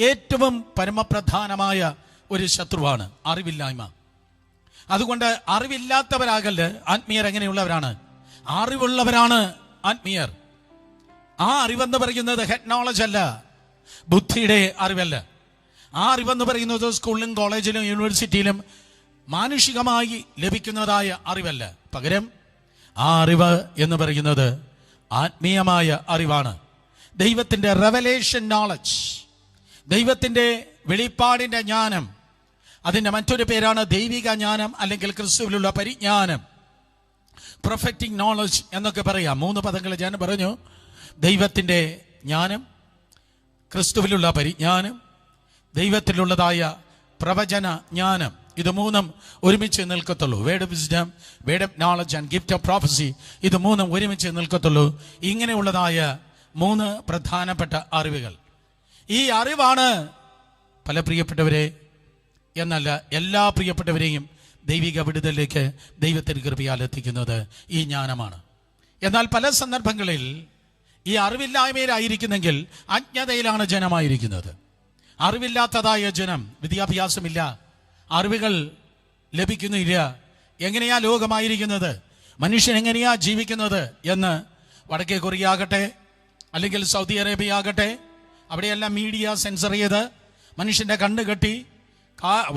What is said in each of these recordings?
ഏറ്റവും പരമപ്രധാനമായ ഒരു ശത്രുവാണ് അറിവില്ലായ്മ. അതുകൊണ്ട് അറിവില്ലാത്തവരാകല് ആത്മീയർ എങ്ങനെയുള്ളവരാണ്? അറിവുള്ളവരാണ് ആത്മീയർ. ആ അറിവെന്ന് പറയുന്നത് ഹെഡ് നോളജ് അല്ല, ബുദ്ധിയുടെ അറിവല്ല. ആ അറിവെന്ന് പറയുന്നത് സ്കൂളിലും കോളേജിലും യൂണിവേഴ്സിറ്റിയിലും മാനുഷികമായി ലഭിക്കുന്നതായ അറിവല്ല. പകരം ആ അറിവ് എന്ന് പറയുന്നത് ആത്മീയമായ അറിവാണ്. ദൈവത്തിൻ്റെ റെവലേഷൻ നോളജ്, ദൈവത്തിൻ്റെ വെളിപ്പാടിൻ്റെ ജ്ഞാനം. അതിൻ്റെ മറ്റൊരു പേരാണ് ദൈവിക ജ്ഞാനം അല്ലെങ്കിൽ ക്രിസ്തുവിലുള്ള പരിജ്ഞാനം, പ്രൊഫറ്റിക് നോളജ് എന്നൊക്കെ പറയാം. 3 പദങ്ങൾ ഞാൻ പറഞ്ഞു. ദൈവത്തിൻ്റെ ജ്ഞാനം, ക്രിസ്തുവിലുള്ള പരിജ്ഞാനം, ദൈവത്തിലുള്ളതായ പ്രവചന ജ്ഞാനം. ഇത് 3 ഒരുമിച്ച് നിൽക്കത്തുള്ളൂ. Word of wisdom, word of knowledge and gift of prophecy. ഇത് 3 ഒരുമിച്ച് നിൽക്കത്തുള്ളൂ. ഇങ്ങനെയുള്ളതായ 3 പ്രധാനപ്പെട്ട അറിവുകൾ. ഈ അറിവാണ് പല പ്രിയപ്പെട്ടവരെ എന്നല്ല എല്ലാ പ്രിയപ്പെട്ടവരെയും ദൈവിക വിടുതലിലേക്ക് ദൈവത്തിൻ്റെ കൃപയാൽ എത്തിക്കുന്നത് ഈ ജ്ഞാനമാണ്. എന്നാൽ പല സന്ദർഭങ്ങളിൽ ഈ അറിവില്ലായ്മയിലായിരിക്കുന്നെങ്കിൽ അജ്ഞതയിലാണ് ജനമായിരിക്കുന്നത്. അറിവില്ലാത്തതായ ജനം, വിദ്യാഭ്യാസമില്ല, അറിവുകൾ ലഭിക്കുന്നില്ല, എങ്ങനെയാ ലോകമായിരിക്കുന്നത്, മനുഷ്യൻ എങ്ങനെയാ ജീവിക്കുന്നത് എന്ന് വടക്കേ കൊറിയ ആകട്ടെ അല്ലെങ്കിൽ സൗദി അറേബ്യ ആകട്ടെ, അവിടെയെല്ലാം മീഡിയ സെൻസർ ചെയ്ത് മനുഷ്യൻ്റെ കണ്ണ് കെട്ടി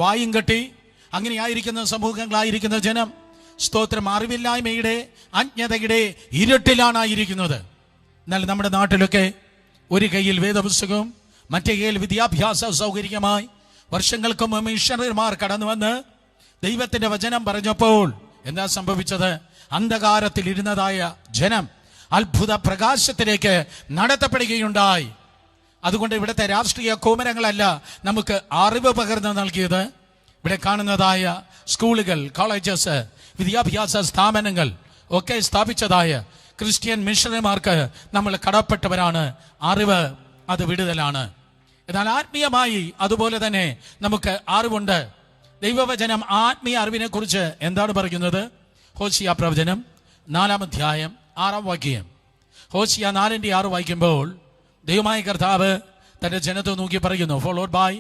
വായും കെട്ടി അങ്ങനെയായിരിക്കുന്ന സമൂഹങ്ങളായിരിക്കുന്ന ജനം സ്തോത്രം അറിവില്ലായ്മയുടെ അജ്ഞതയുടെ ഇരുട്ടിലാണായിരിക്കുന്നത്. എന്നാൽ നമ്മുടെ നാട്ടിലൊക്കെ ഒരു കയ്യിൽ വേദപുസ്തകവും മറ്റേ കയ്യിൽ വിദ്യാഭ്യാസ സൗകര്യമായി വർഷങ്ങൾക്ക് മുമ്പ് മിഷണറിമാർ കടന്നു വന്ന് ദൈവത്തിൻ്റെ വചനം പറഞ്ഞപ്പോൾ എന്താ സംഭവിച്ചത്? അന്ധകാരത്തിൽ ഇരുന്നതായ ജനം അത്ഭുത പ്രകാശത്തിലേക്ക് നടത്തപ്പെടുകയുണ്ടായി. അതുകൊണ്ട് ഇവിടുത്തെ രാഷ്ട്രീയ കോമരങ്ങളല്ല നമുക്ക് അറിവ് പകർന്ന് നൽകിയത്. ഇവിടെ കാണുന്നതായ സ്കൂളുകൾ, കോളേജസ്, വിദ്യാഭ്യാസ സ്ഥാപനങ്ങൾ ഒക്കെ സ്ഥാപിച്ചതായ ക്രിസ്ത്യൻ മിഷണറിമാർക്ക് നമ്മൾ കടപ്പെട്ടവരാണ്. അറിവ് അത് വിടുതലാണ്. എന്നാൽ ആത്മീയമായി അതുപോലെ തന്നെ നമുക്ക് അറിവുണ്ട്. ദൈവവചനം ആത്മീയ അറിവിനെ കുറിച്ച് എന്താണ് പറയുന്നത്? ഹോശിയ പ്രവചനം 4-ാം അധ്യായം 6-ാം വാക്യം. ഹോശിയ 4:6 വായിക്കുമ്പോൾ ദൈവമായ കർത്താവ് തൻ്റെ ജനത്തെ നോക്കി പറയുന്നു. ഫോളോഡ് ബൈ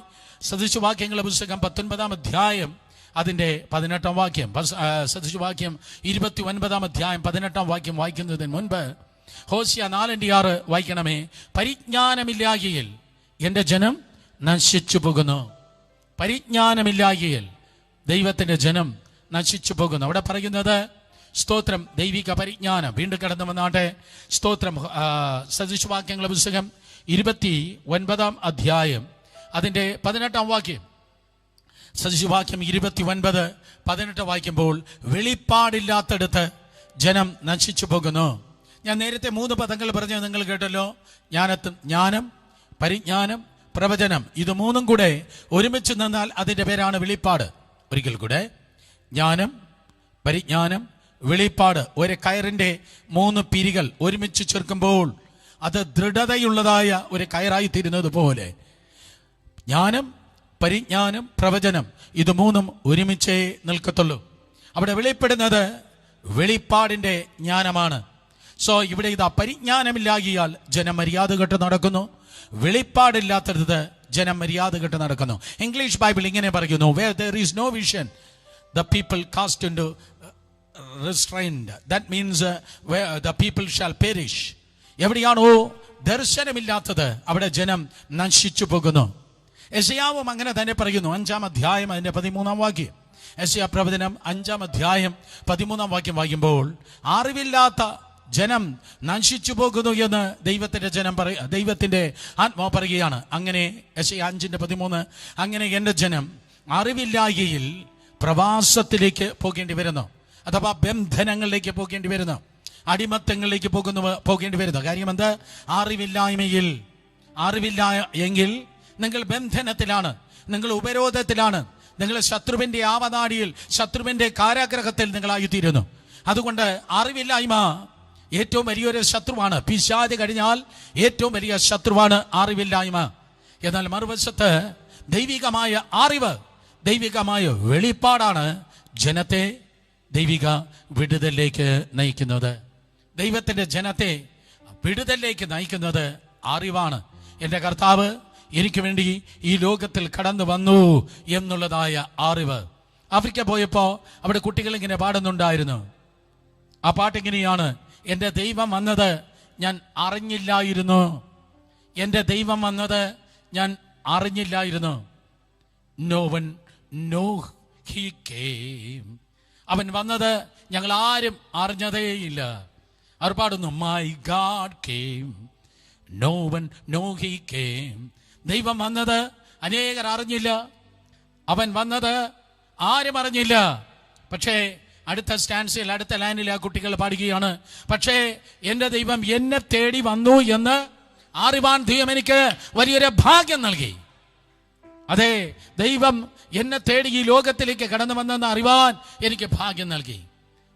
സദൃശവാക്യങ്ങളുടെ പുസ്തകം 19-ാം അധ്യായം അതിൻ്റെ 18-ാം വാക്യം. സദൃശവാക്യം 29-ാം അധ്യായം 18-ാം വാക്യം വായിക്കുന്നതിന് മുൻപ് ഹോശിയ 4:6 വായിക്കണമേ. പരിജ്ഞാനമില്ലായ്കയിൽ എൻ്റെ ജനം നശിച്ചു പോകുന്നു. പരിജ്ഞാനമില്ലായ്കയിൽ ദൈവത്തിൻ്റെ ജനം നശിച്ചു പോകുന്നു. അവിടെ പറയുന്നത് സ്തോത്രം ദൈവിക പരിജ്ഞാനം. വീണ്ടും കടന്നു വന്നാട്ടെ. സ്തോത്രം സദൃശവാക്യങ്ങളുടെ പുസ്തകം 29-ാം അധ്യായം അതിൻ്റെ 18-ാം വാക്യം. സദൃശവാക്യം 29:18 വായിക്കുമ്പോൾ വെളിപ്പാടില്ലാത്തടുത്ത് ജനം നശിച്ചു പോകുന്നു. ഞാൻ നേരത്തെ 3 പദങ്ങൾ പറഞ്ഞ് നിങ്ങൾ കേട്ടല്ലോ. ജ്ഞാനം, പരിജ്ഞാനം, പ്രവചനം. ഇത് 3 കൂടെ ഒരുമിച്ച് നിന്നാൽ അതിൻ്റെ പേരാണ് വെളിപ്പാട്. ഒരിക്കൽ കൂടെ, ജ്ഞാനം, പരിജ്ഞാനം, വെളിപ്പാട്. ഒരു കയറിൻ്റെ 3 പിരികൾ ഒരുമിച്ച് ചേർക്കുമ്പോൾ അത് ദൃഢതയുള്ളതായ ഒരു കയറായി തീരുന്നത് പോലെ ജ്ഞാനം, പരിജ്ഞാനം, പ്രവചനം ഇത് 3 ഒരുമിച്ചേ നിൽക്കത്തുള്ളൂ. അവിടെ വെളിപ്പെടുന്നത് വെളിപ്പാടിൻ്റെ ജ്ഞാനമാണ്. സോ ഇവിടെ ഇതാ പരിജ്ഞാനമില്ലാകിയാൽ ജനം മര്യാദ കെട്ട് നടക്കുന്നു, വെളിപ്പാടില്ലാത്തത് ജനം മര്യാദ കെട്ട് നടക്കുന്നു. ഇംഗ്ലീഷ് ബൈബിൾ ഇങ്ങനെ പറയുന്നു, where there is no vision the people cast into restraint. That means where the people shall perish. എവിടെയാണോ ദർശനമില്ലാത്തത് അവിടെ ജനം നശിച്ചു പോകുന്നു. യെശയ്യാവും അങ്ങനെ തന്നെ പറയുന്നു. 5-ാം അധ്യായം അതിൻ്റെ 13-ാം വാക്യം. യെശയ്യാ പ്രവചനം 5-ാം അധ്യായം 13-ാം വാക്യം വായിക്കുമ്പോൾ അറിവില്ലാത്ത ജനം നശിച്ചു പോകുന്നു എന്ന് ദൈവത്തിൻ്റെ ആത്മാവ് പറയുകയാണ്. അങ്ങനെ യെശയ്യാ 5:13 അങ്ങനെ എൻ്റെ ജനം അറിവില്ലായ്കയിൽ പ്രവാസത്തിലേക്ക് പോകേണ്ടി വരുന്നു, അഥവാ ബന്ധനങ്ങളിലേക്ക് പോകേണ്ടി വരുന്നു, അടിമത്തങ്ങളിലേക്ക് പോകേണ്ടി വരുന്നു. കാര്യം എന്ത്? അറിവില്ല എങ്കിൽ നിങ്ങൾ ബന്ധനത്തിലാണ്, നിങ്ങൾ ഉപരോധത്തിലാണ്, നിങ്ങൾ ശത്രുവിൻ്റെ ആവനാടിയിൽ, ശത്രുവിൻ്റെ കാരാഗ്രഹത്തിൽ നിങ്ങളായിത്തീരുന്നു. അതുകൊണ്ട് അറിവില്ലായ്മ ഏറ്റവും വലിയൊരു ശത്രുവാണ്. പിശാച് കഴിഞ്ഞാൽ ഏറ്റവും വലിയ ശത്രുവാണ് അറിവില്ലായ്മ. എന്നാൽ മറുവശത്ത് ദൈവികമായ അറിവ്, ദൈവികമായ വെളിപ്പാടാണ് ജനത്തെ ദൈവിക വിടുതലിലേക്ക് നയിക്കുന്നത്. ദൈവത്തിൻ്റെ ജനത്തെ വിടുതലിലേക്ക് നയിക്കുന്നത് അറിവാണ്. എൻ്റെ കർത്താവ് എനിക്ക് വേണ്ടി ഈ ലോകത്തിൽ കടന്നു വന്നു എന്നുള്ളതായ അറിവ്. ആഫ്രിക്ക പോയപ്പോൾ അവിടെ കുട്ടികൾ ഇങ്ങനെ പാടുന്നുണ്ടായിരുന്നു. ആ പാട്ടിങ്ങനെയാണ്: എൻ്റെ ദൈവം വന്നത് ഞാൻ അറിഞ്ഞില്ലായിരുന്നു, എൻ്റെ ദൈവം വന്നത് ഞാൻ അറിഞ്ഞില്ലായിരുന്നു. No one know he came. അവൻ വന്നത് ഞങ്ങൾ ആരും അറിഞ്ഞതേയില്ല. അവർ പാടുന്നു: My God came, no one know he came. ദൈവം വന്നത് അനേകർ അറിഞ്ഞില്ല, അവൻ വന്നത് ആരും അറിഞ്ഞില്ല. പക്ഷേ അടുത്ത സ്റ്റാൻസിൽ, അടുത്ത ലൈനിൽ ആ കുട്ടികൾ പാടുകയാണ്: പക്ഷേ എൻ്റെ ദൈവം എന്നെ തേടി വന്നു എന്ന് അറിവാൻ ദൈവം എനിക്ക് വലിയൊരു ഭാഗ്യം നൽകി. അതെ, ദൈവം എന്നെ തേടി ഈ ലോകത്തിലേക്ക് കടന്നു വന്നെന്ന് അറിവാൻ എനിക്ക് ഭാഗ്യം നൽകി.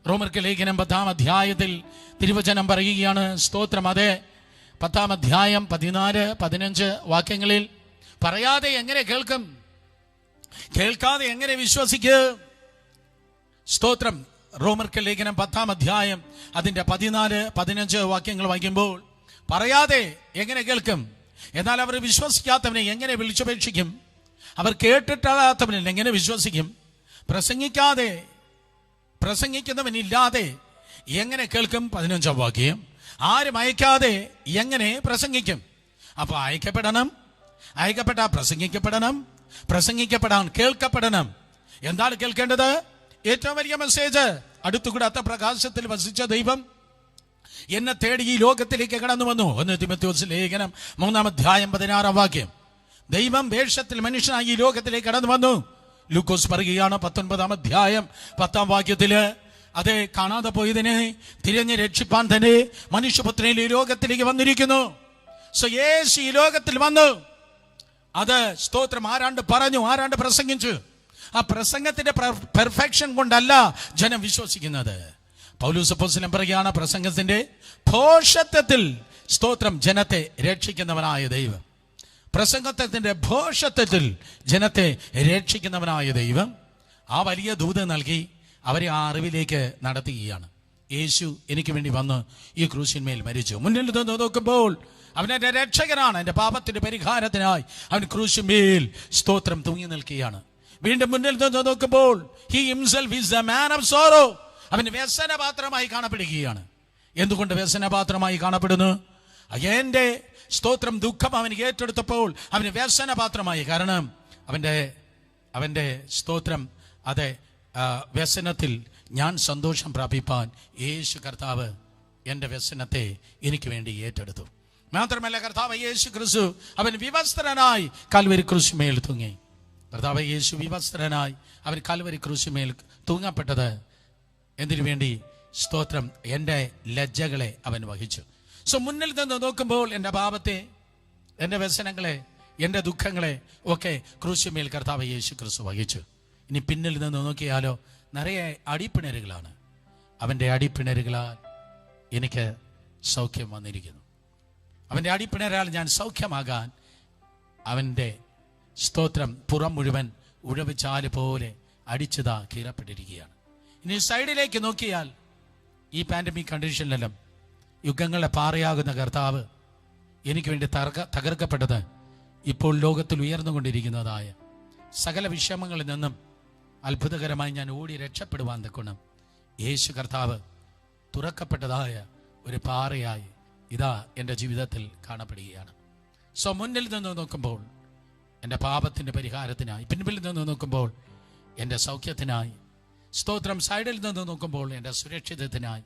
റോമർക്ക് ലേഖനം 10-ാം അധ്യായത്തിൽ തിരുവചനം പറയുകയാണ്. സ്തോത്രം. അതെ, 10-ാം അധ്യായം 14-15 വാക്യങ്ങളിൽ: പറയാതെ എങ്ങനെ കേൾക്കും, കേൾക്കാതെ എങ്ങനെ വിശ്വസിക്കും. സ്തോത്രം. റോമർക്ക് ലേഖനം 10-ാം അധ്യായം അതിൻ്റെ 14-15 വാക്യങ്ങൾ വായിക്കുമ്പോൾ, പറയാതെ എങ്ങനെ കേൾക്കും, എന്നാൽ അവർ വിശ്വസിക്കാത്തവനെ എങ്ങനെ വിളിച്ചപേക്ഷിക്കും, അവർ കേട്ടിട്ടാത്തവനിൽ എങ്ങനെ വിശ്വസിക്കും, പ്രസംഗിക്കുന്നവനില്ലാതെ എങ്ങനെ കേൾക്കും. 15-ാം വാക്യം: ആരും അയക്കാതെ എങ്ങനെ പ്രസംഗിക്കും. അപ്പൊ അയക്കപ്പെടണം, അയക്കപ്പെട്ടാൽ പ്രസംഗിക്കപ്പെടണം, പ്രസംഗിക്കപ്പെടാൻ കേൾക്കപ്പെടണം. എന്താണ് കേൾക്കേണ്ടത്? ഏറ്റവും വലിയ മെസ്സേജ്. അടുത്തുകൂടാത്ത പ്രകാശത്തിൽ വസിച്ച ദൈവം എന്നെ തേടി ഈ ലോകത്തിലേക്ക് കടന്നു വന്നു. 1 തിമോഥെയോസ് ലേഖനം 3-ാം അധ്യായം 16-ാം വാക്യം: ദൈവം വേഷത്തിൽ മനുഷ്യനായി ഈ ലോകത്തിലേക്ക് കടന്നു വന്നു. ലൂക്കോസ് പറയുകയാണ് 19-ാം അധ്യായം 10-ാം വാക്യത്തില്: അതെ, കാണാതെ പോയതിനെ തിരഞ്ഞ് രക്ഷിപ്പാൻ തന്നെ മനുഷ്യപുത്രൻ ഈ ലോകത്തിലേക്ക് വന്നിരിക്കുന്നു. സോ യേശു ഈ ലോകത്തിൽ വന്നു. അത് സ്തോത്രം. ആരാണ്ട് പറഞ്ഞു, ആരാണ്ട് പ്രസംഗിച്ചു. ആ പ്രസംഗത്തിന്റെ പെർഫെക്ഷൻ കൊണ്ടല്ല ജനം വിശ്വസിക്കുന്നത്. പൗലോസ് അപ്പോസ്തലൻ പറയുകയാണ്: പ്രസംഗത്തിന്റെ ഭോഷത്വത്തിൽ സ്തോത്രം ജനത്തെ രക്ഷിക്കുന്നവനായ ദൈവം. പ്രസംഗത്തിന്റെ ഭോഷത്വത്തിൽ ജനത്തെ രക്ഷിക്കുന്നവനായ ദൈവം ആ വലിയ ദൂത് നൽകി അവരെ ആ അറിവിലേക്ക് നടത്തുകയാണ്. യേശു എനിക്ക് വേണ്ടി വന്ന് ഈ ക്രൂശിന്മേൽ മരിച്ചു. മുന്നിൽ നിന്ന് നോക്കുമ്പോൾ അവൻ എൻ്റെ രക്ഷകനാണ്. എൻ്റെ പാപത്തിന്റെ പരിഹാരത്തിനായി അവൻ ക്രൂശിന്മേൽ സ്തോത്രം തൂങ്ങി നിൽക്കുകയാണ്. വീണ്ടും മുന്നിൽ നിന്ന് നോക്കുമ്പോൾ he himself is the man of sorrow. അവൻ വ്യസനപാത്രമായി കാണപ്പെടുകയാണ്. എന്തുകൊണ്ട് വ്യസനപാത്രമായി കാണപ്പെടുന്നു? എൻ്റെ സ്തോത്രം ദുഃഖം അവൻ ഏറ്റെടുത്തപ്പോൾ അവന് വ്യസനപാത്രമായി. കാരണം അവൻ്റെ സ്തോത്രം, അതെ, വ്യസനത്തിൽ ഞാൻ സന്തോഷം പ്രാപിപ്പാൻ യേശു കർത്താവ് എൻ്റെ വ്യസനത്തെ എനിക്ക് വേണ്ടി ഏറ്റെടുത്തു. മാത്രമല്ല, കർത്താവ് യേശു ക്രിസ്തു അവൻ വിവസ്ത്രനായി കാൽവരി ക്രൂശിന്മേൽ തൂങ്ങി. കർത്താവ് യേശു വിവസ്ത്രനായി അവൻ കാൽവരി ക്രൂശിന്മേൽ തൂങ്ങപ്പെട്ടത് എന്തിനു വേണ്ടി? സ്തോത്രം, എൻ്റെ ലജ്ജകളെ അവൻ വഹിച്ചു. സോ മുന്നിൽ നിന്ന് നോക്കുമ്പോൾ എൻ്റെ പാപത്തെ, എൻ്റെ വ്യസനങ്ങളെ, എൻ്റെ ദുഃഖങ്ങളെ ഒക്കെ ക്രൂശിന്മേൽ കർത്താവ് യേശു ക്രിസ്തു വഹിച്ചു. ഇനി പിന്നിൽ നിന്ന് നോക്കിയാലോ, നിറയെ അടിപ്പിണരുകളാണ്. അവൻ്റെ അടിപ്പിണരുകളാൽ എനിക്ക് സൗഖ്യം വന്നിരിക്കുന്നു. അവൻ്റെ അടിപ്പിണരാൽ ഞാൻ സൗഖ്യമാകാൻ അവൻ്റെ സ്തോത്രം പുറം മുഴുവൻ ഉഴവിച്ചാല് പോലെ അടിച്ചതാ കീറപ്പെട്ടിരിക്കുകയാണ്. ഇനി സൈഡിലേക്ക് നോക്കിയാൽ ഈ പാൻഡമിക് കണ്ടീഷനിലെല്ലാം യുഗങ്ങളെ പാറയാകുന്ന കർത്താവ് എനിക്ക് വേണ്ടി തകർക്കപ്പെട്ടത് ഇപ്പോൾ ലോകത്തിൽ ഉയർന്നുകൊണ്ടിരിക്കുന്നതായ സകല വിഷമങ്ങളിൽ നിന്നും അത്ഭുതകരമായി ഞാൻ ഓടി രക്ഷപ്പെടുവാൻ തക്കണം യേശു കർത്താവ് തുറക്കപ്പെട്ടതായ ഒരു പാറയായി ഇതാ എൻ്റെ ജീവിതത്തിൽ കാണപ്പെടുകയാണ്. സോ മുന്നിൽ നിന്ന് നോക്കുമ്പോൾ എൻ്റെ പാപത്തിൻ്റെ പരിഹാരത്തിനായി, പിൻപിൽ നിന്ന് നോക്കുമ്പോൾ എൻ്റെ സൗഖ്യത്തിനായി, സ്തോത്രം, സൈഡിൽ നിന്ന് നോക്കുമ്പോൾ എൻ്റെ സുരക്ഷിതത്തിനായി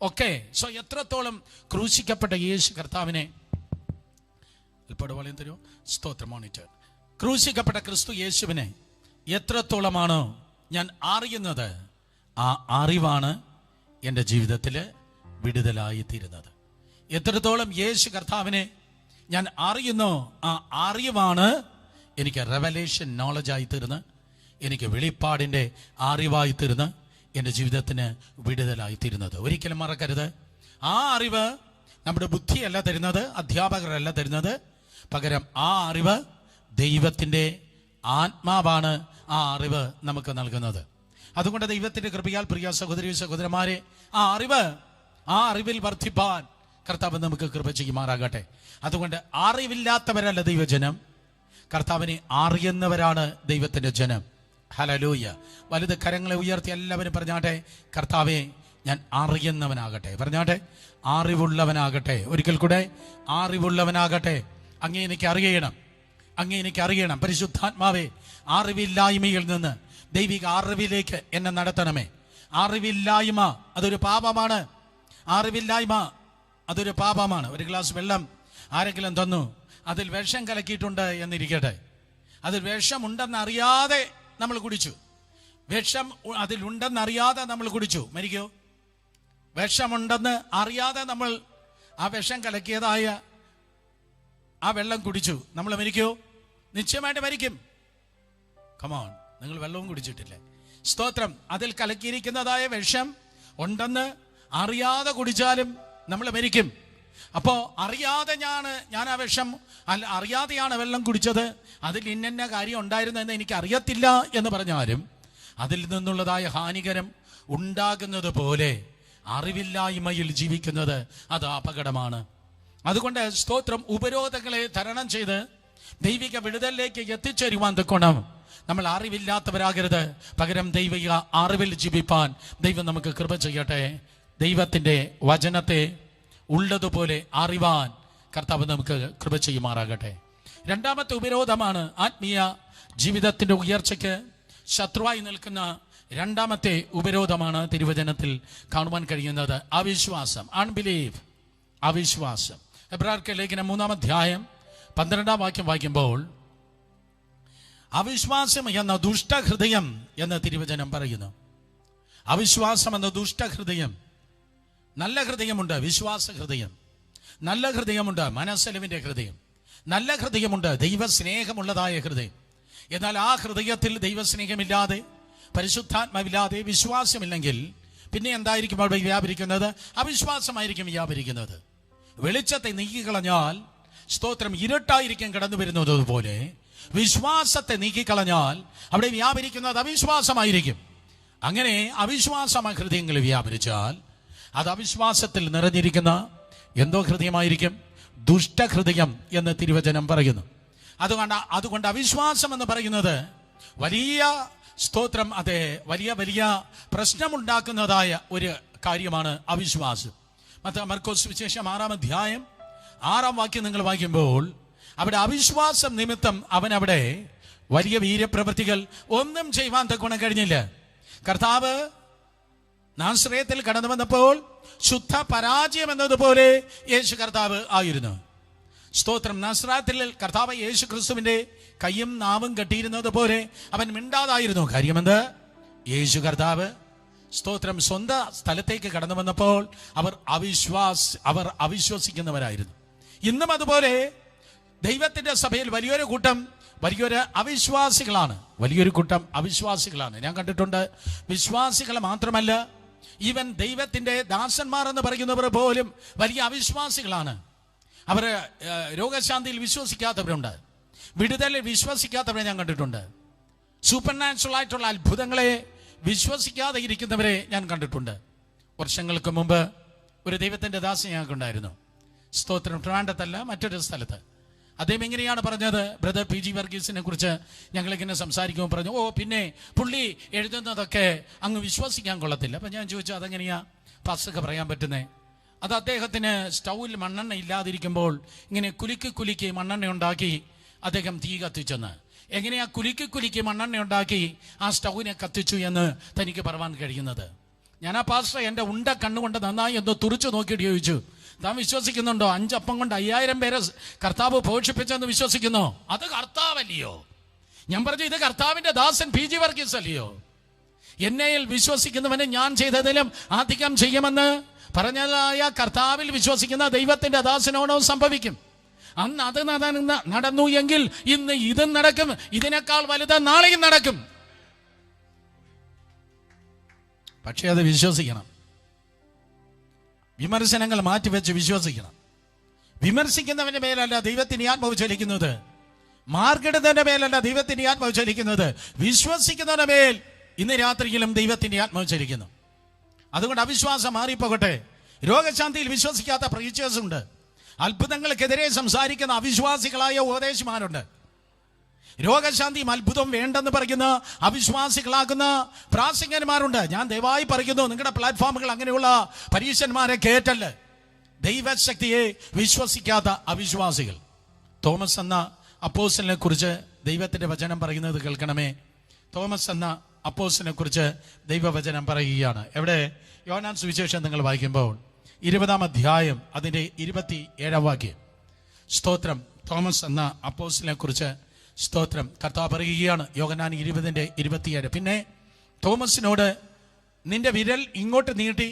ഒക്കെ. സോ എത്രത്തോളം ക്രൂശിക്കപ്പെട്ട യേശു കർത്താവിനെ തരൂ സ്തോത്രം മോണിറ്റർ, ക്രൂശിക്കപ്പെട്ട ക്രിസ്തു യേശുവിനെ എത്രത്തോളമാണോ ഞാൻ അറിയുന്നത്, ആ അറിവാണ് എൻ്റെ ജീവിതത്തിൽ വിടുതലായി തീരുന്നത്. എത്രത്തോളം യേശു കർത്താവിനെ ഞാൻ അറിയുന്നോ ആ അറിവാണ് എനിക്ക് റെവലേഷൻ നോളജായി തീർന്ന്, എനിക്ക് വെളിപ്പാടിൻ്റെ അറിവായി തീർന്ന് എൻ്റെ ജീവിതത്തിന് വിടുതലായി തീരുന്നത്. ഒരിക്കലും മറക്കരുത്, ആ അറിവ് നമ്മുടെ ബുദ്ധിയല്ല തരുന്നത്, അധ്യാപകരല്ല തരുന്നത്. പകരം ആ അറിവ് ദൈവത്തിൻ്റെ ആത്മാവാണ് ആ അറിവ് നമുക്ക് നൽകുന്നത്. അതുകൊണ്ട് ദൈവത്തിൻ്റെ കൃപയാൽ പ്രിയ സഹോദരി സഹോദരന്മാരെ, ആ അറിവിൽ വർദ്ധിപ്പാൻ കർത്താവ് നമുക്ക് കൃപ ചെയ്യുമാറാകട്ടെ. അതുകൊണ്ട് അറിവില്ലാത്തവരല്ല ദൈവജനം, കർത്താവിനെ അറിയുന്നവരാണ് ദൈവത്തിൻ്റെ ജനം. ഹല്ലേലൂയ. വലുത് കരങ്ങളെ ഉയർത്തി എല്ലാവരും പറഞ്ഞാട്ടെ, കർത്താവെ ഞാൻ അറിയുന്നവനാകട്ടെ. പറഞ്ഞാട്ടെ, അറിവുള്ളവനാകട്ടെ. ഒരിക്കൽ കൂടെ, അറിവുള്ളവനാകട്ടെ. അങ്ങേ എനിക്ക് അറിയണം, അങ്ങേ എനിക്ക് അറിയണം. പരിശുദ്ധാത്മാവേ, അറിവില്ലായ്മയിൽ നിന്ന് ദൈവിക അറിവിലേക്ക് എന്നെ നടത്തണമേ. അറിവില്ലായ്മ അതൊരു പാപമാണ്. അറിവില്ലായ്മ അതൊരു പാപമാണ്. ഒരു ഗ്ലാസ് വെള്ളം ആരെങ്കിലും തന്നു, അതിൽ വിഷം കലക്കിയിട്ടുണ്ട് എന്നിരിക്കട്ടെ. അതിൽ വിഷമുണ്ടെന്ന് അറിയാതെ നമ്മൾ കുടിച്ചു. വിഷം അതിലുണ്ടെന്നറിയാതെ നമ്മൾ കുടിച്ചു, മരിക്കോ? വിഷമുണ്ടെന്ന് അറിയാതെ നമ്മൾ ആ വിഷം കലക്കിയതായ ആ വെള്ളം കുടിച്ചു, നമ്മൾ മരിക്കോ? നിശ്ചയമായിട്ട് മരിക്കും. കമോൺ, നിങ്ങൾ വെള്ളവും കുടിച്ചിട്ടില്ലേ? സ്തോത്രം. അതിൽ കലക്കിയിരിക്കുന്നതായ വിഷം ഉണ്ടെന്ന് അറിയാതെ കുടിച്ചാലും നമ്മൾ മരിക്കും. അപ്പോൾ അറിയാതെ ഞാൻ ആ വിഷം അറിയാതെയാണ് വെള്ളം കുടിച്ചത്, അതിൽ ഇന്ന കാര്യം ഉണ്ടായിരുന്നെന്ന് എനിക്ക് അറിയത്തില്ല എന്ന് പറഞ്ഞാലും അതിൽ നിന്നുള്ളതായ ഹാനികരം ഉണ്ടാകുന്നത് പോലെ അറിവില്ലായ്മയിൽ ജീവിക്കുന്നത് അത് അപകടമാണ്. അതുകൊണ്ട് സ്തോത്രം, ഉപരോധങ്ങളെ തരണം ചെയ്ത് ദൈവിക വിടുതലിലേക്ക് എത്തിച്ചേരുവാൻ തക്കോണം നമ്മൾ അറിവില്ലാത്തവരാകരുത്. പകരം ദൈവിക അറിവിൽ ജീവിപ്പാൻ ദൈവം നമുക്ക് കൃപ ചെയ്യട്ടെ. ദൈവത്തിൻ്റെ വചനത്തെ ഉള്ളതുപോലെ അറിവാൻ കർത്താവ് നമുക്ക് കൃപ ചെയ്യുമാറാകട്ടെ. രണ്ടാമത്തെ ഉപരോധമാണ് ആത്മീയ ജീവിതത്തിൻ്റെ ഉയർച്ചയ്ക്ക് ശത്രുവായി നിൽക്കുന്ന രണ്ടാമത്തെ ഉപരോധമാണ് തിരുവചനത്തിൽ കാണുവാൻ കഴിയുന്നത്. അവിശ്വാസം, അൺബിലീവ്, അവിശ്വാസം. എബ്രായർക്ക് ലേഖനം 3-ാം അധ്യായം 12-ാം വാക്യം വായിക്കുമ്പോൾ അവിശ്വാസം എന്ന ദുഷ്ടഹൃദയം എന്ന് തിരുവചനം പറയുന്നു. അവിശ്വാസം എന്ന ദുഷ്ടഹൃദയം. നല്ല ഹൃദയമുണ്ട്, വിശ്വാസ ഹൃദയം. നല്ല ഹൃദയമുണ്ട്, മനസ്സലിവിൻ്റെ ഹൃദയം. നല്ല ഹൃദയമുണ്ട്, ദൈവസ്നേഹമുള്ളതായ ഹൃദയം. എന്നാൽ ആ ഹൃദയത്തിൽ ദൈവസ്നേഹമില്ലാതെ, പരിശുദ്ധാത്മാവില്ലാതെ, വിശ്വാസമില്ലെങ്കിൽ പിന്നെ എന്തായിരിക്കും അവിടെ വ്യാപരിക്കുന്നത്? അവിശ്വാസമായിരിക്കും വ്യാപരിക്കുന്നത്. വെളിച്ചത്തെ നീക്കിക്കളഞ്ഞാൽ സ്തോത്രം ഇരുട്ടായിരിക്കും കടന്നു വരുന്നത് പോലെ വിശ്വാസത്തെ നീക്കിക്കളഞ്ഞാൽ അവിടെ വ്യാപരിക്കുന്നത് അവിശ്വാസമായിരിക്കും. അങ്ങനെ അവിശ്വാസം ഹൃദയങ്ങളിൽ വ്യാപരിച്ചാൽ അത് അവിശ്വാസത്തിൽ നിറഞ്ഞിരിക്കുന്ന എന്തോ ഹൃദയമായിരിക്കും? ദുഷ്ടഹൃദയം എന്ന് തിരുവചനം പറയുന്നു. അതുകൊണ്ട് അവിശ്വാസം എന്ന് പറയുന്നത് വലിയ സ്തോത്രം, അതെ, വലിയ വലിയ പ്രശ്നമുണ്ടാക്കുന്നതായ ഒരു കാര്യമാണ് അവിശ്വാസം. മർക്കോസ് സുവിശേഷം 6-ാം അധ്യായം 6-ാം വാക്യം നിങ്ങൾ വായിക്കുമ്പോൾ അവിടെ അവിശ്വാസം നിമിത്തം അവൻ അവിടെ വലിയ വീര്യപ്രവൃത്തികൾ ഒന്നും ചെയ്യുവാൻ തക്കോണം കഴിഞ്ഞില്ല. കർത്താവ് നാസറേത്തിൽ കടന്നു വന്നപ്പോൾ ശുദ്ധ പരാജയം എന്നതുപോലെ യേശു കർത്താവ് ആയിരുന്നു. സ്തോത്രം. നാസറേത്തിൽ കർത്താവ് യേശു ക്രിസ്തുവിന്റെ കയ്യും നാവും കെട്ടിയിരുന്നത് പോലെ അവൻ മിണ്ടാതായിരുന്നു. കാര്യമെന്ത്? യേശു കർത്താവ് സ്തോത്രം സ്വന്തം സ്ഥലത്തേക്ക് കടന്നു വന്നപ്പോൾ അവർ അവിശ്വസിക്കുന്നവരായിരുന്നു. ഇന്നും അതുപോലെ ദൈവത്തിന്റെ സഭയിൽ വലിയൊരു കൂട്ടം അവിശ്വാസികളാണ്. ഞാൻ കണ്ടിട്ടുണ്ട്. വിശ്വാസികൾ മാത്രമല്ല, ഈവൻ ദൈവത്തിന്റെ ദാസന്മാർ എന്ന് പറയുന്നവർ പോലും വലിയ അവിശ്വാസികളാണ്. അവർ രോഗശാന്തിയിൽ വിശ്വസിക്കാത്തവരുണ്ട്, വിടുതലിൽ വിശ്വസിക്കാത്തവരെ ഞാൻ കണ്ടിട്ടുണ്ട്. സൂപ്പർ നാച്ചുറൽ ആയിട്ടുള്ള അത്ഭുതങ്ങളെ വിശ്വസിക്കാതെ ഇരിക്കുന്നവരെ ഞാൻ കണ്ടിട്ടുണ്ട്. വർഷങ്ങൾക്ക് മുമ്പ് ഒരു ദൈവത്തിന്റെ ദാസൻ ഞങ്ങൾക്കുണ്ടായിരുന്നു. സ്തോത്രം. ട്രിവാൻഡ്രത്തല്ല, മറ്റൊരു സ്ഥലത്ത്. അദ്ദേഹം എങ്ങനെയാണ് പറഞ്ഞത്? ബ്രദർ PG വർഗീസിനെ കുറിച്ച് ഞങ്ങളിങ്ങനെ സംസാരിക്കുമ്പോൾ പറഞ്ഞു, പിന്നെ പുള്ളി എഴുതുന്നതൊക്കെ അങ്ങ് വിശ്വസിക്കാൻ കൊള്ളത്തില്ല. അപ്പം ഞാൻ ചോദിച്ചു, അതെങ്ങനെയാ പാസ്റ്റർക്ക് പറയാൻ പറ്റുന്നേ? അത് അദ്ദേഹത്തിന് സ്റ്റൗവിൽ മണ്ണെണ്ണ ഇല്ലാതിരിക്കുമ്പോൾ ഇങ്ങനെ കുലുക്കി മണ്ണെണ്ണ ഉണ്ടാക്കി അദ്ദേഹം തീ കത്തിച്ചെന്ന്. എങ്ങനെയാ കുലുക്കി മണ്ണെണ്ണ ഉണ്ടാക്കി ആ സ്റ്റൗവിനെ കത്തിച്ചു എന്ന് തനിക്ക് പറയാൻ കഴിയുന്നത്? ഞാൻ ആ പാസ്റ്റർ എൻ്റെ ഉണ്ട കണ്ണുകൊണ്ട് നന്നായി എന്തോ തുറിച്ചു നോക്കിയിട്ട് ചോദിച്ചു, താൻ വിശ്വസിക്കുന്നുണ്ടോ 5 അപ്പം കൊണ്ട് 5000 പേരെ കർത്താവ് പോഷിപ്പിച്ചെന്ന് വിശ്വസിക്കുന്നോ? അത് കർത്താവല്ലയോ? ഞാൻ പറഞ്ഞു, ഇത് കർത്താവിന്റെ ദാസൻ PG വർഗീസ് അല്ലയോ? എന്നയിൽ വിശ്വസിക്കുന്നവന് ഞാൻ ചെയ്തതിലും അധികം ചെയ്യുമെന്ന് പറഞ്ഞതായ കർത്താവിൽ വിശ്വസിക്കുന്ന ദൈവത്തിന്റെ ദാസനോടോ സംഭവിക്കും. അന്ന് അത് നടന്നു എങ്കിൽ ഇന്ന് ഇതും നടക്കും, ഇതിനേക്കാൾ വലുത് നാളെയും നടക്കും. പക്ഷെ അത് വിശ്വസിക്കണം. വിമർശനങ്ങൾ മാറ്റിവെച്ച് വിശ്വസിക്കണം. വിമർശിക്കുന്നവന്റെ മേലല്ല ദൈവത്തിന്റെ ആത്മാവ് ചലിക്കുന്നത്. മാർഗിടുന്നതിന്റെ മേലല്ല ദൈവത്തിന്റെ ആത്മാവ് ചലിക്കുന്നത്. വിശ്വസിക്കുന്നവന്റെ മേൽ ഇന്ന് രാത്രിയിലും ദൈവത്തിന്റെ ആത്മാവ് ചലിക്കുന്നു. അതുകൊണ്ട് അവിശ്വാസം മാറിപ്പോകട്ടെ. രോഗശാന്തിയിൽ വിശ്വസിക്കാത്ത പ്രീച്ചേഴ്സ് ഉണ്ട്. അത്ഭുതങ്ങൾക്കെതിരെ സംസാരിക്കുന്ന അവിശ്വാസികളായ ഉപദേശിമാരുണ്ട്. രോഗശാന്തിയും അത്ഭുതം വേണ്ടെന്ന് പറയുന്ന അവിശ്വാസികളാകുന്ന പ്രാസംഗന്മാരുണ്ട്. ഞാൻ ദയവായി പറയുന്നു, നിങ്ങളുടെ പ്ലാറ്റ്ഫോമുകൾ അങ്ങനെയുള്ള പരീക്ഷന്മാരെ കേട്ടല്ല. ദൈവശക്തിയെ വിശ്വസിക്കാത്ത അവിശ്വാസികൾ. തോമസ് എന്ന അപ്പോസ്തലനെ കുറിച്ച് ദൈവത്തിന്റെ വചനം പറയുന്നത് കേൾക്കണമേ. തോമസ് എന്ന അപ്പോസ്തലനെ കുറിച്ച് ദൈവവചനം പറയുകയാണ്. എവിടെ? യോഹന്നാൻ സുവിശേഷം നിങ്ങൾ വായിക്കുമ്പോൾ 20-ാം അധ്യായം അതിന്റെ 27-ാം വാക്യം. സ്തോത്രം. തോമസ് എന്ന അപ്പോസ്തലനെ കുറിച്ച് സ്തോത്രം കർത്താവ് പറയുകയാണ്. യോഹന്നാൻ 20:27. പിന്നെ തോമസിനോട്, നിന്റെ വിരൽ ഇങ്ങോട്ട് നീട്ടി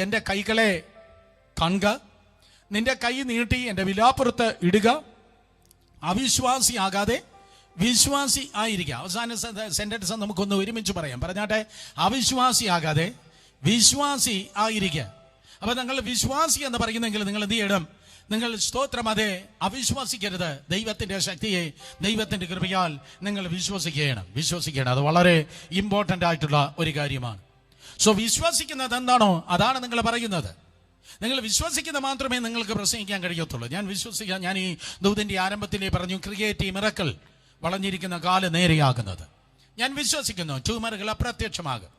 എൻ്റെ കൈകളെ കാണുക, നിന്റെ കൈ നീട്ടി എൻ്റെ വിലാപ്പുറത്ത് ഇടുക, അവിശ്വാസിയാകാതെ വിശ്വാസി ആയിരിക്കുക. അവസാന സെന്റൻസ് നമുക്കൊന്ന് ഒരുമിച്ച് പറയാം. പറഞ്ഞാട്ടെ, അവിശ്വാസിയാകാതെ വിശ്വാസി ആയിരിക്കുക. അപ്പൊ നിങ്ങൾ വിശ്വാസി എന്ന് പറയുന്നെങ്കിൽ നിങ്ങൾ എന്ത് ചെയ്യണം? നിങ്ങൾ സ്തോത്രം അതെ അവിശ്വസിക്കരുത്. ദൈവത്തിന്റെ ശക്തിയെ, ദൈവത്തിന്റെ കൃപയാൽ നിങ്ങൾ വിശ്വസിക്കണം. അത് വളരെ ഇമ്പോർട്ടന്റ് ആയിട്ടുള്ള ഒരു കാര്യമാണ്. സോ വിശ്വസിക്കുന്നത് എന്താണോ അതാണ് നിങ്ങൾ പറയുന്നത്. നിങ്ങൾ വിശ്വസിക്കുന്ന മാത്രമേ നിങ്ങൾക്ക് പ്രസംഗിക്കാൻ കഴിയത്തുള്ളൂ. ഞാൻ ഈ ദൂതിന്റെ ആരംഭത്തിലേ പറഞ്ഞു, ക്രിയേറ്റ് മിറക്കിൾ, വളഞ്ഞിരിക്കുന്ന കാല് നേരെയാകുന്നത്. ഞാൻ വിശ്വസിക്കുന്നു ട്യൂമറുകൾ അപ്രത്യക്ഷമാകും.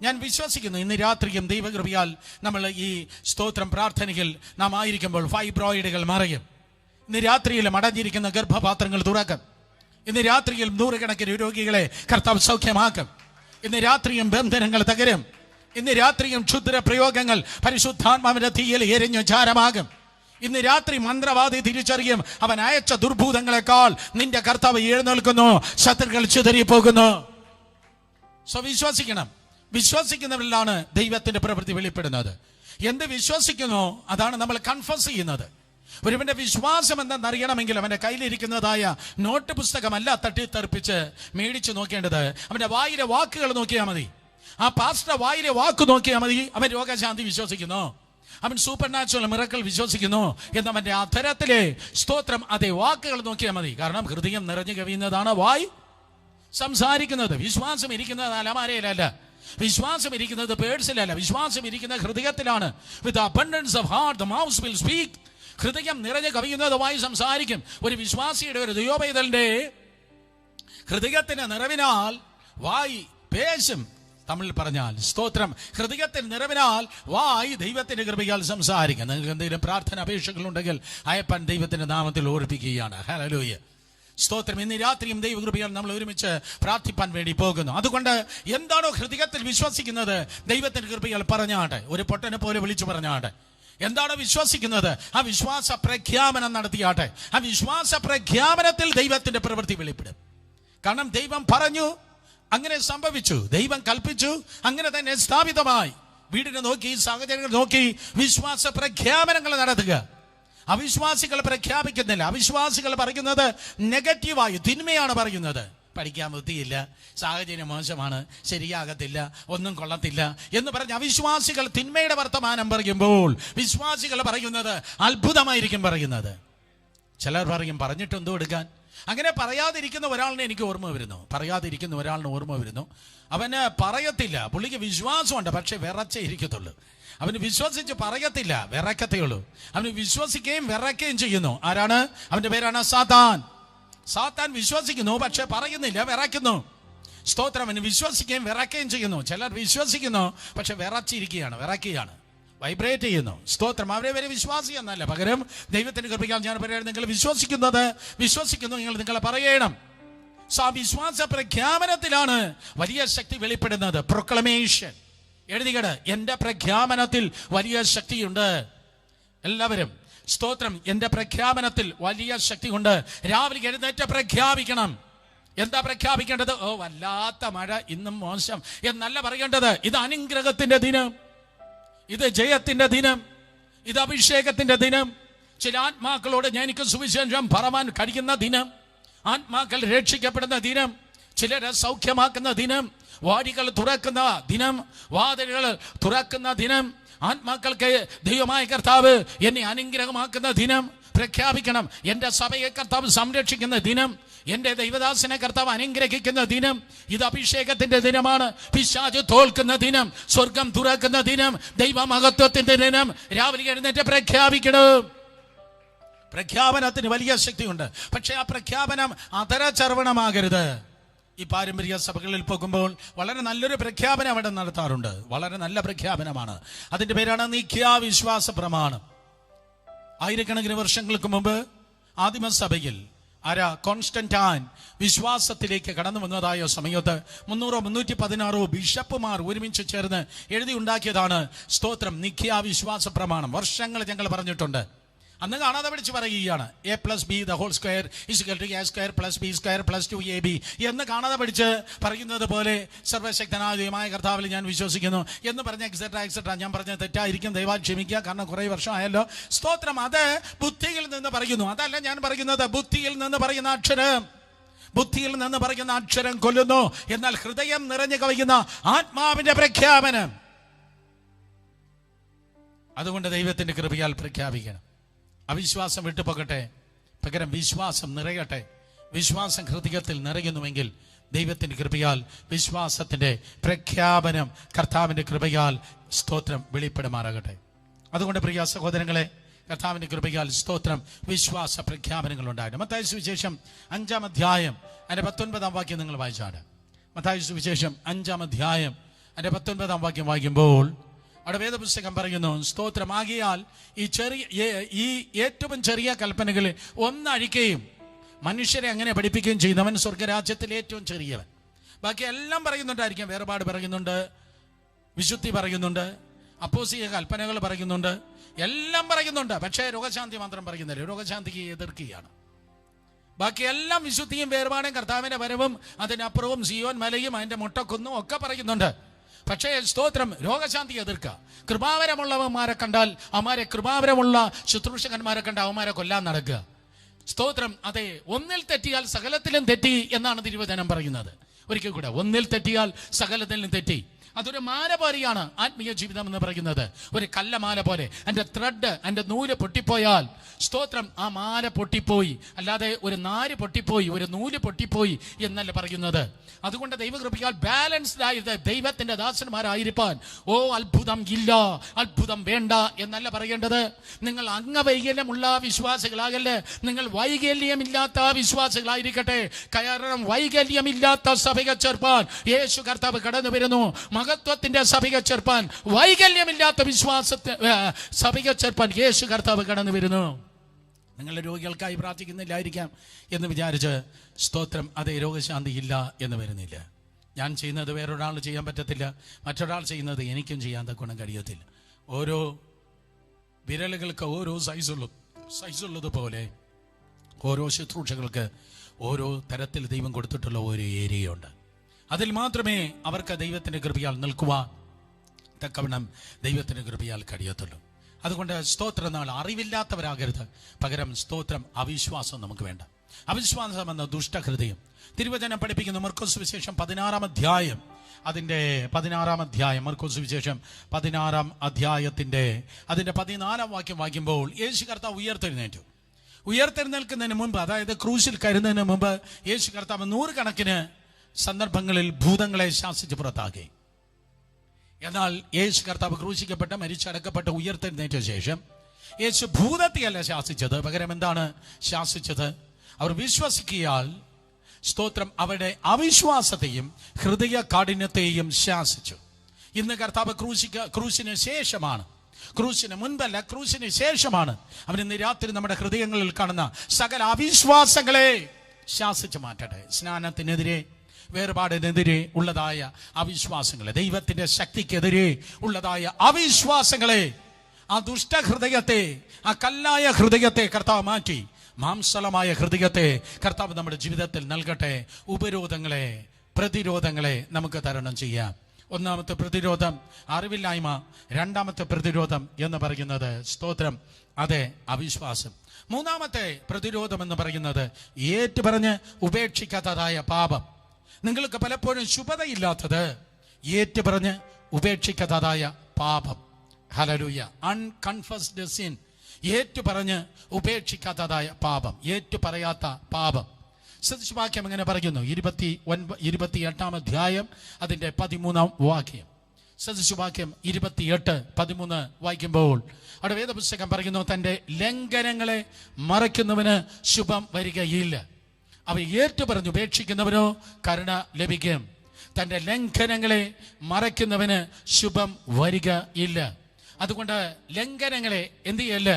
ഞാൻ വിശ്വസിക്കുന്നു ഇന്ന് രാത്രിയും ദൈവകൃപയാൽ നമ്മൾ ഈ സ്തോത്രം പ്രാർത്ഥനയിൽ നാം ആയിരിക്കുമ്പോൾ ഫൈബ്രോയിഡുകൾ മറയും. ഇന്ന് രാത്രിയിലും അടഞ്ഞിരിക്കുന്ന ഗർഭപാത്രങ്ങൾ തുറക്കും. ഇന്ന് രാത്രിയിൽ നൂറുകണക്കിന് രോഗികളെ കർത്താവ് സൗഖ്യമാക്കും. ഇന്ന് രാത്രിയും ബന്ധനങ്ങൾ തകരും. ഇന്ന് രാത്രിയും ക്ഷുദ്ര പ്രയോഗങ്ങൾ പരിശുദ്ധാത്മാവിന്റെ തീയിൽ എരിഞ്ഞു ചാരമാകും. ഇന്ന് രാത്രി മന്ത്രവാദി തിരിച്ചറിയും, അവൻ അയച്ച ദുർഭൂതങ്ങളെക്കാൾ നിന്റെ കർത്താവ് എഴുന്നേൽക്കുന്നു, ശത്രുക്കൾ ചിതറിപ്പോകുന്നു. സോ വിശ്വസിക്കണം. വിശ്വസിക്കുന്നവരിലാണ് ദൈവത്തിന്റെ പ്രവൃത്തി വെളിപ്പെടുന്നത്. എന്ത് വിശ്വസിക്കുന്നോ അതാണ് നമ്മൾ കൺഫസ് ചെയ്യുന്നത്. ഒരുവന്റെ വിശ്വാസം എന്തെന്നറിയണമെങ്കിൽ അവന്റെ കയ്യിലിരിക്കുന്നതായ നോട്ട് പുസ്തകമല്ല തട്ടിത്തെറിപ്പിച്ച് മേടിച്ചു നോക്കേണ്ടത്. അവന്റെ വായിലെ വാക്കുകൾ നോക്കിയാൽ മതി. ആ പാസ്റ്റർ വായിലെ വാക്ക് നോക്കിയാൽ മതി. അവൻ രോഗശാന്തി വിശ്വസിക്കുന്നു, അവൻ സൂപ്പർ നാച്ചുറൽ മിറക്കിൾ വിശ്വസിക്കുന്നു എന്നവന്റെ അധരത്തിലെ സ്തോത്രം അതേ വാക്കുകൾ നോക്കിയാൽ മതി. കാരണം ഹൃദയം നിറഞ്ഞു കവിയുന്നതാണ് വായ് സംസാരിക്കുന്നത്. വിശ്വാസം ഇരിക്കുന്നത് അലമാരയിലല്ല, വിശ്വാസം ഇരിക്കുന്നത് പേഴ്സിലല്ല, വിശ്വാസം ഇരിക്കുന്ന ഹൃദയത്തിലാണ്. With abundance of heart the mouth will speak. ഹൃദയം നിറഞ്ഞു കവിയുന്നത് വായ് സംസാരിക്കും. ഒരു വിശ്വാസിയുടെ, ഒരു ദൈവപൈതലിന്റെ ഹൃദയത്തിന്റെ നിറവിനാൽ വായ് പേശും. തമിഴിൽ പറഞ്ഞാൽ സ്തോത്രം, ഹൃദയത്തിൽ നിറവിനാൽ വായ് ദൈവത്തിന്റെ കൃപയാൽ സംസാരിക്കും. നിങ്ങൾക്ക് എന്തെങ്കിലും പ്രാർത്ഥന അപേക്ഷകളുണ്ടെങ്കിൽ അയപ്പൻ ദൈവത്തിന്റെ നാമത്തിൽ ഓർപ്പിക്കുകയാണ്. ഹല്ലേലൂയ, സ്തോത്രം. ഇന്ന് രാത്രിയും ദൈവകൃപയാൽ നമ്മൾ ഒരുമിച്ച് പ്രാർത്ഥിപ്പാൻ വേണ്ടി പോകുന്നു. അതുകൊണ്ട് എന്താണോ ഹൃദയത്തിൽ വിശ്വസിക്കുന്നത് ദൈവത്തിന്റെ കൃപയാൽ പറഞ്ഞാട്ടെ, ഒരു പൊട്ടനെ പോലെ വിളിച്ചു പറഞ്ഞാട്ടെ. എന്താണോ വിശ്വസിക്കുന്നത് ആ വിശ്വാസ പ്രഖ്യാപനം നടത്തിയാട്ടെ. ആ വിശ്വാസ പ്രഖ്യാപനത്തിൽ ദൈവത്തിന്റെ പ്രവൃത്തി വെളിപ്പെടും. കാരണം ദൈവം പറഞ്ഞു, അങ്ങനെ സംഭവിച്ചു. ദൈവം കൽപ്പിച്ചു, അങ്ങനെ തന്നെ സ്ഥാപിതമായി. വീടിനെ നോക്കി, സാഹചര്യങ്ങൾ നോക്കി വിശ്വാസ പ്രഖ്യാപനങ്ങൾ നടത്തുക. അവിശ്വാസികൾ പ്രഖ്യാപിക്കുന്നില്ല. അവിശ്വാസികൾ പറയുന്നത് നെഗറ്റീവായി, തിന്മയാണ് പറയുന്നത്. പഠിക്കാൻ ബുദ്ധിയില്ല, സാഹചര്യം മോശമാണ്, ശരിയാകത്തില്ല, ഒന്നും കൊള്ളത്തില്ല എന്ന് പറഞ്ഞ് അവിശ്വാസികൾ തിന്മയുടെ വർത്തമാനം പറയുമ്പോൾ വിശ്വാസികൾ പറയുന്നത് അത്ഭുതമായിരിക്കും പറയുന്നത്. ചിലർ പറയും പറഞ്ഞിട്ടെന്തോ എടുക്കാൻ. അങ്ങനെ പറയാതിരിക്കുന്ന ഒരാളിനെ എനിക്ക് ഓർമ്മ വരുന്നു. അവന് പറയത്തില്ല, പുള്ളിക്ക് വിശ്വാസമുണ്ട്, പക്ഷെ വിറച്ചേ ഇരിക്കത്തുള്ളൂ. അവന് വിശ്വസിച്ച് പറയത്തില്ല, വിറക്കത്തേ ഉള്ളൂ. അവന് വിശ്വസിക്കുകയും വിറയ്ക്കുകയും ചെയ്യുന്നു. ആരാണ്? അവന്റെ പേരാണ് സാത്താൻ. സാത്താൻ വിശ്വസിക്കുന്നു, പക്ഷെ പറയുന്നില്ല, വിറയ്ക്കുന്നു. സ്തോത്രം. അവന് വിശ്വസിക്കുകയും വിറയ്ക്കുകയും ചെയ്യുന്നു. ചിലർ വിശ്വസിക്കുന്നു, പക്ഷെ വിറക്കുകയാണ്, വൈബ്രേറ്റ് ചെയ്യുന്നു. സ്തോത്രം. അവരെ വരെ വിശ്വാസി എന്നല്ല, പകരം ദൈവത്തിന്റെ കൃപയാൽ ഞാൻ പറയുന്നത്, നിങ്ങൾ വിശ്വസിക്കുന്നു നിങ്ങൾ പറയണം. ആ വിശ്വാസ പ്രഖ്യാപനത്തിലാണ് വലിയ ശക്തി വെളിപ്പെടുന്നത്. പ്രൊക്ലമേഷൻ എഴുതികട്, എന്റെ പ്രഖ്യാപനത്തിൽ വലിയ ശക്തിയുണ്ട്. എല്ലാവരും സ്തോത്രം, എന്റെ പ്രഖ്യാപനത്തിൽ വലിയ ശക്തി ഉണ്ട്. രാവിലെ എഴുന്നേറ്റ് പ്രഖ്യാപിക്കണം. എന്താ പ്രഖ്യാപിക്കേണ്ടത്? ഓ വല്ലാത്ത മഴ, ഇന്നും മോശം എന്നല്ല പറയേണ്ടത്. ഇത് അനുഗ്രഹത്തിന്റെ ദിനം, ഇത് ജയത്തിന്റെ ദിനം, ഇത് അഭിഷേകത്തിന്റെ ദിനം. ചില ആത്മാക്കളോട് എനിക്ക് സുവിശേഷം പറവാൻ കഴിയുന്ന ദിനം, ആത്മാക്കൾ രക്ഷിക്കപ്പെടുന്ന ദിനം, ചിലരെ സൗഖ്യമാക്കുന്ന ദിനം, വാടികൾ തുറക്കുന്ന ദിനം, വാതിലുകൾ തുറക്കുന്ന ദിനം, ആത്മാക്കൾക്ക് ദൈവമായ കർത്താവ് എന്നെ അനുഗ്രഹമാക്കുന്ന ദിനം പ്രഖ്യാപിക്കണം. എന്റെ സഭയെ കർത്താവ് സംരക്ഷിക്കുന്ന ദിനം, എന്റെ ദൈവദാസനെ കർത്താവ് അനുഗ്രഹിക്കുന്ന ദിനം, ഇത് അഭിഷേകത്തിന്റെ ദിനമാണ്. പിശാച് തോൽക്കുന്ന ദിനം, സ്വർഗം തുറക്കുന്ന ദിനം, ദൈവമഹത്വത്തിന്റെ ദിനം. രാവിലെ എഴുന്നേറ്റ് പ്രഖ്യാപിക്കണം. പ്രഖ്യാപനത്തിന് വലിയ ശക്തിയുണ്ട്. പക്ഷെ ആ പ്രഖ്യാപനം അതരചർവണമാകരുത്. ഈ പാരമ്പര്യ സഭകളിൽ പോകുമ്പോൾ വളരെ നല്ലൊരു പ്രഖ്യാപനം അവിടെ നടത്താറുണ്ട്. വളരെ നല്ല പ്രഖ്യാപനമാണ്. അതിൻ്റെ പേരാണ് നിഖ്യാ വിശ്വാസ പ്രമാണം. ആയിരക്കണക്കിന് വർഷങ്ങൾക്ക് മുമ്പ് ആദിമസഭയിൽ കോൺസ്റ്റന്റൈൻ വിശ്വാസത്തിലേക്ക് കടന്നു വന്നതായ സമയത്ത് 316 ബിഷപ്പുമാർ ഒരുമിച്ച് ചേർന്ന് എഴുതി ഉണ്ടാക്കിയതാണ് സ്തോത്രം നിഖ്യാ വിശ്വാസ പ്രമാണം. വർഷങ്ങൾ ഞങ്ങൾ പറഞ്ഞിട്ടുണ്ട്. അന്ന് കാണാതെ പഠിച്ച് പറയുകയാണ് a+b² എന്ന് കാണാതെ പഠിച്ച് പറയുന്നത് പോലെ സർവശക്തനായ ദൈവമായ കർത്താവിൽ ഞാൻ വിശ്വസിക്കുന്നു എന്ന് പറഞ്ഞ എക്സെട്രാ ഞാൻ പറഞ്ഞ തെറ്റായിരിക്കും, ദയവായി ക്ഷമിക്കുക, കാരണം കുറേ വർഷമായല്ലോ. സ്തോത്രം, അത് ബുദ്ധിയിൽ നിന്ന് പറയുന്നു. അതല്ല ഞാൻ പറയുന്നത്. ബുദ്ധിയിൽ നിന്ന് പറയുന്ന അക്ഷരം കൊല്ലുന്നു, എന്നാൽ ഹൃദയം നിറഞ്ഞു കവിയുന്ന ആത്മാവിന്റെ പ്രഖ്യാപനം. അതുകൊണ്ട് ദൈവത്തിന്റെ കൃപയാൽ പ്രഖ്യാപിക്കണം. അവിശ്വാസം വിട്ടുപോകട്ടെ, പകരം വിശ്വാസം നിറയട്ടെ. വിശ്വാസം ഹൃദയത്തിൽ നിറയുന്നുവെങ്കിൽ ദൈവത്തിന്റെ കൃപയാൽ വിശ്വാസത്തിന്റെ പ്രഖ്യാപനം കർത്താവിന്റെ കൃപയാൽ സ്തോത്രം വെളിപ്പെടുമാറാകട്ടെ. അതുകൊണ്ട് പ്രിയ സഹോദരങ്ങളെ, കർത്താവിന്റെ കൃപയാൽ സ്തോത്രം വിശ്വാസ പ്രഖ്യാപനങ്ങൾ ഉണ്ടായിരുന്നു. മത്തായി സുവിശേഷം 5-ാം അധ്യായം അതിന്റെ 19-ാം വാക്യം നിങ്ങൾ വായിച്ചാണ്. മത്തായി സുവിശേഷം 5-ാം അധ്യായം അതിന്റെ 19-ാം വാക്യം വായിക്കുമ്പോൾ അവിടെ വേദപുസ്തകം പറയുന്നു, സ്തോത്രമാകിയാൽ ഈ ഏറ്റവും ചെറിയ കൽപ്പനകളിൽ ഒന്നഴിക്കുകയും മനുഷ്യരെ അങ്ങനെ പഠിപ്പിക്കുകയും ചെയ്യുന്നവൻ സ്വർഗരാജ്യത്തിൽ ഏറ്റവും ചെറിയവൻ. ബാക്കി എല്ലാം പറയുന്നുണ്ടായിരിക്കും. വേർപാട് പറയുന്നുണ്ട്, വിശുദ്ധി പറയുന്നുണ്ട്, അപ്പോസ്തലിക കൽപ്പനകൾ പറയുന്നുണ്ട്, എല്ലാം പറയുന്നുണ്ട്. പക്ഷേ രോഗശാന്തി മാത്രം പറയുന്നില്ല. രോഗശാന്തിക്ക് എതിർക്കുകയാണ്. ബാക്കിയെല്ലാം വിശുദ്ധിയും വേർപാടും കർത്താവിന്റെ വരവും അതിനപ്പുറവും സിയോൻ മലയും അതിന്റെ മുട്ടക്കുന്നും ഒക്കെ പറയുന്നുണ്ട്. പക്ഷേ സ്തോത്രം രോഗശാന്തി എതിർക്കുക. കൃപാവരമുള്ളവന്മാരെ കണ്ടാൽ അവന്മാരെ, കൃപാവരമുള്ള ശുശ്രൂഷകന്മാരെ കണ്ടാൽ അവന്മാരെ കൊല്ലാൻ നടക്കുക. സ്തോത്രം, അതെ, ഒന്നിൽ തെറ്റിയാൽ സകലത്തിലും തെറ്റി എന്നാണ് തിരുവചനം പറയുന്നത്. ഒരിക്കൽ കൂടെ, ഒന്നിൽ തെറ്റിയാൽ സകലത്തിലും തെറ്റി. അതൊരു മാല പോലെയാണ് ആത്മീയ ജീവിതം എന്ന് പറയുന്നത്. ഒരു കല്ലമാല പോലെ. എൻ്റെ ത്രെഡ്, എൻ്റെ നൂല് പൊട്ടിപ്പോയാൽ സ്തോത്രം ആ മാല പൊട്ടിപ്പോയി, അല്ലാതെ ഒരു നാര് പൊട്ടിപ്പോയി, ഒരു നൂല് പൊട്ടിപ്പോയി എന്നല്ല പറയുന്നത്. അതുകൊണ്ട് ദൈവകൃപയാൽ ബാലൻസ്ഡ് ആയത് ദൈവത്തിന്റെ ദാസന്മാരായിരിക്കാൻ അത്ഭുതം ഇല്ല, അത്ഭുതം വേണ്ട എന്നല്ല പറയേണ്ടത്. നിങ്ങൾ അംഗവൈകല്യമുള്ള വിശ്വാസികളാകല്ലേ, നിങ്ങൾ വൈകല്യമില്ലാത്ത വിശ്വാസികളായിരിക്കട്ടെ. കാരണം വൈകല്യമില്ലാത്ത സഭയെ ചേർപ്പാൻ യേശു കർത്താവ് കടന്നു വരുന്നു. മഹത്വത്തിന്റെ സഭയെ ചേർപ്പാൻ, വൈകല്യമില്ലാത്ത വിശ്വാസത്തെ സഭയെ ചേർപ്പാൻ യേശു കർത്താവ് കടന്നു വരുന്നു. നിങ്ങളുടെ രോഗികൾക്കായി പ്രാർത്ഥിക്കുന്നില്ലായിരിക്കാം എന്ന് വിചാരിച്ച് സ്തോത്രം, അതേ, രോഗശാന്തി ഇല്ല എന്ന് വരുന്നില്ല. ഞാൻ ചെയ്യുന്നത് വേറൊരാൾ ചെയ്യാൻ പറ്റത്തില്ല, മറ്റൊരാൾ ചെയ്യുന്നത് എനിക്കും ചെയ്യാൻ തക്കോണം കഴിയത്തില്ല. ഓരോ വിരലുകൾക്ക് ഓരോ സൈസുള്ളതുപോലെ ഓരോ ശുശ്രൂഷകൾക്ക് ഓരോ തരത്തിൽ ദൈവം കൊടുത്തിട്ടുള്ള ഓരോ ഏരിയയുണ്ട്. അതിൽ മാത്രമേ അവർക്ക് ദൈവത്തിന്റെ കൃപയാൽ നിൽക്കുവാൻ തക്കവണ്ണം ദൈവത്തിന്റെ കൃപയാൽ കഴിയത്തുള്ളൂ. അതുകൊണ്ട് സ്തോത്രം, നാൾ അറിവില്ലാത്തവരാകരുത്, പകരം സ്തോത്രം അവിശ്വാസം നമുക്ക് വേണ്ട. അവിശ്വാസം എന്ന ദുഷ്ടഹൃദയം തിരുവചനം പഠിപ്പിക്കുന്നു. മർക്കോസ് സുവിശേഷം 16-ാം അധ്യായം അതിൻ്റെ 16-ാം അധ്യായം, മർക്കോസ് സുവിശേഷം 16-ാം അധ്യായത്തിൻ്റെ അതിൻ്റെ 14-ാം വാക്യം വായിക്കുമ്പോൾ യേശു കർത്താവ് ഉയർത്തെഴുന്നേൽക്കുന്നതിന് മുമ്പ്, അതായത് ക്രൂശിൽ കരുന്നതിന് മുമ്പ് യേശു കർത്താവ് 100 കണക്കിന് സന്ദർഭങ്ങളിൽ ഭൂതങ്ങളെ ശാസിച്ച് പുറത്താക്കി. എന്നാൽ യേശു കർത്താവ് ക്രൂശിക്കപ്പെട്ട് മരിച്ചടക്കപ്പെട്ട് ഉയർത്തെഴുന്നേറ്റ ശേഷം യേശു ഭൂതത്തെയല്ല ശാസിച്ചത്, പകരം എന്താണ് ശാസിച്ചത്? അവർ വിശ്വസിക്കിയാൽ സ്തോത്രം അവരുടെ അവിശ്വാസത്തെയും ഹൃദയ കാഠിന്യത്തെയും ശാസിച്ചു. ഇന്ന് കർത്താവ് ക്രൂശിന് ശേഷമാണ്, ക്രൂശിന് മുൻപല്ല, ക്രൂശിന് ശേഷമാണ് അവൻ ഇന്ന് രാത്രി നമ്മുടെ ഹൃദയങ്ങളിൽ കാണുന്ന സകല അവിശ്വാസങ്ങളെ ശാസിച്ചു മാറ്റട്ടെ. സ്നാനത്തിനെതിരെ, വേർപാടിനെതിരെ ഉള്ളതായ അവിശ്വാസങ്ങളെ, ദൈവത്തിന്റെ ശക്തിക്കെതിരെ ഉള്ളതായ അവിശ്വാസങ്ങളെ, ആ ദുഷ്ടഹൃദയത്തെ, ആ കല്ലായ ഹൃദയത്തെ കർത്താവ് മാറ്റി മാംസളമായ ഹൃദയത്തെ കർത്താവ് നമ്മുടെ ജീവിതത്തിൽ നൽകട്ടെ. ഉപരോധങ്ങളെ, പ്രതിരോധങ്ങളെ നമുക്ക് തരണം ചെയ്യാം. ഒന്നാമത്തെ പ്രതിരോധം അറിവില്ലായ്മ, രണ്ടാമത്തെ പ്രതിരോധം എന്ന് പറയുന്നത് സ്തോത്രം, അതെ, അവിശ്വാസം. മൂന്നാമത്തെ പ്രതിരോധം എന്ന് പറയുന്നത് ഏറ്റുപറഞ്ഞ് ഉപേക്ഷിക്കാത്തതായ പാപം. നിങ്ങൾക്ക് പലപ്പോഴും ശുഭതയില്ലാത്തത് ഏറ്റുപറഞ്ഞ് ഉപേക്ഷിക്കാത്തതായ പാപം. ഹല്ലേലൂയ. അൺകൺഫസ്ഡ് സിൻ, ഏറ്റുപറഞ്ഞ് ഉപേക്ഷിക്കാത്തതായ പാപം, ഏറ്റുപറയാത്ത പാപം. സദൃശവാക്യം എങ്ങനെ പറയുന്നു? 28-ാം അധ്യായം അതിൻ്റെ 13-ാം വാക്യം. സദൃശവാക്യം 28:13 വായിക്കുമ്പോൾ അവിടെ വേദപുസ്തകം പറയുന്നു, തൻ്റെ ലംഘനങ്ങളെ മറയ്ക്കുന്നവന് ശുഭം വരികയില്ല, അവ ഏറ്റുപറഞ്ഞ് ഉപേക്ഷിക്കുന്നവനോ കരുണ ലഭിക്കും. തൻ്റെ ലംഘനങ്ങളെ മറയ്ക്കുന്നവന് ശുഭം വരികയില്ല. അതുകൊണ്ട് ലംഘനങ്ങളെ എന്ത് ചെയ്യല്ല,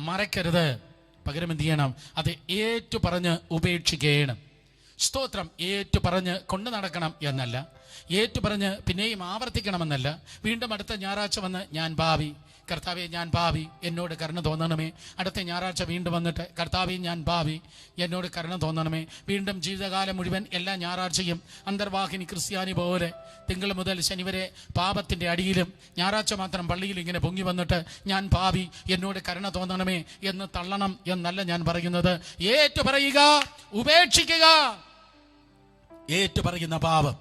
മറയ്ക്കരുത്. പകരം എന്ത് ചെയ്യണം? അത് ഏറ്റുപറഞ്ഞ് ഉപേക്ഷിക്കണം. സ്തോത്രം. ഏറ്റുപറഞ്ഞ് കൊണ്ടു നടക്കണം എന്നല്ല, ഏറ്റുപറഞ്ഞ് പിന്നെയും ആവർത്തിക്കണമെന്നല്ല. വീണ്ടും അടുത്ത ഞായറാഴ്ച വന്ന് ഞാൻ ഭാവി കർത്താവെ, ഞാൻ ഭാവി, എന്നോട് കരുണ തോന്നണമേ. അടുത്ത ഞായറാഴ്ച വീണ്ടും വന്നിട്ട് കർത്താവെ, ഞാൻ ഭാവി, എന്നോട് കരുണ തോന്നണമേ. വീണ്ടും ജീവിതകാലം മുഴുവൻ എല്ലാ ഞായറാഴ്ചയും അന്തർവാഹിനി ക്രിസ്ത്യാനി പോലെ തിങ്കൾ മുതൽ ശനി വരെ പാപത്തിൻ്റെ അടിയിലും ഞായറാഴ്ച മാത്രം പള്ളിയിൽ ഇങ്ങനെ പൊങ്ങി വന്നിട്ട് ഞാൻ ഭാവി, എന്നോട് കരുണ തോന്നണമേ എന്ന് തള്ളണം എന്നല്ല ഞാൻ പറയുന്നത്. ഏറ്റു പറയുക, ഉപേക്ഷിക്കുക. ഏറ്റു പറയുന്ന പാപം,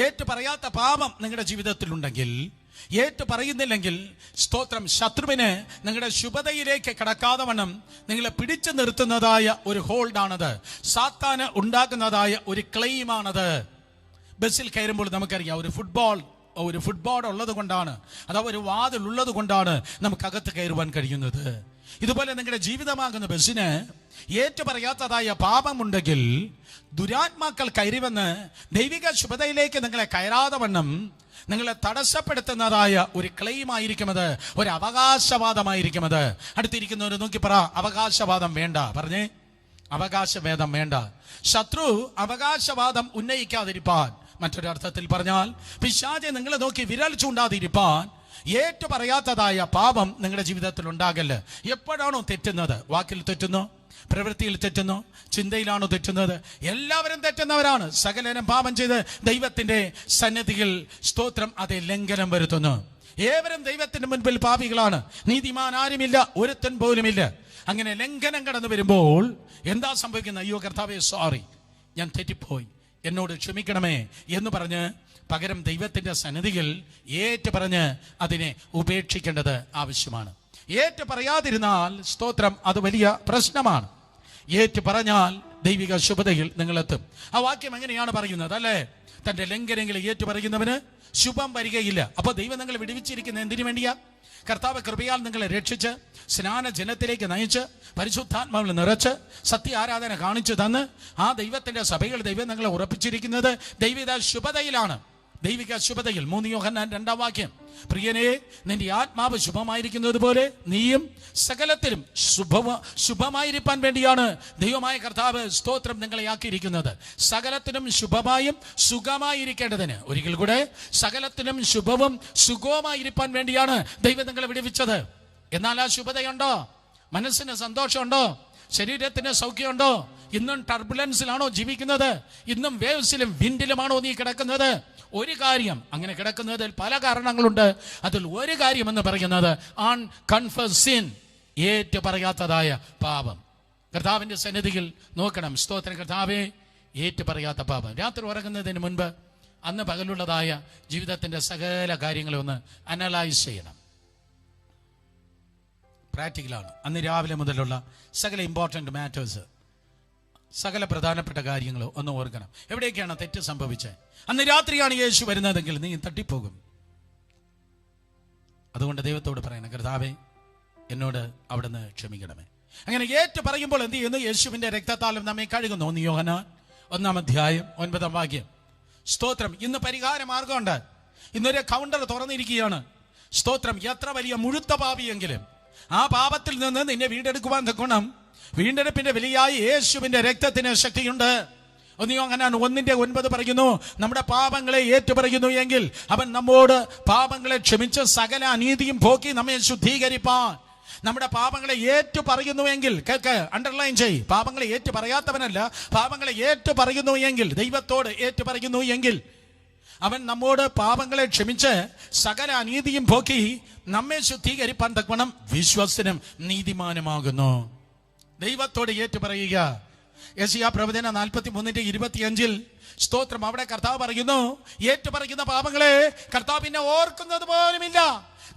ഏറ്റു പറയാത്ത പാപം നിങ്ങളുടെ ജീവിതത്തിലുണ്ടെങ്കിൽ, ഏറ്റു പറയുന്നില്ലെങ്കിൽ, സ്തോത്രം, ശത്രുവിന് നിങ്ങളുടെ ശുഭതയിലേക്ക് കടക്കാതെ വണ്ണം നിങ്ങളെ പിടിച്ചു നിർത്തുന്നതായ ഒരു ഹോൾഡാണത്. സാത്താന് ഉണ്ടാക്കുന്നതായ ഒരു ക്ലെയിമാണത്. ബസ്സിൽ കയറുമ്പോൾ നമുക്കറിയാം, ഒരു ഫുട്ബോൾ ഉള്ളത് കൊണ്ടാണ്, അഥവാ ഒരു വാതിൽ ഉള്ളത് കൊണ്ടാണ് നമുക്കകത്ത് കയറുവാൻ കഴിയുന്നത്. ഇതുപോലെ നിങ്ങളുടെ ജീവിതമാകുന്ന ബസ്സിന് ഏറ്റു പറയാത്തതായ പാപമുണ്ടെങ്കിൽ, ദുരാത്മാക്കൾ കയറി വന്ന് ദൈവിക ശുഭതയിലേക്ക് നിങ്ങളെ കയറാതെ വണ്ണം നിങ്ങളെ തടസ്സപ്പെടുത്തുന്നതായ ഒരു ക്ലെയിം ആയിരിക്കും അത്, ഒരു അവകാശവാദമായിരിക്കും അത്. അടുത്തിരിക്കുന്നവർ നോക്കി പറ, അവകാശവാദം വേണ്ട. പറഞ്ഞേ, അവകാശവാദം വേണ്ട. ശത്രു അവകാശവാദം ഉന്നയിക്കാതിരിപ്പാൻ, മറ്റൊരർത്ഥത്തിൽ പറഞ്ഞാൽ പിശാചെ നിങ്ങളെ നോക്കി വിരൽ ചൂണ്ടാതിരിപ്പാൻ ഏറ്റു പറയാത്തതായ പാപം നിങ്ങളുടെ ജീവിതത്തിൽ ഉണ്ടാകല്ല. എപ്പോഴാണോ തെറ്റുന്നത്, വാക്കിൽ തെറ്റുന്നു, പ്രവൃത്തിയിൽ തെറ്റുന്നു, ചിന്തയിലാണോ തെറ്റുന്നത്? എല്ലാവരും തെറ്റുന്നവരാണ്. സകലരും പാപം ചെയ്ത് ദൈവത്തിന്റെ സന്നിധിയിൽ, സ്തോത്രം, അതേ ലംഘനം വരുത്തുന്നു. ഏവരും ദൈവത്തിന്റെ മുൻപിൽ പാപികളാണ്, നീതിമാൻ ആരുമില്ല, ഒരുത്തൻ പോലുമില്ല. അങ്ങനെ ലംഘനം കടന്നു വരുമ്പോൾ എന്താ സംഭവിക്കുന്നത്? അയ്യോ കർത്താവേ, സോറി, ഞാൻ തെറ്റിപ്പോയി, എന്നോട് ക്ഷമിക്കണമേ എന്ന് പറഞ്ഞ് പകരം ദൈവത്തിന്റെ സന്നിധിയിൽ ഏറ്റു പറഞ്ഞ് അതിനെ ഉപേക്ഷിക്കേണ്ടത് ആവശ്യമാണ്. ഏറ്റു പറയാതിരുന്നാൽ, സ്തോത്രം, അത് വലിയ പ്രശ്നമാണ്. ഏറ്റു പറഞ്ഞാൽ ദൈവിക ശുഭതയിൽ നിങ്ങളെത്തും. ആ വാക്യം എങ്ങനെയാണ് പറയുന്നത്? അല്ലേ, തന്റെ ലംഘനങ്ങളെ ഏറ്റു പറയുന്നവന് ശുഭം വരികയില്ല. അപ്പൊ ദൈവം നിങ്ങളെ വിടുവിച്ചിരിക്കുന്ന എന്തിനു വേണ്ടിയാ? കർത്താവ് കൃപയാൽ നിങ്ങളെ രക്ഷിച്ച് സ്നാന ജലത്തിലേക്ക് നയിച്ച് പരിശുദ്ധാത്മാവിൽ നിറച്ച് സത്യ ആരാധന കാണിച്ചു തന്ന് ആ ദൈവത്തിന്റെ സഭയിൽ ദൈവം നിങ്ങളെ ഉറപ്പിച്ചിരിക്കുന്നത് ദൈവിക ശുഭതയിലാണ്. ദൈവിക ശുഭതയിൽ 3 യോഹന്നാൻ 2-ാം വാക്യം, പ്രിയനെ, നിന്റെ ആത്മാവ് ശുഭമായിരിക്കുന്നത് പോലെ നീയും സകലത്തിലും ശുഭമായിരിക്കാൻ വേണ്ടിയാണ് ദൈവമായ കർത്താവ്, സ്തോത്രം, നിങ്ങളെ ആക്കിയിരിക്കുന്നത്. സകലത്തിനും ശുഭമായും സുഖമായിരിക്കേണ്ടതിന്, ഒരിക്കൽ കൂടെ, സകലത്തിനും ശുഭവും സുഖവുമായിരിക്കാൻ വേണ്ടിയാണ് ദൈവം നിങ്ങളെ വിടുവിച്ചത്. എന്നാൽ ആ ശുഭതയുണ്ടോ? മനസ്സിന് സന്തോഷമുണ്ടോ? ശരീരത്തിന് സൗഖ്യമുണ്ടോ? ഇന്നും ടർബുലൻസിലാണോ ജീവിക്കുന്നത്? ഇന്നും വേവ്സിലും വിൻഡിലുമാണോ നീ കിടക്കുന്നത്? ഒരു കാര്യം, അങ്ങനെ കിടക്കുന്നതിൽ പല കാരണങ്ങളുണ്ട്. അതിൽ ഒരു കാര്യം എന്ന് പറയുന്നത് അൺകൺഫസ്ഡ് സിൻ, ഏറ്റു പറയാത്തതായ പാപം. കർത്താവിന്റെ സന്നിധിയിൽ നോക്കണം. സ്തോത്രം. കർത്താവേ, ഏറ്റു പറയാത്ത പാപം. രാത്രി ഉറങ്ങുന്നതിന് മുൻപ് അന്ന് പകലുള്ളതായ ജീവിതത്തിന്റെ സകല കാര്യങ്ങളെ ഒന്ന് അനലൈസ് ചെയ്യണം. പ്രാക്ടിക്കലാണ്. അന്ന് രാവിലെ മുതലുള്ള സകല ഇമ്പോർട്ടൻ്റ് മാറ്റേഴ്സ്, സകല പ്രധാനപ്പെട്ട കാര്യങ്ങൾ ഒന്ന് ഓർക്കണം. എവിടെയൊക്കെയാണ് തെറ്റ് സംഭവിച്ചത്? അന്ന് രാത്രിയാണ് യേശു വരുന്നതെങ്കിൽ നീ തട്ടിപ്പോകും. അതുകൊണ്ട് ദൈവത്തോട് പറയണം, കർത്താവേ, എന്നോട് അവിടുന്ന് ക്ഷമിക്കണമേ. അങ്ങനെ ഏറ്റു പറയുമ്പോൾ എന്ത് ചെയ്യുന്നു? യേശുവിന്റെ രക്തത്താലും നമ്മെ കഴുകുന്നു. 1 യോഹന്നാൻ 1-ാം അധ്യായം 9-ാം വാക്യം. സ്തോത്രം. ഇന്ന് പരിഹാര മാർഗമുണ്ട്. ഇന്നൊരു കൗണ്ടർ തുറന്നിരിക്കുകയാണ്. സ്തോത്രം. എത്ര വലിയ മുഴുത്ത പാപിയെങ്കിലും ആ പാപത്തിൽ നിന്ന് നിന്നെ വീണ്ടെടുക്കുവാൻ തക്കണം. വീണ്ടെടുപ്പിന്റെ വിലയായി യേശുവിന്റെ രക്തത്തിന് ശക്തിയുണ്ട്. 1 യോഹന്നാൻ 1:9 പറയുന്നു, നമ്മുടെ പാപങ്ങളെ ഏറ്റുപറയുന്നു എങ്കിൽ അവൻ നമ്മോട് പാപങ്ങളെ ക്ഷമിച്ച് സകല അനീതിയും പോക്കി നമ്മെ ശുദ്ധീകരിപ്പാൻ. നമ്മുടെ പാപങ്ങളെ ഏറ്റു പറയുന്നുവെങ്കിൽ, കേൾക്ക്, അണ്ടർലൈൻ ചെയ്, പാപങ്ങളെ ഏറ്റു പറയാത്തവനല്ല, പാപങ്ങളെ ഏറ്റു പറയുന്നു എങ്കിൽ, ദൈവത്തോട് ഏറ്റു പറയുന്നു എങ്കിൽ അവൻ നമ്മോട് പാപങ്ങളെ ക്ഷമിച്ച് സകല അനീതിയും പോക്കി നമ്മെ ശുദ്ധീകരിപ്പാൻ തക്കവണ്ണം വിശ്വസ്തനും നീതിമാനുമാകുന്നു. ദൈവത്തോട് ഏറ്റു പറയുക. യെശയ്യാ പ്രവചനം 43:25 സ്തോത്രം. അവിടെ കർത്താവ് പറയുന്നു, ഏറ്റു പറയുന്ന പാപങ്ങളെ കർത്താവ് പിന്നെ ഓർക്കുന്നത് പോലുമില്ല.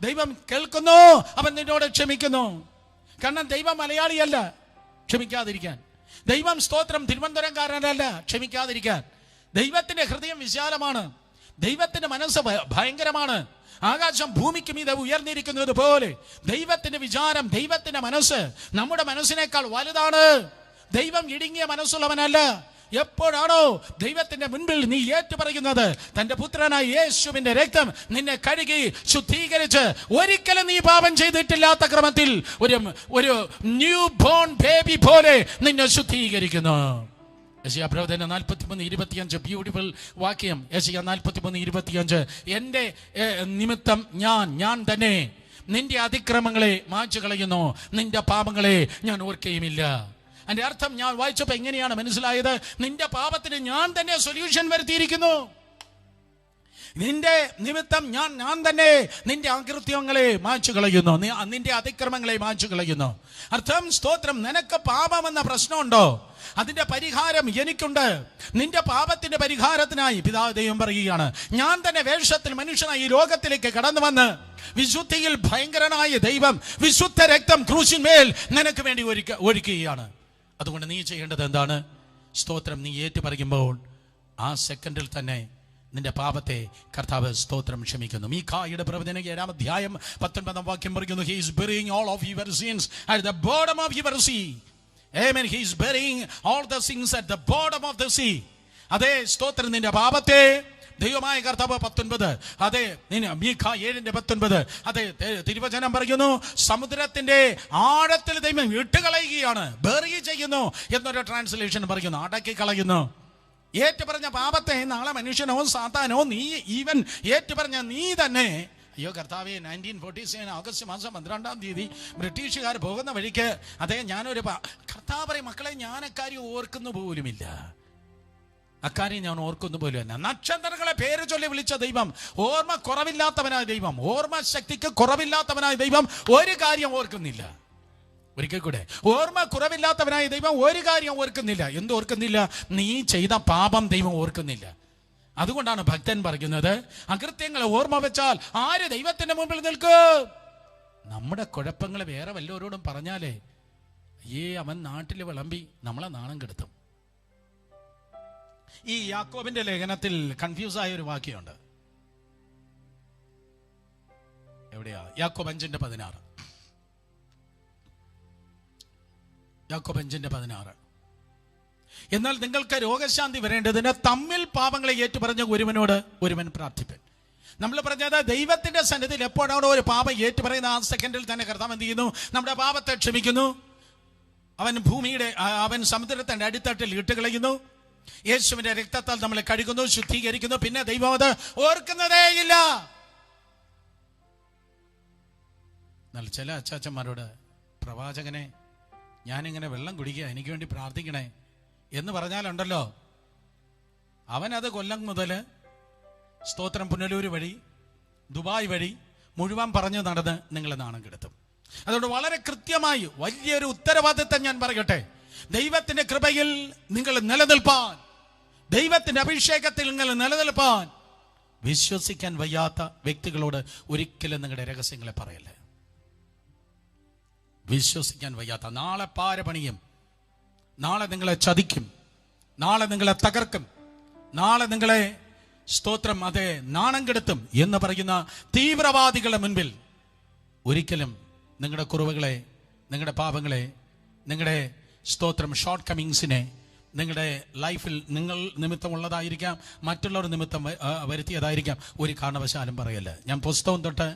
ദൈവം കേൾക്കുന്നു, അവൻ നിന്നോട് ക്ഷമിക്കുന്നു. കാരണം ദൈവം മലയാളിയല്ല ക്ഷമിക്കാതിരിക്കാൻ. ദൈവം, സ്തോത്രം, തിരുവനന്തപുരംകാരനല്ല ക്ഷമിക്കാതിരിക്കാൻ. ദൈവത്തിന്റെ ഹൃദയം വിശാലമാണ്. ദൈവത്തിന്റെ മനസ്സ് ഭയങ്കരമാണ്. ആകാശം ഭൂമിക്ക് മീതെ ഉയർന്നിരിക്കുന്നത് പോലെ ദൈവത്തിന്റെ വിചാരം, ദൈവത്തിന്റെ മനസ്സ് നമ്മുടെ മനസ്സിനേക്കാൾ വലുതാണ്. ദൈവം ഇടുങ്ങിയ മനസ്സുള്ളവനല്ല. എപ്പോഴാണോ ദൈവത്തിന്റെ മുൻപിൽ നീ ഏറ്റുപറയുന്നത്, തന്റെ പുത്രനായ യേശുവിന്റെ രക്തം നിന്നെ കഴുകി ശുദ്ധീകരിച്ച് ഒരിക്കലും നീ പാപം ചെയ്തിട്ടില്ലാത്ത ക്രമത്തിൽ ഒരു ന്യൂ ബോൺ ബേബി പോലെ നിന്നെ ശുദ്ധീകരിക്കുന്നു. യെശയ്യാ പ്രവചനം 43:25 ബ്യൂട്ടിഫുൾ വാക്യം. യെശയ്യാ 43:25 എൻ്റെ നിമിത്തം ഞാൻ തന്നെ നിന്റെ അതിക്രമങ്ങളെ മായ്ച്ചു കളയുന്നു, നിന്റെ പാപങ്ങളെ ഞാൻ ഓർക്കുകയുമില്ല. അതിന്റെ അർത്ഥം ഞാൻ വായിച്ചപ്പോൾ എങ്ങനെയാണ് മനസ്സിലായത്? നിന്റെ പാപത്തിന് ഞാൻ തന്നെ സൊല്യൂഷൻ വരുത്തിയിരിക്കുന്നു. നിന്റെ നിമിത്തം ഞാൻ തന്നെ നിന്റെ അകൃത്യങ്ങളെ മായ്ച്ചു കളയുന്നു, നിന്റെ അതിക്രമങ്ങളെ മായ്ച്ചു കളയുന്നു. അർത്ഥം സ്തോത്രം, നിനക്ക് പാപമെന്ന പ്രശ്നമുണ്ടോ? അതിന്റെ പരിഹാരം എനിക്കുണ്ട്. നിന്റെ പാപത്തിന്റെ പരിഹാരത്തിനായി പിതാവ് ദൈവം പറയുകയാണ്, ഞാൻ തന്നെ വേഷത്തിൽ മനുഷ്യനായി ഈ ലോകത്തിലേക്ക് കടന്നു വന്ന് വിശുദ്ധിയിൽ ഭയങ്കരനായ ദൈവം വിശുദ്ധ രക്തം ക്രൂശിന്മേൽ നിനക്ക് വേണ്ടി ഒഴുക്കുകയാണ്. അതുകൊണ്ട് നീ ചെയ്യേണ്ടത് എന്താണ്? സ്തോത്രം, നീ ഏറ്റു പറയുമ്പോൾ ആ സെക്കൻഡിൽ തന്നെ നിന്റെ പാപത്തെ കർത്താവ് സ്തോത്രം ക്ഷമിക്കുന്നു. മീഖായുടെ പ്രവചനം 7-ാം അധ്യായം 19-ാം വാക്യം പറയുന്നു, He is burying all of your sins at the bottom of your sea. Amen. He is burying all the sins at the bottom of the sea. അതേ സ്തോത്രം, നിന്റെ പാപത്തെ ദൈവമായ കർത്താവ് 19, അതെ മീഖാ 7:19, അതെ തിരുവചനം പറയുന്നു, സമുദ്രത്തിന്റെ ആഴത്തിൽ ദൈവം ഇട്ടുകളയുകയാണ്, ബറി ചെയ്യുന്നു എന്നൊരു ട്രാൻസ്ലേഷൻ പറയുന്നു, അടക്കി കളയുന്നു. ഏറ്റുപറഞ്ഞ പാപത്തെ നാളെ മനുഷ്യനോ സാത്താനോ നീ ഈവൻ ഏറ്റുപറഞ്ഞ നീ തന്നെ, അയ്യോ കർത്താവെ, 1947 ഓഗസ്റ്റ് മാസം 12-ാം തീയതി ബ്രിട്ടീഷുകാർ പോകുന്ന വഴിക്ക് അതേ ഞാനൊരു കർത്താവ് മക്കളെ, ഞാൻ അക്കാര്യം ഓർക്കുന്നു പോലുമില്ല. അക്കാര്യം ഞാൻ ഓർക്കുന്നു പോലും തന്നെ. നക്ഷത്രങ്ങളെ പേര് ചൊല്ലി വിളിച്ച ദൈവം, ഓർമ്മ കുറവില്ലാത്തവനായ ദൈവം, ഓർമ്മ ശക്തിക്ക് കുറവില്ലാത്തവനായ ദൈവം ഒരു കാര്യം ഓർക്കുന്നില്ല. ഒരിക്കൽ കൂടെ, ഓർമ്മ കുറവില്ലാത്തവനായ ദൈവം ഒരു കാര്യം ഓർക്കുന്നില്ല. ഓർക്കുന്നില്ല? നീ ചെയ്ത പാപം ദൈവം ഓർക്കുന്നില്ല. അതുകൊണ്ടാണ് ഭക്തൻ പറയുന്നത്, അകൃത്യങ്ങളെ ഓർമ്മ വെച്ചാൽ ആര് ദൈവത്തിന്റെ മുമ്പിൽ നിൽക്കും? നമ്മുടെ കുഴപ്പങ്ങൾ വേറെ വല്ലവരോടും പറഞ്ഞാലേ അവൻ നാട്ടിൽ വിളമ്പി നമ്മളെ നാണം കെടുത്തും. ഈ യാക്കോബിന്റെ ലേഖനത്തിൽ കൺഫ്യൂസ് ആയ ഒരു വാക്യമുണ്ട്. എവിടെയാ? യാക്കോബ് 5:16. യാക്കോബ് 5:16. എന്നാൽ നിങ്ങൾക്ക് രോഗശാന്തി വരേണ്ടതിന് തമ്മിൽ പാപങ്ങളെ ഏറ്റുപറഞ്ഞ ഒരുവനോട് ഒരുവൻ പ്രാർത്ഥിപ്പൻ. നമ്മൾ പറഞ്ഞത്, ദൈവത്തിന്റെ സന്നിധിയിൽ എപ്പോഴാണോ ഒരു പാപം ഏറ്റുപറയുന്ന ആ സെക്കൻഡിൽ തന്നെ കർത്താവ് എന്ത് ചെയ്യുന്നു? നമ്മുടെ പാപത്തെ ക്ഷമിക്കുന്നു. അവൻ സമുദ്രത്തിന്റെ അടിത്തട്ടിൽ ഇട്ടുകളയുന്നു. യേശുവിന്റെ രക്തത്താൽ നമ്മളെ കഴുകുന്നു, ശുദ്ധീകരിക്കുന്നു. പിന്നെ ദൈവം അത് ഓർക്കുന്നതേയില്ല. എന്നാൽ ചില അച്ചാച്ചന്മാരോട്, പ്രവാചകനെ ഞാനിങ്ങനെ വെള്ളം കുടിക്കുക, എനിക്ക് വേണ്ടി പ്രാർത്ഥിക്കണേ എന്ന് പറഞ്ഞാലുണ്ടല്ലോ, അവനത് കൊല്ലം മുതൽ സ്തോത്രം പുനലൂർ വഴി ദുബായ് വഴി മുഴുവൻ പറഞ്ഞു നടന്ന് നിങ്ങളെ നാണം കെടുത്തും. അതുകൊണ്ട് വളരെ കൃത്യമായി വലിയൊരു ഉത്തരവാദിത്തം ഞാൻ പറയട്ടെ, ദൈവത്തിന്റെ കൃപയിൽ നിങ്ങൾ നിലനിൽപ്പാൻ, ദൈവത്തിന്റെ അഭിഷേകത്തിൽ നിങ്ങൾ നിലനിൽപ്പാൻ വിശ്വസിക്കാൻ വയ്യാത്ത വ്യക്തികളോട് ഒരിക്കലും നിങ്ങളുടെ രഹസ്യങ്ങളെ പറയല്ലേ. വിശ്വസിക്കാൻ വയ്യാത്ത, നാളെ പാരപണിയും, നാളെ നിങ്ങളെ ചതിക്കും, നാളെ നിങ്ങളെ തകർക്കും, നാളെ നിങ്ങളെ സ്തോത്രം അതെ നാണം കെടുത്തും എന്ന് പറയുന്ന തീവ്രവാദികളുടെ മുൻപിൽ ഒരിക്കലും നിങ്ങളുടെ കുറവുകളെ, നിങ്ങളുടെ പാപങ്ങളെ, നിങ്ങളുടെ സ്തോത്രം ഷോർട്ട് കമ്മിങ്സിനെ, നിങ്ങളുടെ ലൈഫിൽ നിങ്ങൾ നിമിത്തമുള്ളതായിരിക്കാം, മറ്റുള്ളവർ നിമിത്തം വരുത്തിയതായിരിക്കാം, ഒരു കാരണവശാലും പറയല്ല. ഞാൻ പുസ്തകം തൊട്ട്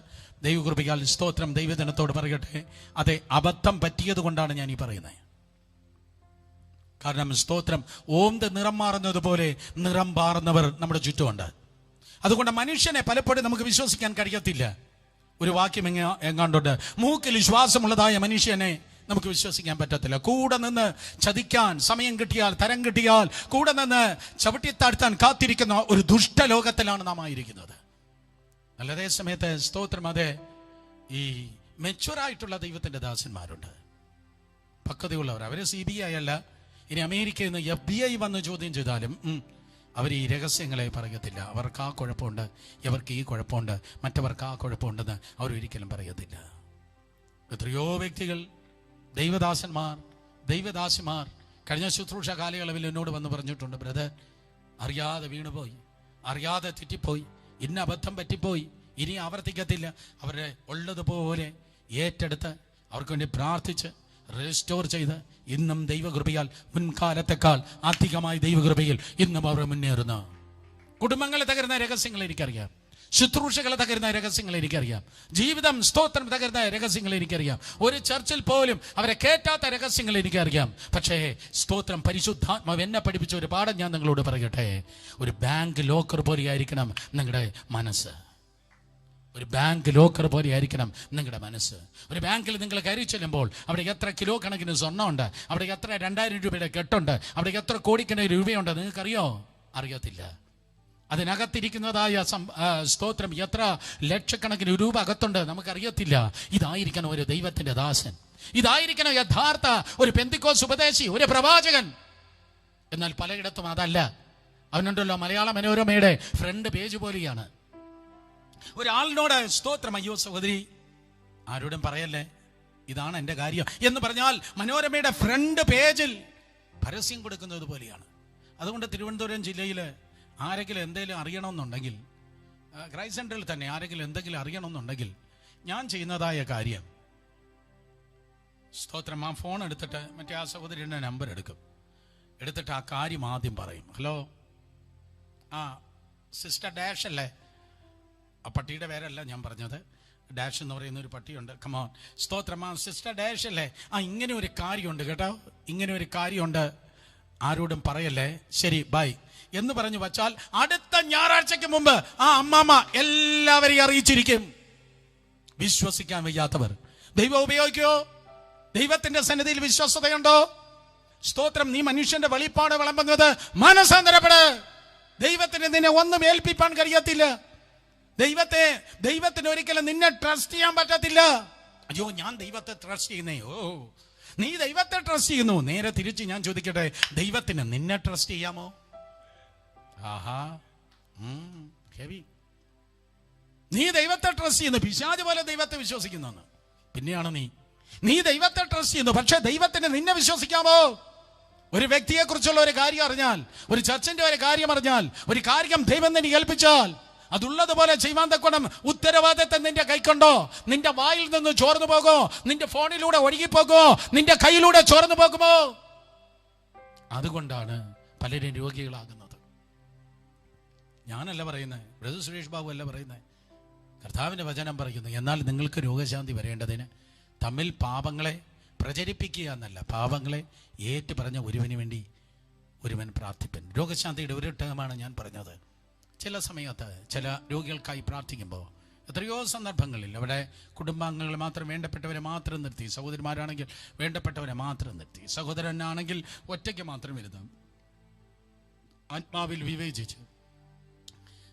ദൈവകൃപയാൽ സ്തോത്രം ദൈവജനത്തോട് പറയട്ടെ, അതെ അബദ്ധം പറ്റിയത് കൊണ്ടാണ് ഞാൻ ഈ പറയുന്നത്. കാരണം സ്തോത്രം ഓന്ത് നിറം മാറുന്നത് പോലെ നിറം മാറുന്നവർ നമ്മുടെ ചുറ്റുമുണ്ട്. അതുകൊണ്ട് മനുഷ്യനെ പലപ്പോഴും നമുക്ക് വിശ്വസിക്കാൻ കഴിയത്തില്ല. ഒരു വാക്യം എങ്ങാണ്ടുണ്ട്, മൂക്കിൽ ശ്വാസമുള്ളതായ മനുഷ്യനെ നമുക്ക് വിശ്വസിക്കാൻ പറ്റത്തില്ല. കൂടെ നിന്ന് ചതിക്കാൻ സമയം കിട്ടിയാൽ, തരം കിട്ടിയാൽ കൂടെ നിന്ന് ചവിട്ടിത്താഴ്ത്താൻ കാത്തിരിക്കുന്ന ഒരു ദുഷ്ടലോകത്തിലാണ് നാം ആയിരിക്കുന്നത്. അതേ സമയത്ത് സ്തോത്രം അതെ ഈ മെച്ചുവറായിട്ടുള്ള ദൈവത്തിന്റെ ദാസന്മാരുണ്ട്, പക്വതയുള്ളവർ. അവര് CBI അല്ല, ഇനി അമേരിക്കയിൽ നിന്ന് FBI വന്ന് ചോദ്യം ചെയ്താലും അവർ ഈ രഹസ്യങ്ങളെ പറയത്തില്ല. അവർക്ക് ആ കുഴപ്പമുണ്ട്, ഇവർക്ക് ഈ കുഴപ്പമുണ്ട്, മറ്റവർക്ക് ആ കുഴപ്പമുണ്ടെന്ന് അവരൊരിക്കലും പറയത്തില്ല. എത്രയോ വ്യക്തികൾ, ദൈവദാസന്മാർ കഴിഞ്ഞ ശുശ്രൂഷ കാലയളവിൽ എന്നോട് വന്ന് പറഞ്ഞിട്ടുണ്ട്, ബ്രദർ അറിയാതെ വീണുപോയി, അറിയാതെ തെറ്റിപ്പോയി, ഇന്ന അബദ്ധം പറ്റിപ്പോയി ഇനി ആവർത്തിക്കത്തില്ല. അവരുടെ ഉള്ളതുപോലെ ഏറ്റെടുത്ത് അവർക്ക് വേണ്ടി പ്രാർത്ഥിച്ച് റെസ്റ്റോർ ചെയ്ത് ഇന്നും ദൈവകൃപയാൽ മുൻകാലത്തെക്കാൾ അധികമായി ദൈവകൃപയിൽ ഇന്നും അവർ മുന്നേറുന്നു. കുടുംബങ്ങളെ തകരുന്ന രഹസ്യങ്ങൾ എനിക്കറിയാം, ശുശ്രൂഷകളെ തകരുന്ന രഹസ്യങ്ങൾ എനിക്കറിയാം, ജീവിതം സ്തോത്രം തകരുന്ന രഹസ്യങ്ങൾ എനിക്കറിയാം, ഒരു ചർച്ചിൽ പോലും അവരെ കേറ്റാത്ത രഹസ്യങ്ങൾ എനിക്കറിയാം. പക്ഷേ സ്തോത്രം പരിശുദ്ധാത്മാവ് എന്നെ പഠിപ്പിച്ച ഒരു പാഠം ഞാൻ നിങ്ങളോട് പറയട്ടെ. ഒരു ബാങ്ക് ലോക്കർ പോലെ ആയിരിക്കണം നിങ്ങളുടെ മനസ്സ്. ഒരു ബാങ്ക് ലോക്കർ പോലെ ആയിരിക്കണം നിങ്ങളുടെ മനസ്സ്. ഒരു ബാങ്കിൽ നിങ്ങൾ കയറി ചെല്ലുമ്പോൾ അവിടെ എത്ര കിലോ കണക്കിന് സ്വർണ്ണമുണ്ട്, അവിടെ എത്ര 2000 രൂപയുടെ കെട്ടുണ്ട്, അവിടെ എത്ര കോടിക്കണക്കിന് രൂപയുണ്ട് നിങ്ങൾക്കറിയോ? അറിയത്തില്ല. അതിനകത്തിരിക്കുന്നതായ സ്തോത്രം എത്ര ലക്ഷക്കണക്കിന് രൂപ അകത്തുണ്ട് നമുക്കറിയത്തില്ല. ഇതായിരിക്കണം ഒരു ദൈവത്തിന്റെ ദാസൻ, ഇതായിരിക്കണം യഥാർത്ഥ ഒരു പെന്തിക്കോസ് ഉപദേശി, ഒരു പ്രവാചകൻ. എന്നാൽ പലയിടത്തും അതല്ല. അവനുണ്ടല്ലോ മലയാള മനോരമയുടെ ഫ്രണ്ട് പേജ് പോലെയാണ്. ഒരാളിനോട് സ്തോത്രം, അയ്യോ സഹോദരി ആരോടും പറയല്ലേ, ഇതാണ് എൻ്റെ കാര്യം എന്ന് പറഞ്ഞാൽ മനോരമയുടെ ഫ്രണ്ട് പേജിൽ പരസ്യം കൊടുക്കുന്നത് പോലെയാണ്. അതുകൊണ്ട് തിരുവനന്തപുരം ജില്ലയിൽ ആരെങ്കിലും എന്തെങ്കിലും അറിയണമെന്നുണ്ടെങ്കിൽ, ക്രൈസ്റ്റ് സെന്ററിൽ തന്നെ ആരെങ്കിലും എന്തെങ്കിലും അറിയണമെന്നുണ്ടെങ്കിൽ ഞാൻ ചെയ്യുന്നതായ കാര്യം, സ്തോത്രം, ആ ഫോൺ എടുത്തിട്ട് മറ്റേ ആ സഹോദരിയുടെ നമ്പർ എടുത്തിട്ട് ആ കാര്യം ആദ്യം പറയും. ഹലോ, ആ സിസ്റ്റർ ഡാഷ് അല്ലേ? ആ പട്ടിയുടെ പേരല്ല ഞാൻ പറഞ്ഞത്, ഡാഷ് എന്ന് പറയുന്ന ഒരു പട്ടിയുണ്ട്. കമോൺ, സ്തോത്രം, ആ സിസ്റ്റർ ഡാഷ് അല്ലേ? ആ ഇങ്ങനെ ഒരു കാര്യമുണ്ട് കേട്ടോ, ഇങ്ങനെ ഒരു കാര്യമുണ്ട്, ആരോടും പറയല്ലേ, ശരി ബൈ എന്ന് പറഞ്ഞു വച്ചാൽ അടുത്ത ഞായറാഴ്ചക്ക് മുമ്പ് ആ അമ്മാമ്മ എല്ലാവരെയും അറിയിച്ചിരിക്കും. വിശ്വസിക്കാൻ വയ്യാത്തവർ ദൈവം ഉപയോഗിക്കോ? ദൈവത്തിന്റെ സന്നിധിയിൽ വിശ്വസ്തതയുണ്ടോ? സ്തോത്രം, നീ മനുഷ്യന്റെ വെളിപ്പാട് വിളമ്പുന്നത് മനസ്സാന്തരപ്പെട്. ദൈവത്തിന് നിന്നെ ഒന്നും ഏൽപ്പിപ്പാൻ കഴിയത്തില്ല. ദൈവത്തിന് ഒരിക്കലും നിന്നെ ട്രസ്റ്റ് ചെയ്യാൻ പറ്റത്തില്ല. അയ്യോ, ഞാൻ ദൈവത്തെ ട്രസ്റ്റ് ചെയ്യുന്നേ. ഓ, നീ ദൈവത്തെ ട്രസ്റ്റ് ചെയ്യുന്നു. നേരെ തിരിച്ച് ഞാൻ ചോദിക്കട്ടെ, ദൈവത്തിന് നിന്നെ ട്രസ്റ്റ് ചെയ്യാമോ? ആഹാ, ഹെവി. നീ ദൈവത്തെ ട്രസ്റ്റ് ചെയ്യുന്നു, പിശാച് പോലെ ദൈവത്തെ വിശ്വസിക്കുന്നു. പിന്നെയാണ് നീ ദൈവത്തെ ട്രസ്റ്റ് ചെയ്യുന്നു, പക്ഷെ ദൈവത്തിന് നിന്നെ വിശ്വസിക്കാമോ? ഒരു വ്യക്തിയെ കുറിച്ചുള്ള ഒരു കാര്യം അറിഞ്ഞാൽ, ഒരു ചർച്ചിന്റെ ഒരു കാര്യം അറിഞ്ഞാൽ, ഒരു കാര്യം ദൈവം നിന്നെ ഏൽപ്പിച്ചാൽ അതുള്ളതുപോലെ ചെയ്യുവാൻ തക്കോണം ഉത്തരവാദിത്തം നിന്റെ കൈക്കൊണ്ടോ? നിന്റെ വായിൽ നിന്ന് ചോർന്നു പോകോ? നിന്റെ ഫോണിലൂടെ ഒഴുകിപ്പോകോ? നിന്റെ കയ്യിലൂടെ ചോർന്നു പോകുമോ? അതുകൊണ്ടാണ് പലരും രോഗികളാകുന്നത്. ഞാനല്ല പറയുന്നത്, ബ്രദർ സുരേഷ് ബാബു അല്ല പറയുന്നത്, കർത്താവിന്റെ വചനം പറയുന്നു. എന്നാൽ നിങ്ങൾക്ക് രോഗശാന്തി വരേണ്ടതിന് തമ്മിൽ പാപങ്ങളെ പ്രചരിപ്പിക്കുക എന്നല്ല, പാപങ്ങളെ ഏറ്റു പറഞ്ഞ ഒരുവന് വേണ്ടി ഒരുവൻ പ്രാർത്ഥിപ്പൻ. രോഗശാന്തിയുടെ ഒരു ടേമാണ് ഞാൻ പറഞ്ഞത്. ചില സമയത്ത് ചില രോഗികൾക്കായി പ്രാർത്ഥിക്കുമ്പോൾ എത്രയോ സന്ദർഭങ്ങളിൽ അവിടെ കുടുംബാംഗങ്ങൾ മാത്രം, വേണ്ടപ്പെട്ടവരെ മാത്രം നിർത്തി, സഹോദരിമാരാണെങ്കിൽ വേണ്ടപ്പെട്ടവരെ മാത്രം നിർത്തി, സഹോദരനാണെങ്കിൽ ഒറ്റയ്ക്ക് മാത്രം ഇരുന്ന് ആത്മാവിൽ വിവേചിച്ച്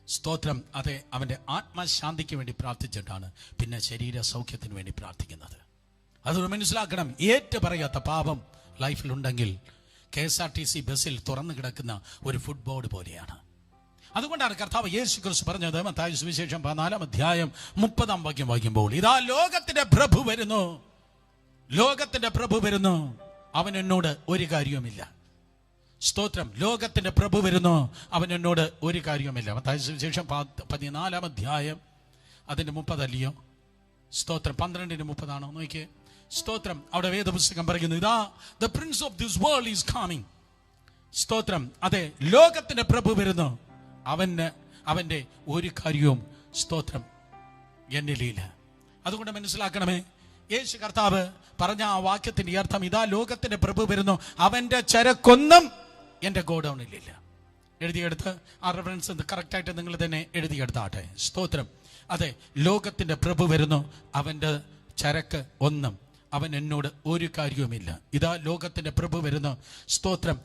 സ്തോത്രം, അതെ, അവൻ്റെ ആത്മശാന്തിക്ക് വേണ്ടി പ്രാർത്ഥിച്ചിട്ടാണ് പിന്നെ ശരീര സൗഖ്യത്തിന് വേണ്ടി പ്രാർത്ഥിക്കുന്നത്. അതൊരു മനസ്സിലാക്കണം. ഏറ്റു പറയാത്ത പാപം ലൈഫിലുണ്ടെങ്കിൽ KSRTC ബസ്സിൽ തുറന്നു കിടക്കുന്ന ഒരു ഫുട്ബോർഡ് പോലെയാണ്. അതുകൊണ്ടാണ് കർത്താവ് യേശു ക്രിസ്തു പറഞ്ഞത്, മത്തായി സുവിശേഷം 14-ാം അധ്യായം 30-ാം വാക്യം വായിക്കുമ്പോൾ, ഇതാ ലോകത്തിന്റെ പ്രഭു വരുന്നു, ലോകത്തിന്റെ പ്രഭു വരുന്നു, അവൻ എന്നോട് ഒരു കാര്യവുമില്ല. സ്തോത്രം, ലോകത്തിന്റെ പ്രഭു വരുന്നു, അവൻ എന്നോട് ഒരു കാര്യവുമില്ല. മത്തായി സുവിശേഷം 14-ാം അധ്യായം അതിന്റെ 30 അല്ലയോ? സ്തോത്രം, 12-30 ആണോ നോക്കിയേ. സ്തോത്രം, അവിടെ വേദപുസ്തകം പറയുന്നു, ഇതാ the Prince of this world is coming. സ്തോത്രം, അതെ, ലോകത്തിന്റെ പ്രഭു വരുന്നു, അവന്റെ ഒരു കാര്യവും സ്തോത്രം എന്നിലില്ല. അതുകൊണ്ട് മനസ്സിലാക്കണമേ, യേശു കർത്താവ് പറഞ്ഞ ആ വാക്യത്തിന്റെ അർത്ഥം, ഇതാ ലോകത്തിന്റെ പ്രഭു വരുന്നു, അവന്റെ ചരക്കൊന്നും എന്റെ ഗോഡൌണിലില്ല. എഴുതിയെടുത്ത് ആ റെഫറൻസ് കറക്റ്റായിട്ട് നിങ്ങൾ തന്നെ എഴുതിയെടുത്താട്ടെ. സ്തോത്രം, അതെ, ലോകത്തിന്റെ പ്രഭു വരുന്നു, അവന്റെ ചരക്ക് ഒന്നും അവൻ എന്നോട് ഒരു കാര്യവുമില്ല. ഇതാ ലോകത്തിന്റെ പ്രഭു വരുന്നു, സ്തോത്രം,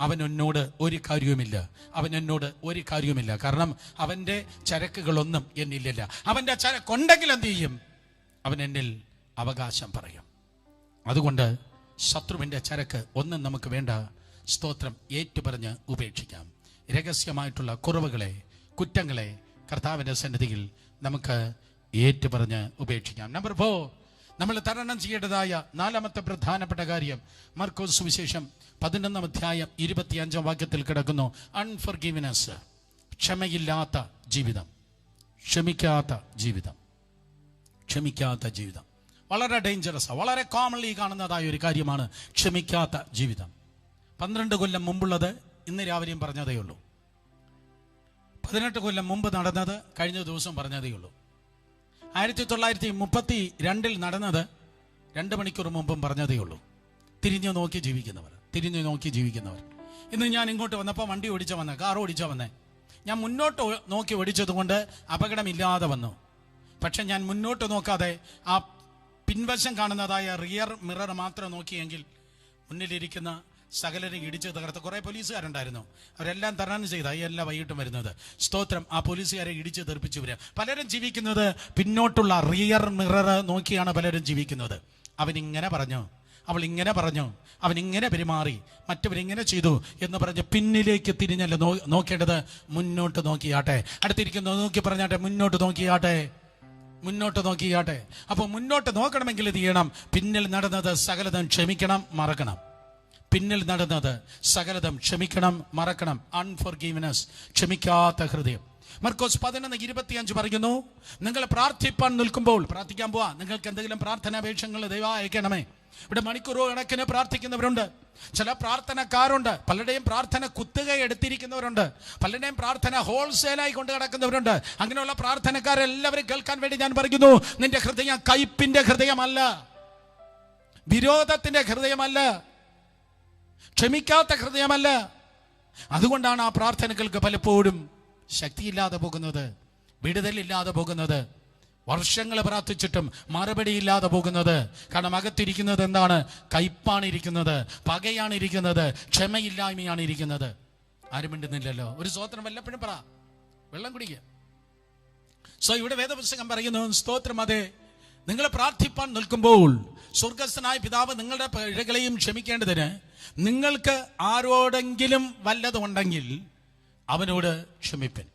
അവൻ എന്നോട് ഒരു കാര്യവുമില്ല, അവൻ എന്നോട് ഒരു കാര്യവുമില്ല. കാരണം അവൻ്റെ ചരക്കുകളൊന്നും എന്നിലില്ല. അവൻ്റെ ചരക്കുണ്ടെങ്കിൽ എന്ത് ചെയ്യും? അവൻ എന്നിൽ അവകാശം പറയും. അതുകൊണ്ട് ശത്രുവിൻ്റെ ചരക്ക് ഒന്നും നമുക്ക് വേണ്ട. സ്തോത്രം, ഏറ്റുപറഞ്ഞ് ഉപേക്ഷിക്കാം. രഹസ്യമായിട്ടുള്ള കുറവുകളെ, കുറ്റങ്ങളെ കർത്താവിൻ്റെ സന്നിധിയിൽ നമുക്ക് ഏറ്റുപറഞ്ഞ് ഉപേക്ഷിക്കാം. നമ്പർ 4, നമ്മൾ തരണം ചെയ്യേണ്ടതായ 4ാമത്തെ പ്രധാനപ്പെട്ട കാര്യം മർക്കോസ് സുവിശേഷം 11-ാം അധ്യായം 25-ാം വാക്യത്തിൽ കിടക്കുന്നു. അൺഫർഗീവ്നെസ്, ക്ഷമയില്ലാത്ത ജീവിതം. ക്ഷമിക്കാത്ത ജീവിതം. ക്ഷമിക്കാത്ത ജീവിതം വളരെ ഡേഞ്ചറസ്, വളരെ കോമൺലി കാണുന്നതായ ഒരു കാര്യമാണ് ക്ഷമിക്കാത്ത ജീവിതം. 12 കൊല്ലം മുമ്പുള്ളത് ഇന്ന് രാവിലെയും പറഞ്ഞതേ ഉള്ളൂ. 18 കൊല്ലം മുമ്പ് നടന്നത് കഴിഞ്ഞ ദിവസം പറഞ്ഞതേ ഉള്ളൂ. 1932 നടന്നത് 2 മണിക്കൂർ മുമ്പും പറഞ്ഞതേ ഉള്ളൂ. തിരിഞ്ഞു നോക്കി ജീവിക്കുന്നവർ. ഇന്ന് ഞാൻ ഇങ്ങോട്ട് വന്നപ്പോൾ വണ്ടി ഓടിച്ച വന്നേ, കാർ ഓടിച്ച വന്നേ. ഞാൻ മുന്നോട്ട് നോക്കി ഓടിച്ചത് കൊണ്ട് അപകടമില്ലാതെ വന്നു. പക്ഷെ ഞാൻ മുന്നോട്ട് നോക്കാതെ ആ പിൻവശം കാണുന്നതായ റിയർ മിറർ മാത്രം നോക്കിയെങ്കിൽ മുന്നിലിരിക്കുന്ന സകലരെ ഇടിച്ച് തകർത്ത് കുറേ പോലീസുകാരുണ്ടായിരുന്നു. അവരെല്ലാം തരണം ചെയ്ത എല്ലാ വൈകിട്ടും വരുന്നത്. സ്തോത്രം. ആ പോലീസുകാരെ ഇടിച്ച് തെറിപ്പിച്ചു വരിക. പലരും ജീവിക്കുന്നത് പിന്നോട്ടുള്ള റിയർ മിറർ നോക്കിയാണ് പലരും ജീവിക്കുന്നത്. അവനിങ്ങനെ പറഞ്ഞു, അവൾ ഇങ്ങനെ പറഞ്ഞു, അവനിങ്ങനെ പെരുമാറി, മറ്റവരിങ്ങനെ ചെയ്തു എന്ന് പറഞ്ഞ് പിന്നിലേക്ക് തിരിഞ്ഞല്ല നോക്കേണ്ടത്. മുന്നോട്ട് നോക്കിയാട്ടെ. അടുത്തിരിക്കുന്നു നോക്കി പറഞ്ഞാട്ടെ, മുന്നോട്ട് നോക്കിയാട്ടെ. അപ്പോൾ മുന്നോട്ട് നോക്കണമെങ്കിൽ ഇത് ചെയ്യണം. പിന്നിൽ നടന്നത് സകലതും ക്ഷമിക്കണം, മറക്കണം. പിന്നിൽ നടന്നത് സകലതും ക്ഷമിക്കണം, മറക്കണം. അൺഫോർഗീവ്നെസ്, ക്ഷമിക്കാത്ത ഹൃദയം. മർക്കോസ് 11:25 പറയുന്നു, നിങ്ങൾ പ്രാർത്ഥിപ്പാൻ നിൽക്കുമ്പോൾ, പ്രാർത്ഥിക്കാൻ പോവാ, നിങ്ങൾക്ക് എന്തെങ്കിലും പ്രാർത്ഥനാപേക്ഷകൾ ദയവായി അയക്കണമേ. ഇവിടെ മണിക്കൂറോ കണക്കിന് പ്രാർത്ഥിക്കുന്നവരുണ്ട്. ചില പ്രാർത്ഥനക്കാരുണ്ട്. പലരുടെയും പ്രാർത്ഥന കുത്തുക എടുത്തിരിക്കുന്നവരുണ്ട്. പലരുടെയും പ്രാർത്ഥന ഹോൾസെയിലായി കൊണ്ട് കിടക്കുന്നവരുണ്ട്. അങ്ങനെയുള്ള പ്രാർത്ഥനക്കാരെല്ലാവരും കേൾക്കാൻ വേണ്ടി ഞാൻ പറയുന്നു, നിന്റെ ഹൃദയം കയ്പിന്റെ ഹൃദയമല്ല, വിരോധത്തിന്റെ ഹൃദയമല്ല, ക്ഷമിക്കാത്ത ഹൃദയമല്ല. അതുകൊണ്ടാണ് ആ പ്രാർത്ഥനകൾക്ക് പലപ്പോഴും ശക്തിയില്ലാതെ പോകുന്നത്, വിടുതലില്ലാതെ പോകുന്നത്, വർഷങ്ങൾ പ്രാർത്ഥിച്ചിട്ടും മറുപടിയില്ലാതെ പോകുന്നത്. കാരണം അകത്തിരിക്കുന്നത് എന്താണ്? കയ്പാണ് ഇരിക്കുന്നത്, പകയാണ് ഇരിക്കുന്നത്, ക്ഷമയില്ലായ്മയാണ് ഇരിക്കുന്നത്. ആരും മിണ്ടുന്നില്ലല്ലോ. ഒരു സ്തോത്രം വല്ലപ്പോഴും പറ, വെള്ളം കുടിക്കുക. ഇവിടെ വേദപുസ്തകം പറയുന്നു, സ്തോത്രം, അതെ, നിങ്ങൾ പ്രാർത്ഥിപ്പാൻ നിൽക്കുമ്പോൾ സ്വർഗസ്ഥനായ പിതാവ് നിങ്ങളുടെ പിഴകളെയും ക്ഷമിക്കേണ്ടതിന് നിങ്ങൾക്ക് ആരോടെങ്കിലും വല്ലതുണ്ടെങ്കിൽ അവനോട് ക്ഷമിപ്പൻ.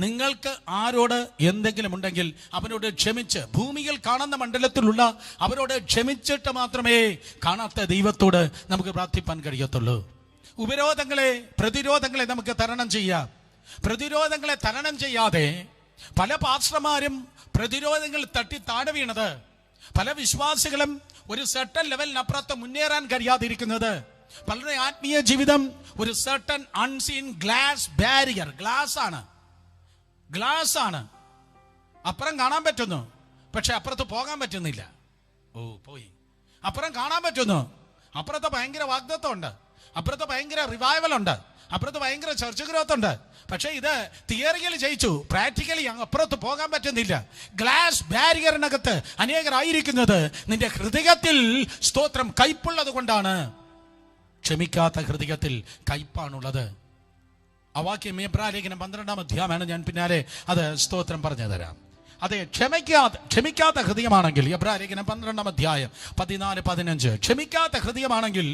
നിങ്ങൾക്ക് ആരോട് എന്തെങ്കിലും ഉണ്ടെങ്കിൽ അവനോട് ക്ഷമിച്ച്, ഭൂമിയിൽ കാണുന്ന മണ്ഡലത്തിലുള്ള അവരോട് ക്ഷമിച്ചിട്ട് മാത്രമേ കാണാത്ത ദൈവത്തോട് നമുക്ക് പ്രാർത്ഥിപ്പാൻ കഴിയത്തുള്ളൂ. പ്രതിരോധങ്ങളെ നമുക്ക് തരണം ചെയ്യാം. പ്രതിരോധങ്ങളെ തരണം ചെയ്യാതെ പല പാസ്റ്റർമാരും പ്രതിരോധങ്ങൾ തട്ടി താഴെ വീണത്, പല വിശ്വാസികളും ഒരു സർട്ടൻ ലെവലിനപ്പുറത്ത് മുന്നേറാൻ കഴിയാതിരിക്കുന്നത്, പലരുടെ ആത്മീയ ജീവിതം ഒരു certain unseen glass barrier, glass ആണ്. അപ്പുറം കാണാൻ പറ്റുന്നു, പക്ഷെ അപ്പുറത്ത് പോകാൻ പറ്റുന്നില്ല. പോയി. അപ്പുറം കാണാൻ പറ്റുന്നു, അപ്പുറത്ത് ഭയങ്കര വാഗ്ദത്വം ഉണ്ട്, അപ്പുറത്ത് ഭയങ്കര റിവൈവൽ ഉണ്ട്, അപ്പുറത്ത് ഭയങ്കര ചർച്ച ഗ്രോത്ത് ഉണ്ട്. പക്ഷെ ഇത് തിയറിയിൽ ജയിച്ചു, പ്രാക്ടിക്കലി അപ്പുറത്ത് പോകാൻ പറ്റുന്നില്ല. ഗ്ലാസ് ബാരിയറിനകത്ത് അനേകരായിരിക്കുന്നത് നിന്റെ ഹൃദയത്തിൽ, സ്തോത്രം, കയ്പുള്ളത് കൊണ്ടാണ്. ക്ഷമിക്കാത്ത ഹൃദയത്തിൽ കയ്പാണുള്ളത്. ആ വാക്യം എബ്രായലേഖനം 12-ാം അധ്യായമാണ്. ഞാൻ പിന്നാലെ അത് സ്തോത്രം പറഞ്ഞു തരാം. അതെ, ക്ഷമിക്കാത്ത ഹൃദയമാണെങ്കിൽ, എബ്രായലേഖനം 12-ാം അധ്യായം 14-15, ക്ഷമിക്കാത്ത ഹൃദയമാണെങ്കിൽ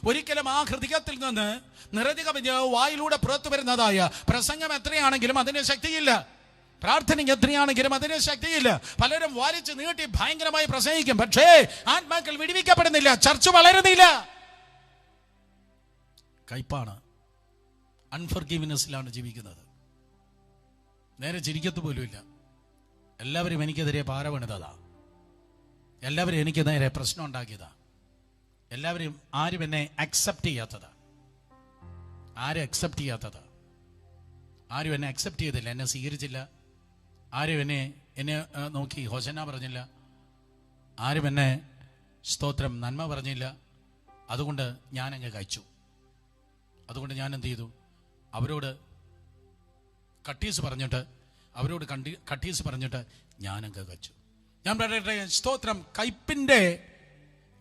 ഒരിക്കലും ആ ഹൃദയത്തിൽ നിന്ന് നിറഞ്ഞ വായിലൂടെ പുറത്തു വരുന്നതായ പ്രസംഗം എത്രയാണെങ്കിലും അതിന് ശക്തിയില്ല. പ്രാർത്ഥന എത്രയാണെങ്കിലും അതിന് ശക്തിയില്ല. പലരും വലിച്ചു നീട്ടി ഭയങ്കരമായി പ്രസംഗിക്കും, പക്ഷേ ആത്മാക്കൾ വിടുവിക്കപ്പെടുന്നില്ല, ചർച്ച വളരുന്നില്ല. കയ്പാണ്, അൺഫോർഗീവ്നെസ്സിലാണ് ജീവിക്കുന്നത്. നേരെ ചിരിക്കത്ത് പോലുമില്ല. എല്ലാവരും എനിക്കെതിരെ പാര പണിതതാ, എല്ലാവരും എനിക്ക് നേരെ പ്രശ്നം ഉണ്ടാക്കിയതാ, ആരും എന്നെ അക്സെപ്റ്റ് ചെയ്യാത്തതാ, ആരും എന്നെ അക്സെപ്റ്റ് ചെയ്തില്ല, എന്നെ സ്വീകരിച്ചില്ല, ആരും എന്നെ നോക്കി ഹോസന പറഞ്ഞില്ല, ആരും എന്നെ സ്തോത്രം നന്മ പറഞ്ഞില്ല. അതുകൊണ്ട് ഞാനങ്ങ് കഴിച്ചു. അതുകൊണ്ട് ഞാൻ എന്ത് ചെയ്തു? അവരോട് കട്ടീസ് പറഞ്ഞിട്ട് ഞാനങ്ങ് കഴിച്ചു. ഞാൻ പറയട്ടെ, സ്തോത്രം, കയ്പിന്റെ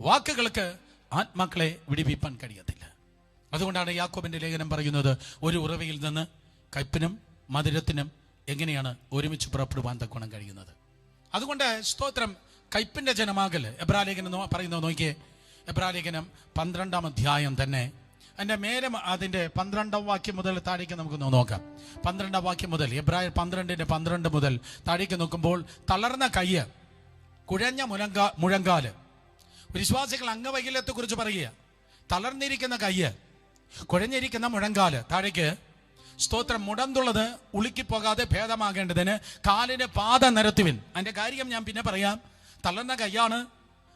വാക്കുകൾക്ക് ആത്മാക്കളെ വിടിവിപ്പാൻ കഴിയത്തില്ല. അതുകൊണ്ടാണ് യാക്കോബിന്റെ ലേഖനം പറയുന്നത്, ഒരു ഉറവയിൽ നിന്ന് കയ്പിനും മധുരത്തിനും എങ്ങനെയാണ് ഒരുമിച്ച് പുറപ്പെടുവാൻ തക്കോണം കഴിയുന്നത്. അതുകൊണ്ട് സ്തോത്രം, കയ്പിന്റെ ജനമാകൽ എബ്രായലേഖനം പറയുന്നത് നോക്കിയേ. എബ്രായലേഖനം 12-ാം അധ്യായം തന്നെ അതിന്റെ മേലെ അതിന്റെ 12-ാം വാക്യം മുതൽ താഴേക്ക് നമുക്ക് നോക്കാം. 12-ാം വാക്യം മുതൽ, എബ്രായർ 12 മുതൽ താഴേക്ക് നോക്കുമ്പോൾ, തളർന്ന കയ്യ്, കുഴഞ്ഞ മുഴങ്കാല്. വിശ്വാസികൾ അംഗവൈകല്യത്തെ കുറിച്ച് പറയുക. തളർന്നിരിക്കുന്ന കയ്യ്, കുഴഞ്ഞിരിക്കുന്ന മുഴങ്കാല്, താഴേക്ക് സ്തോത്രം. മുടന്തുള്ളത് ഉളുക്കിപ്പോകാതെ ഭേദമാകേണ്ടതിന് കാലിന് പാത നിരത്തുവിൻ. അതിന്റെ കാര്യം ഞാൻ പിന്നെ പറയാം. തളർന്ന കൈയാണ്,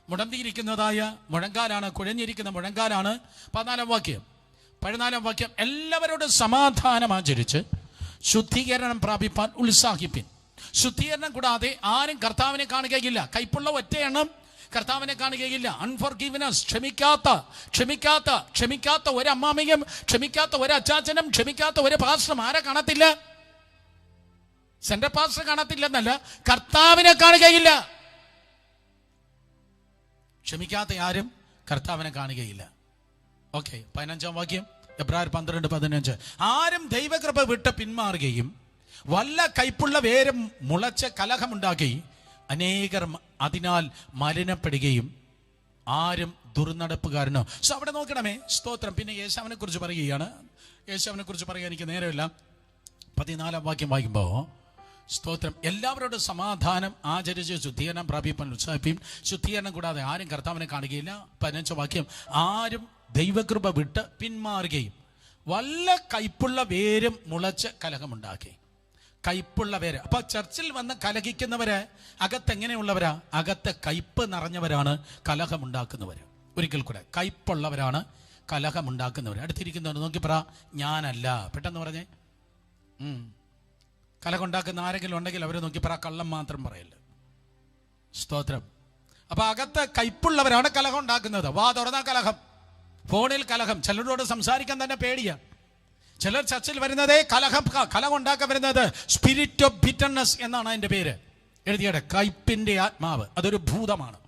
മുടന്തിയിരിക്കുന്നതായ മുഴങ്കാലാണ്, കുഴഞ്ഞിരിക്കുന്ന മുഴങ്കാലാണ്. 14 വാക്യം, എല്ലാവരോടും സമാധാനം ആചരിച്ച് ശുദ്ധീകരണം പ്രാപിപ്പാൻ ഉത്സാഹിപ്പിൻ. ശുദ്ധീകരണം കൂടാതെ ആരും കർത്താവിനെ കാണുകയില്ല. കൈപ്പുള്ള ഒറ്റ എണ്ണം കർത്താവിനെ കാണുകയില്ല. അൺഫോർഗീവ്നെസ്, ക്ഷമിക്കാത്ത ഒരു അമ്മാമയും, ക്ഷമിക്കാത്ത ഒരു അച്ചാച്ചനും, ക്ഷമിക്കാത്ത ഒരു പാസ്റ്ററും ആരെ കാണത്തില്ല? സെന്റർ പാസ്റ്റർ കാണത്തില്ലെന്നല്ല, കർത്താവിനെ കാണുകയില്ല. ക്ഷമിക്കാത്ത ആരും കർത്താവിനെ കാണുകയില്ല. ഓക്കെ, 15 വാക്യം, എബ്രായർ 12:15. ആരും ദൈവകൃപ വിട്ട് പിന്മാറുകയും വല്ല കൈപ്പുള്ള വേരും മുളച്ച കലഹമുണ്ടാക്കി അനേകർ അതിനാൽ മലിനപ്പെടുകയും ആരും ദുർനടപ്പുകാരനോ. സോ അവിടെ നോക്കണമേ, സ്തോത്രം. പിന്നെ യേശുവിനെ കുറിച്ച് പറയുകയാണ്. യേശുവിനെ കുറിച്ച് പറയാൻ എനിക്ക് നേരമില്ല. 14 വാക്യം വായിക്കുമ്പോൾ, സ്തോത്രം, എല്ലാവരോടും സമാധാനം ആചരിച്ച് ശുദ്ധീകരണം പ്രാപിപ്പാൻ ഉത്സാഹിപ്പിക്കും. ശുദ്ധീകരണം കൂടാതെ ആരും കർത്താവിനെ കാണുകയില്ല. 15 വാക്യം, ആരും ദൈവകൃപ വിട്ട് പിന്മാറുകയും വല്ല കൈപ്പുള്ള വേരും മുളച്ച് കലഹമുണ്ടാക്കി. കയ്പുള്ള പേര്. അപ്പൊ ചർച്ചിൽ വന്ന് കലഹിക്കുന്നവര് അകത്തെങ്ങനെയുള്ളവരാ? അകത്ത് കയ്പ് നിറഞ്ഞവരാണ് കലഹമുണ്ടാക്കുന്നവര്. ഒരിക്കൽ കൂടെ, കയ്പുള്ളവരാണ് കലഹമുണ്ടാക്കുന്നവർ. അടുത്തിരിക്കുന്നവർ നോക്കി പറ, ഞാനല്ല. പെട്ടെന്ന് പറഞ്ഞേ. കലഹം ഉണ്ടാക്കുന്ന ആരെങ്കിലും ഉണ്ടെങ്കിൽ അവരെ നോക്കി പറ, കള്ളം മാത്രം പറയല്ല. സ്തോത്രം. അപ്പൊ അകത്ത് കയ്പുള്ളവരാണ് കലഹം ഉണ്ടാക്കുന്നത്. വാ തുറന്ന കലഹം, ഫോണിൽ കലഹം, ചിലരോട് സംസാരിക്കാൻ തന്നെ പേടിയാ. ചിലർ ചർച്ചിൽ വരുന്നതേ കലഹം ഉണ്ടാക്കാൻ വരുന്നത് സ്പിരിറ്റ് ഓഫ് ബിറ്റർനെസ് എന്നാണ് അതിന്റെ പേര്. എഴുതിയുടെ കയ്പിന്റെ ആത്മാവ്, അതൊരു ഭൂതമാണ്.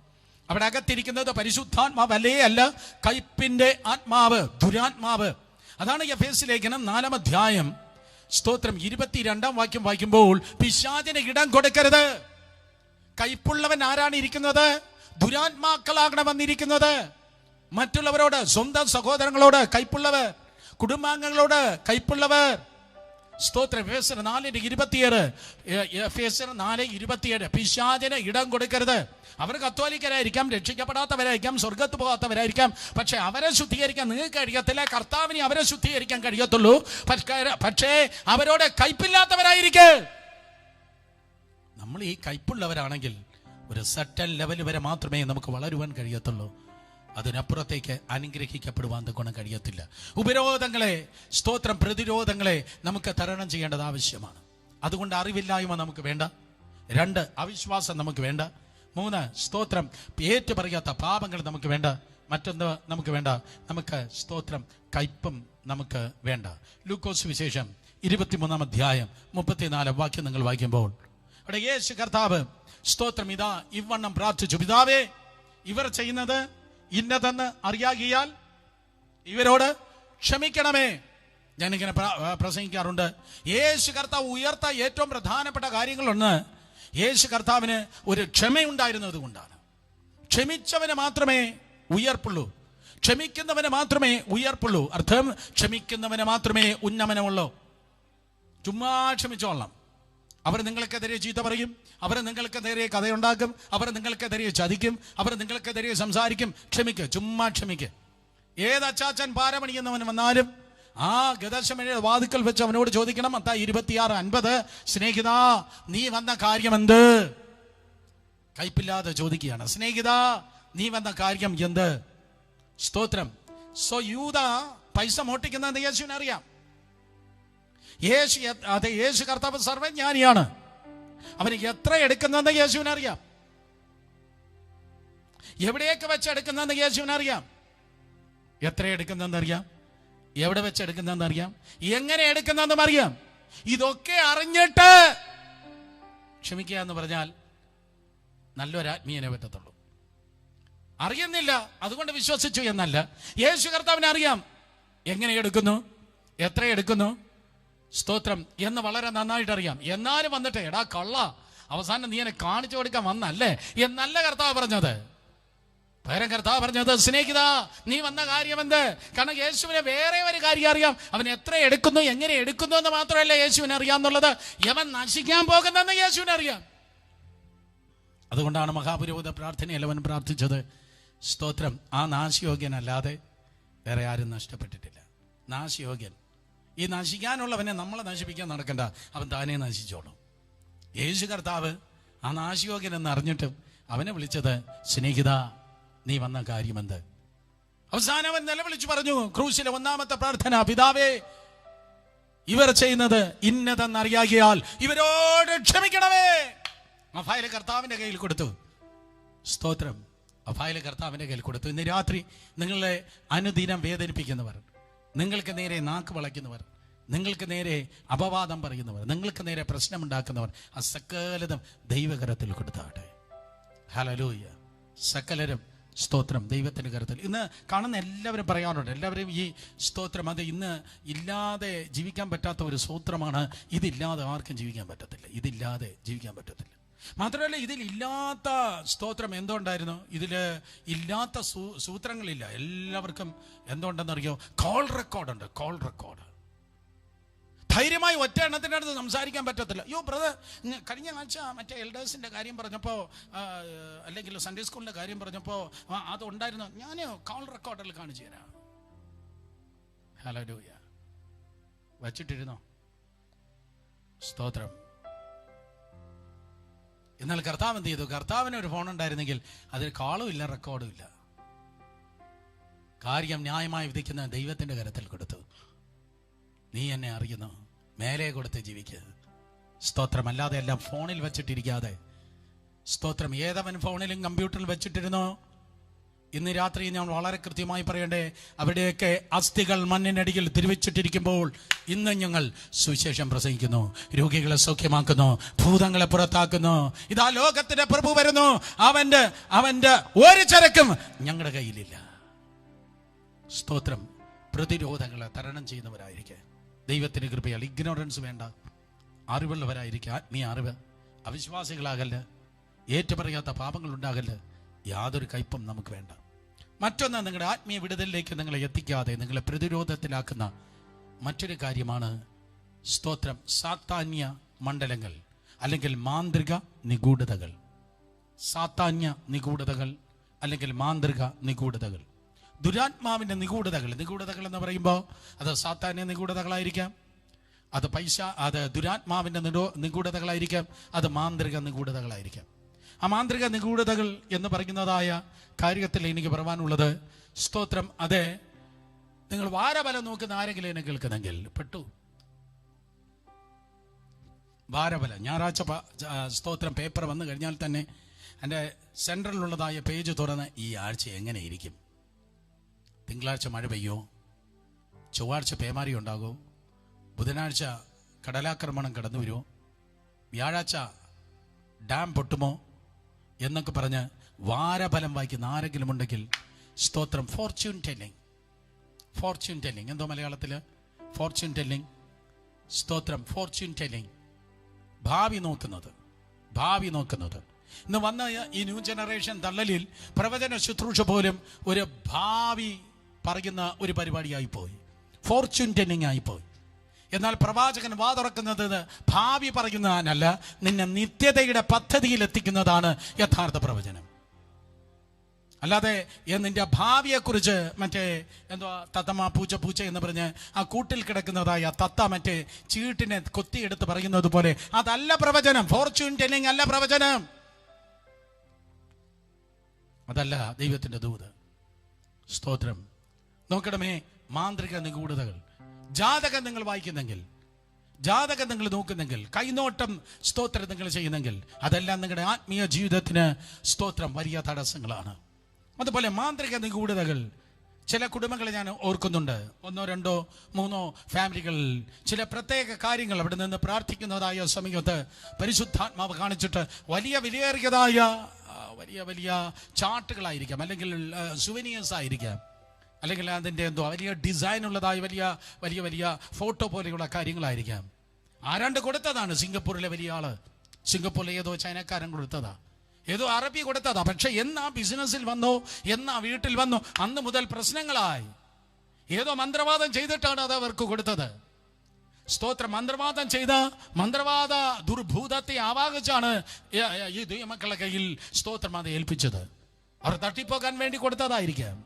അവിടെ അകത്തിരിക്കുന്നത് പരിശുദ്ധാത്മാവ് അല്ല, കയ്പിന്റെ ആത്മാവ്, ദുരാത്മാവ്. അതാണ് എഫേസ്യ ലേഖനം 4-ാം അധ്യായം, സ്തോത്രം, 22-ാം വാക്യം വായിക്കുമ്പോൾ, പിശാചിന് ഇടം കൊടുക്കരുത്. കയ്പുള്ളവൻ ആരാണ് ഇരിക്കുന്നത്? ദുരാത്മാക്കളാകണം വന്നിരിക്കുന്നത്. മറ്റുള്ളവരോട്, സ്വന്തം സഹോദരങ്ങളോട് കയ്പുള്ളവർ, കുടുംബാംഗങ്ങളോട് കയ്പുള്ളവർ. സ്തോത്രം. എഫേസ്യർ 4:27 പിശാചിന് ഇടം കൊടുക്കരുത്. അവർ കത്തോലിക്കരായിരിക്കാം, രക്ഷിക്കപ്പെടാത്തവരായിരിക്കാം, സ്വർഗത്ത് പോകാത്തവരായിരിക്കാം. പക്ഷെ അവരെ ശുദ്ധീകരിക്കാൻ നിങ്ങൾക്ക് കഴിയത്തില്ല. കർത്താവിന് അവരെ ശുദ്ധീകരിക്കാൻ കഴിയത്തുള്ളൂ. പക്ഷേ അവരോട് കയ്പില്ലാത്തവരായിരിക്കും. നമ്മൾ ഈ കയ്പുള്ളവരാണെങ്കിൽ ഒരു സർട്ടൻ ലെവൽ വരെ മാത്രമേ നമുക്ക് വളരുവാൻ കഴിയത്തുള്ളൂ. അതിനപ്പുറത്തേക്ക് അനുഗ്രഹിക്കപ്പെടുവാൻ ഗുണം കഴിയത്തില്ല. ഉപരോധങ്ങളെ, സ്തോത്രം, പ്രതിരോധങ്ങളെ നമുക്ക് തരണം ചെയ്യേണ്ടത് ആവശ്യമാണ്. അതുകൊണ്ട് അറിവില്ലായ്മ നമുക്ക് വേണ്ട. 2, അവിശ്വാസം നമുക്ക് വേണ്ട. 3, സ്തോത്രം, ഏറ്റു പറയാത്ത പാപങ്ങൾ നമുക്ക് വേണ്ട. മറ്റൊന്ന് നമുക്ക് വേണ്ട, നമുക്ക് സ്തോത്രം കയ്പും നമുക്ക് വേണ്ട. ലൂക്കോസ് വിശേഷം 23-ാം അധ്യായം 34 വാക്യം നിങ്ങൾ വായിക്കുമ്പോൾ, അവിടെ യേശു കർത്താവ്, സ്തോത്രം, ഇതാ ഇവണ്ണം പ്രാർത്ഥിച്ചു, പിതാവേ, ഇവർ ചെയ്യുന്നത് ഇന്നതെന്ന് അറിയാകിയാൽ ഇവരോട് ക്ഷമിക്കണമേ. ഞാനിങ്ങനെ പ്രസംഗിക്കാറുണ്ട്. യേശു കർത്താവ് ഉയർത്ത ഏറ്റവും പ്രധാനപ്പെട്ട കാര്യങ്ങളൊന്ന്, യേശു കർത്താവിന് ഒരു ക്ഷമയുണ്ടായിരുന്നത് കൊണ്ടാണ്. ക്ഷമിച്ചവന് മാത്രമേ ഉയർപ്പുള്ളൂ, ക്ഷമിക്കുന്നവന് മാത്രമേ ഉയർപ്പുള്ളൂ. അർത്ഥം, ക്ഷമിക്കുന്നവന് മാത്രമേ ഉന്നമനമുള്ളൂ. ചുമ്മാ ക്ഷമിച്ചോളാം. അവർ നിങ്ങൾക്കെതിരെ ചീത്ത പറയും, അവർ നിങ്ങൾക്കെതിരെ കഥയുണ്ടാക്കും, അവർ നിങ്ങൾക്കെതിരെ ചതിക്കും, അവർ നിങ്ങൾക്കെതിരെ സംസാരിക്കും. ക്ഷമിക്കുക, ചുമ്മാ ക്ഷമിക്കുക. ഏത് അച്ചാച്ചൻ പാരമണിയുന്നവൻ വന്നാലും ആ ഗദശമനയുടെ വാതിക്കൽ വെച്ച് അവനോട് ചോദിക്കണം. മത്തായി 26:50, സ്നേഹിതാ, നീ വന്ന കാര്യം എന്ത്? കയ്പില്ലാതെ ചോദിക്കുകയാണ്. സ്നേഹിതാ, നീ വന്ന കാര്യം എന്ത്? സ്തോത്രം. സോ യൂദ പൈസ മോട്ടിക്കുന്നത് യേശുവിനറിയാം. യേശു കർത്താവ് സർവജ്ഞാനിയാണ്. അവന് എത്ര എടുക്കുന്നതെന്ന് യേശുവിനറിയാം. എവിടെയൊക്കെ വെച്ച് എടുക്കുന്നതെന്ന് യേശുവിനറിയാം. എത്ര എടുക്കുന്നതെന്ന് അറിയാം, എവിടെ വെച്ച് എടുക്കുന്നതെന്ന് അറിയാം, എങ്ങനെ എടുക്കുന്നതെന്നും അറിയാം. ഇതൊക്കെ അറിഞ്ഞിട്ട് ക്ഷമിക്കുക എന്ന് പറഞ്ഞാൽ നല്ലൊരാത്മീയനെ പറ്റത്തുള്ളൂ. അറിയുന്നില്ല, അതുകൊണ്ട് വിശ്വസിച്ചു എന്നല്ല. യേശു കർത്താവിനെ അറിയാം എങ്ങനെ എടുക്കുന്നു, എത്ര എടുക്കുന്നു, സ്തോത്രം, എന്ന് വളരെ നന്നായിട്ട് അറിയാം. എന്നാലും വന്നിട്ട്, എടാ കള്ള, അവസാനം നീ എന്നെ കാണിച്ചു കൊടുക്കാൻ വന്നല്ലേ എന്നല്ല കർത്താവ് പറഞ്ഞത്. പകരം കർത്താവ് പറഞ്ഞത്, സ്നേഹിതാ, നീ വന്ന കാര്യം എന്ത്? കാരണം യേശുവിനെ വേറെ ഒരു കാര്യം അറിയാം. അവൻ എത്ര എടുക്കുന്നു, എങ്ങനെ എടുക്കുന്നു എന്ന് മാത്രമല്ല യേശുവിനെ അറിയാമെന്നുള്ളത്, യവൻ നശിക്കാൻ പോകുന്നെന്ന് യേശുവിനെ അറിയാം. അതുകൊണ്ടാണ് മഹാപുരോഹിത പ്രാർത്ഥനയിൽ അവൻ പ്രാർത്ഥിച്ചത്, സ്തോത്രം, ആ നാശയോഗ്യനല്ലാതെ വേറെ ആരും നഷ്ടപ്പെട്ടിട്ടില്ല. നാശയോഗ്യൻ ഈ നശിക്കാനുള്ളവനെ നമ്മളെ നശിപ്പിക്കാൻ നടക്കണ്ട, അവൻ താനേ നശിച്ചോളും. യേശു കർത്താവ് ആ നാശയോഗ്യനെന്ന് അറിഞ്ഞിട്ടും അവനെ വിളിച്ചത്, സ്നേഹിത നീ വന്ന കാര്യമെന്ത്? അവസാനം അവൻ നിലവിളിച്ചു പറഞ്ഞു, ക്രൂശിലെ ഒന്നാമത്തെ പ്രാർത്ഥന, പിതാവേ ഇവർ ചെയ്യുന്നത് ഇന്നതെന്നറിയാകിയാൽ ഇവരോട് ക്ഷമിക്കണമേ. ആ ഫയല് കർത്താവിന്റെ കയ്യിൽ കൊടുത്തു. സ്തോത്രം. ആ ഫയല് കർത്താവിന്റെ കയ്യിൽ കൊടുത്തു. ഇന്ന് രാത്രി നിങ്ങളെ അനുദിനം വേദനിപ്പിക്കുന്നവർ, നിങ്ങൾക്ക് നേരെ നാക്ക് വളയ്ക്കുന്നവർ, നിങ്ങൾക്ക് നേരെ അപവാദം പറയുന്നവർ, നിങ്ങൾക്ക് നേരെ പ്രശ്നമുണ്ടാക്കുന്നവർ, ആ സകലതും ദൈവകരത്തിൽ കൊടുത്താട്ടെ. ഹല്ലേലൂയ. സകലരും സ്തോത്രം ദൈവത്തിൻ്റെ കരത്തിൽ. ഇന്ന് കാണുന്ന എല്ലാവരും പറയാറുണ്ട്, എല്ലാവരും ഈ സ്തോത്രം അത് ഇന്ന് ഇല്ലാതെ ജീവിക്കാൻ പറ്റാത്ത ഒരു സൂത്രമാണ്. ഇതില്ലാതെ ആർക്കും ജീവിക്കാൻ പറ്റത്തില്ല, ഇതില്ലാതെ ജീവിക്കാൻ പറ്റത്തില്ല. മാത്രമല്ല ഇതിലില്ലാത്ത സ്തോത്രം എന്തുകൊണ്ടായിരുന്നു? ഇതിൽ ഇല്ലാത്ത സൂത്രങ്ങളില്ല. എല്ലാവർക്കും എന്തുകൊണ്ടെന്നറിയോ? കോൾ റെക്കോർഡുണ്ട്. Call record. ധൈര്യമായി ഒറ്റ എണ്ണത്തിനടുത്ത് സംസാരിക്കാൻ പറ്റത്തില്ല. അയ്യോ ബ്രദർ, കഴിഞ്ഞ ആഴ്ച മറ്റേ എൽഡേഴ്സിൻ്റെ കാര്യം പറഞ്ഞപ്പോൾ, അല്ലെങ്കിൽ സൺഡേ സ്കൂളിൻ്റെ കാര്യം പറഞ്ഞപ്പോൾ അതുണ്ടായിരുന്നു. ഞാൻ കോൾ റെക്കോർഡിൽ കാണിച്ചു തരാം. ഹല്ലേലൂയ. വച്ചിട്ടിരുന്നോ? സ്തോത്രം. എന്നാൽ കർത്താവ് എന്ത് ചെയ്തു? കർത്താവിന് ഒരു ഫോൺ ഉണ്ടായിരുന്നെങ്കിൽ അതിൽ കോളും ഇല്ല, റെക്കോർഡും ഇല്ല. കാര്യം ന്യായമായി വിധിക്കുന്ന ദൈവത്തിൻ്റെ കരത്തിൽ കൊടുത്തു. നീ എന്നെ അറിയുന്നു, മേലെ കൊടുത്ത് ജീവിക്കുക. സ്തോത്രം. അല്ലാതെ എല്ലാം ഫോണിൽ വെച്ചിട്ടിരിക്കാതെ. സ്തോത്രം. ഏതവൻ ഫോണിലും കമ്പ്യൂട്ടറിൽ വെച്ചിട്ടിരുന്നോ? ഇന്ന് രാത്രി ഞാൻ വളരെ കൃത്യമായി പറയണ്ടേ, അവിടെയൊക്കെ അസ്ഥികൾ മണ്ണിനടിയിൽ തിരുവച്ചിട്ടിരിക്കുമ്പോൾ ഇന്ന് ഞങ്ങൾ സുവിശേഷം പ്രസംഗിക്കുന്നു, രോഗികളെ സൗഖ്യമാക്കുന്നു, ഭൂതങ്ങളെ പുറത്താക്കുന്നു. ഇതാ ലോകത്തിന്റെ പ്രഭു വരുന്നു. അവന്റെ ഒരു ചരക്കും ഞങ്ങളുടെ കയ്യിലില്ല. സ്തോത്രം. പ്രതിരോധങ്ങളെ തരണം ചെയ്യുന്നവരായിരിക്കെ ദൈവത്തിന് കൃപയാൽ. ഇഗ്നോറൻസ് വേണ്ട, അറിവുള്ളവരായിരിക്കുക. ആത്മീയ അറിവ്. അവിശ്വാസികളാകല്ല, ഏറ്റുപറയാത്ത പാപങ്ങൾ ഉണ്ടാകല്ല. യാതൊരു കയ്പും നമുക്ക് വേണ്ട. മറ്റൊന്ന്, നിങ്ങളുടെ ആത്മീയ വിടുതലിലേക്ക് നിങ്ങളെ എത്തിക്കാതെ നിങ്ങളെ പ്രതിരോധത്തിലാക്കുന്ന മറ്റൊരു കാര്യമാണ് സ്തോത്രം സാത്താന്യ മണ്ഡലങ്ങൾ അല്ലെങ്കിൽ മാന്ത്രിക നിഗൂഢതകൾ. സാത്താന്യ നിഗൂഢതകൾ അല്ലെങ്കിൽ മാന്ത്രിക നിഗൂഢതകൾ, ദുരാത്മാവിൻ്റെ നിഗൂഢതകൾ. നിഗൂഢതകൾ എന്ന് പറയുമ്പോൾ അത് സാത്താന്യ നിഗൂഢതകളായിരിക്കാം, അത് ദുരാത്മാവിൻ്റെ നിഗൂഢതകളായിരിക്കാം, അത് മാന്ത്രിക നിഗൂഢതകളായിരിക്കാം. ആ മാന്ത്രിക നിഗൂഢതകൾ എന്ന് പറയുന്നതായ കാര്യത്തിൽ എനിക്ക് പറയാനുള്ളത്, സ്തോത്രം, അതെ, നിങ്ങൾ വാരബലം നോക്കുന്ന ആരെങ്കിലും എന്നെ കേൾക്കുന്നെങ്കിൽ പെട്ടു. വാരബലം ഞായറാഴ്ച സ്തോത്രം പേപ്പർ വന്നു കഴിഞ്ഞാൽ തന്നെ എൻ്റെ സെൻട്രലിലുള്ളതായ പേജ് തുറന്ന് ഈ ആഴ്ച എങ്ങനെ ഇരിക്കും? തിങ്കളാഴ്ച മഴ പെയ്യോ? ചൊവ്വാഴ്ച പേമാരി ഉണ്ടാകുമോ? ബുധനാഴ്ച കടലാക്രമണം കടന്നു വരുമോ? വ്യാഴാഴ്ച ഡാം പൊട്ടുമോ എന്നൊക്കെ പറഞ്ഞ് വാരഫലം വായിക്കുന്ന ആരെങ്കിലും ഉണ്ടെങ്കിൽ സ്തോത്രം. Fortune telling. ഫോർച്യൂൺ ടെല്ലിങ് എന്തോ മലയാളത്തിൽ? Fortune telling. സ്തോത്രം. Fortune telling. ഭാവി നോക്കുന്നത്. ഇന്ന് വന്ന ഈ ന്യൂ ജനറേഷൻ തള്ളലിൽ പ്രവചന ശുശ്രൂഷ പോലും ഒരു ഭാവി പറയുന്ന ഒരു പരിപാടിയായിപ്പോയി, ഫോർച്യൂൺ ടെല്ലിങ് ആയിപ്പോയി. എന്നാൽ പ്രവാചകൻ വാതുറക്കുന്നത് ഭാവി പറയുന്നതല്ല, നിന്നെ നിത്യതയുടെ പദ്ധതിയിൽ എത്തിക്കുന്നതാണ് യഥാർത്ഥ പ്രവചനം. അല്ലാതെ നിന്റെ ഭാവിയെക്കുറിച്ച് മറ്റേ എന്തോ തത്തമ്മ പൂച്ച എന്ന് പറഞ്ഞ് ആ കൂട്ടിൽ കിടക്കുന്നതായ തത്ത മറ്റേ ചീട്ടിനെ കൊത്തിയെടുത്ത് പറയുന്നത് പോലെ അതല്ല പ്രവചനം. ഫോർച്യൂൺ ടെല്ലിങ് അല്ല പ്രവചനം. അതല്ല ദൈവത്തിന്റെ ദൂത്. സ്തോത്രം. നോക്കണമേ, മാന്ത്രിക നിഗൂഢതകൾ. ജാതകം നിങ്ങൾ വായിക്കുന്നെങ്കിൽ, ജാതകം നിങ്ങൾ നോക്കുന്നെങ്കിൽ, കൈനോട്ടം സ്തോത്രം നിങ്ങൾ ചെയ്യുന്നെങ്കിൽ, അതെല്ലാം നിങ്ങളുടെ ആത്മീയ ജീവിതത്തിന് സ്തോത്രം വലിയ തടസ്സങ്ങളാണ്. അതുപോലെ മാന്ത്രിക നിഗൂഢതകൾ. ചില കുടുംബങ്ങളെ ഞാൻ ഓർക്കുന്നുണ്ട്, 1, 2, 3 ഫാമിലികളിൽ ചില പ്രത്യേക കാര്യങ്ങൾ അവിടെ നിന്ന് പ്രാർത്ഥിക്കുന്നതായ സമയത്ത് പരിശുദ്ധാത്മാവ് കാണിച്ചിട്ട് വലിയ വിലയേറിയതായ വലിയ ചാർട്ടുകളായിരിക്കാം, അല്ലെങ്കിൽ സുവനിയേഴ്സ് ആയിരിക്കാം, അല്ലെങ്കിൽ അതിൻ്റെ എന്തോ വലിയ ഡിസൈൻ ഉള്ളതായ വലിയ ഫോട്ടോ പോലെയുള്ള കാര്യങ്ങളായിരിക്കാം. ആരാണ്ട് കൊടുത്തതാണ്. സിംഗപ്പൂരിലെ വലിയ ആള്, സിംഗപ്പൂരിലെ ഏതോ ചൈനക്കാരൻ കൊടുത്തതാ, ഏതോ അറബി കൊടുത്തതാ. പക്ഷെ എന്നാ ബിസിനസ്സിൽ വന്നോ, എന്നാ വീട്ടിൽ വന്നോ, അന്ന് മുതൽ പ്രശ്നങ്ങളായി. ഏതോ മന്ത്രവാദം ചെയ്തിട്ടാണ് അത് അവർക്ക് കൊടുത്തത്. സ്തോത്രം. മന്ത്രവാദം ചെയ്ത മന്ത്രവാദ ദുർഭൂതത്തെ ആവാഹിച്ചാണ് ഈ ദൈവമക്കളുടെ കയ്യിൽ സ്തോത്രം അത് ഏൽപ്പിച്ചത്. അവർ തട്ടിപ്പോകാൻ വേണ്ടി കൊടുത്തതായിരിക്കാം.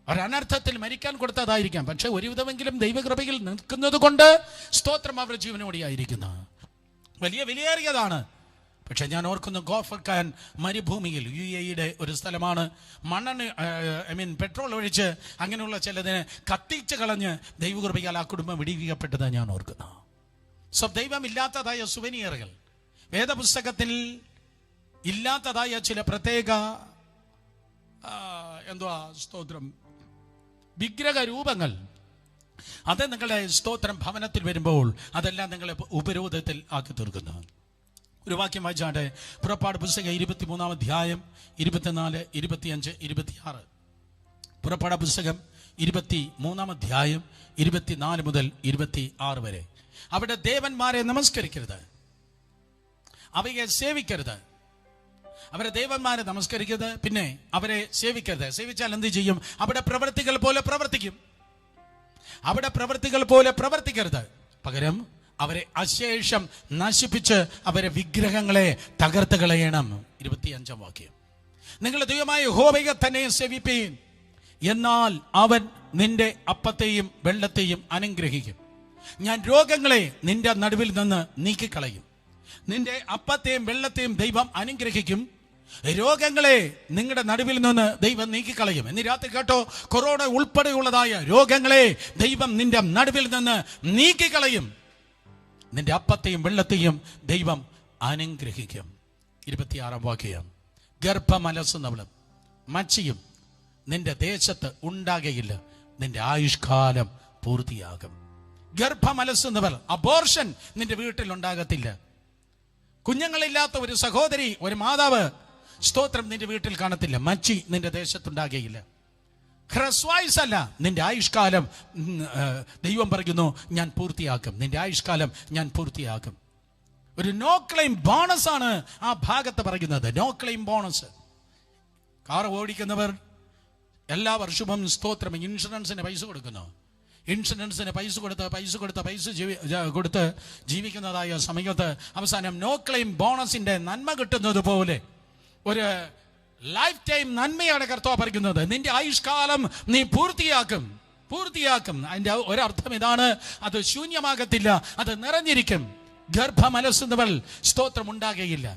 ഒരനർത്ഥത്തിൽ മരിക്കാൻ കൊടുത്തതായിരിക്കാം. പക്ഷെ ഒരുവിധമെങ്കിലും ദൈവകൃപയിൽ നിൽക്കുന്നത് കൊണ്ട് സ്തോത്രം അവർ ജീവനോടെയായിരിക്കുന്നു. വലിയ വിലയേറിയതാണ്. പക്ഷെ ഞാൻ ഓർക്കുന്നു, ഗോഫർക്കാൻ മരുഭൂമിയിൽ, UAE ഒരു സ്ഥലമാണ്, മണ്ണെണ്ണ പെട്രോൾ ഒഴിച്ച് അങ്ങനെയുള്ള ചിലതിനെ കത്തിച്ച് കളഞ്ഞ് ദൈവകൃപയാൽ ആ കുടുംബം വിടിവിക്കപ്പെട്ടത് ഞാൻ ഓർക്കുന്നു. ദൈവമില്ലാത്തതായ സുവനിയറുകൾ, വേദപുസ്തകത്തിൽ ഇല്ലാത്തതായ ചില പ്രത്യേക സ്തോത്രം വിഗ്രഹ രൂപങ്ങൾ, അത് നിങ്ങളുടെ സ്തോത്രം ഭവനത്തിൽ വരുമ്പോൾ അതെല്ലാം നിങ്ങളെ ഉപരോധത്തിൽ ആക്കി തീർക്കുന്നു. ഒരു വാക്യം വായിച്ചാട്ടെ. പുറപ്പാട് പുസ്തകം 23-ാം അധ്യായം 24, 25, 26. പുറപ്പാട് പുസ്തകം 23-ാം അധ്യായം 24 മുതൽ 26 വരെ. അവിടെ ദേവന്മാരെ നമസ്കരിക്കരുത്, അവയെ സേവിക്കരുത്. അവരെ ദേവന്മാരെ നമസ്കരിക്കരുത്, പിന്നെ അവരെ സേവിക്കരുത്. സേവിച്ചാൽ എന്ത് ചെയ്യും? അവിടെ പ്രവൃത്തികൾ പോലെ പ്രവർത്തിക്കും. അവിടെ പ്രവൃത്തികൾ പോലെ പ്രവർത്തിക്കരുത്. പകരം അവരെ അശേഷം നശിപ്പിച്ച് അവരെ വിഗ്രഹങ്ങളെ തകർത്ത് കളയണം. 25-ാം വാക്യം. നിങ്ങളുടെ ദൈവമായ യഹോവയെ തന്നെ സേവിപ്പീൻ, എന്നാൽ അവൻ നിന്റെ അപ്പത്തെയും വെള്ളത്തെയും അനുഗ്രഹിക്കും. ഞാൻ രോഗങ്ങളെ നിന്റെ നടുവിൽ നിന്ന് നീക്കിക്കളയും. നിന്റെ അപ്പത്തെയും വെള്ളത്തെയും ദൈവം അനുഗ്രഹിക്കും, രോഗങ്ങളെ നിങ്ങളുടെ നടുവിൽ നിന്ന് ദൈവം നീക്കിക്കളയും. ഇന്ന് രാത്രി കേട്ടോ, കൊറോണ ഉൾപ്പെടെയുള്ളതായ രോഗങ്ങളെ ദൈവം നിന്റെ നടുവിൽ നിന്ന് നീക്കിക്കളയും. നിന്റെ അപ്പത്തെയും വെള്ളത്തെയും ദൈവം അനുഗ്രഹിക്കും. 26-ാം വാക്യം. ഗർഭമലസുന്നവളും മച്ചിയും നിന്റെ ദേശത്ത് ഉണ്ടാകയില്ല, നിന്റെ ആയുഷ്കാലം പൂർത്തിയാകും. ഗർഭമലസുന്നവർ, അബോർഷൻ നിന്റെ വീട്ടിൽ ഉണ്ടാകത്തില്ല. കുഞ്ഞുങ്ങളില്ലാത്ത ഒരു സഹോദരി, ഒരു മാതാവ്, സ്തോത്രം നിന്റെ വീട്ടിൽ കാണത്തില്ല. മച്ചി നിന്റെ ദേശത്തുണ്ടാകുകയില്ല. ഹ്രസ്വായുസ് അല്ല, നിന്റെ ആയുഷ്കാലം ദൈവം പറയുന്നു ഞാൻ പൂർത്തിയാക്കും. നിന്റെ ആയുഷ്കാലം ഞാൻ പൂർത്തിയാക്കും. ഒരു നോ ക്ലെയിം ബോണസ് ആണ് ആ ഭാഗത്ത് പറയുന്നത്. No claim bonus. കാർ ഓടിക്കുന്നവർ എല്ലാ വർഷവും സ്തോത്രം ഇൻഷുറൻസിന് പൈസ കൊടുക്കുന്നു. ഇൻഷുറൻസിന് പൈസ കൊടുത്ത് ജീവിക്കുന്നതായ സമയത്ത് അവസാനം നോ ക്ലെയിം ബോണസിന്റെ നന്മ കിട്ടുന്നത് പോലെ ഒരു ലൈഫ് ടൈം നന്മയാണ് കർത്താവ് പറയുന്നത്. നിന്റെ ആയുഷ്കാലം നീ പൂർത്തിയാക്കും. അതിന്റെ ഒരർത്ഥം ഇതാണ്, അത് ശൂന്യമാകത്തില്ല, അത് നിറഞ്ഞിരിക്കും. ഗർഭമലസുന്നവൾ സ്തോത്രം ഉണ്ടാകുകയില്ല,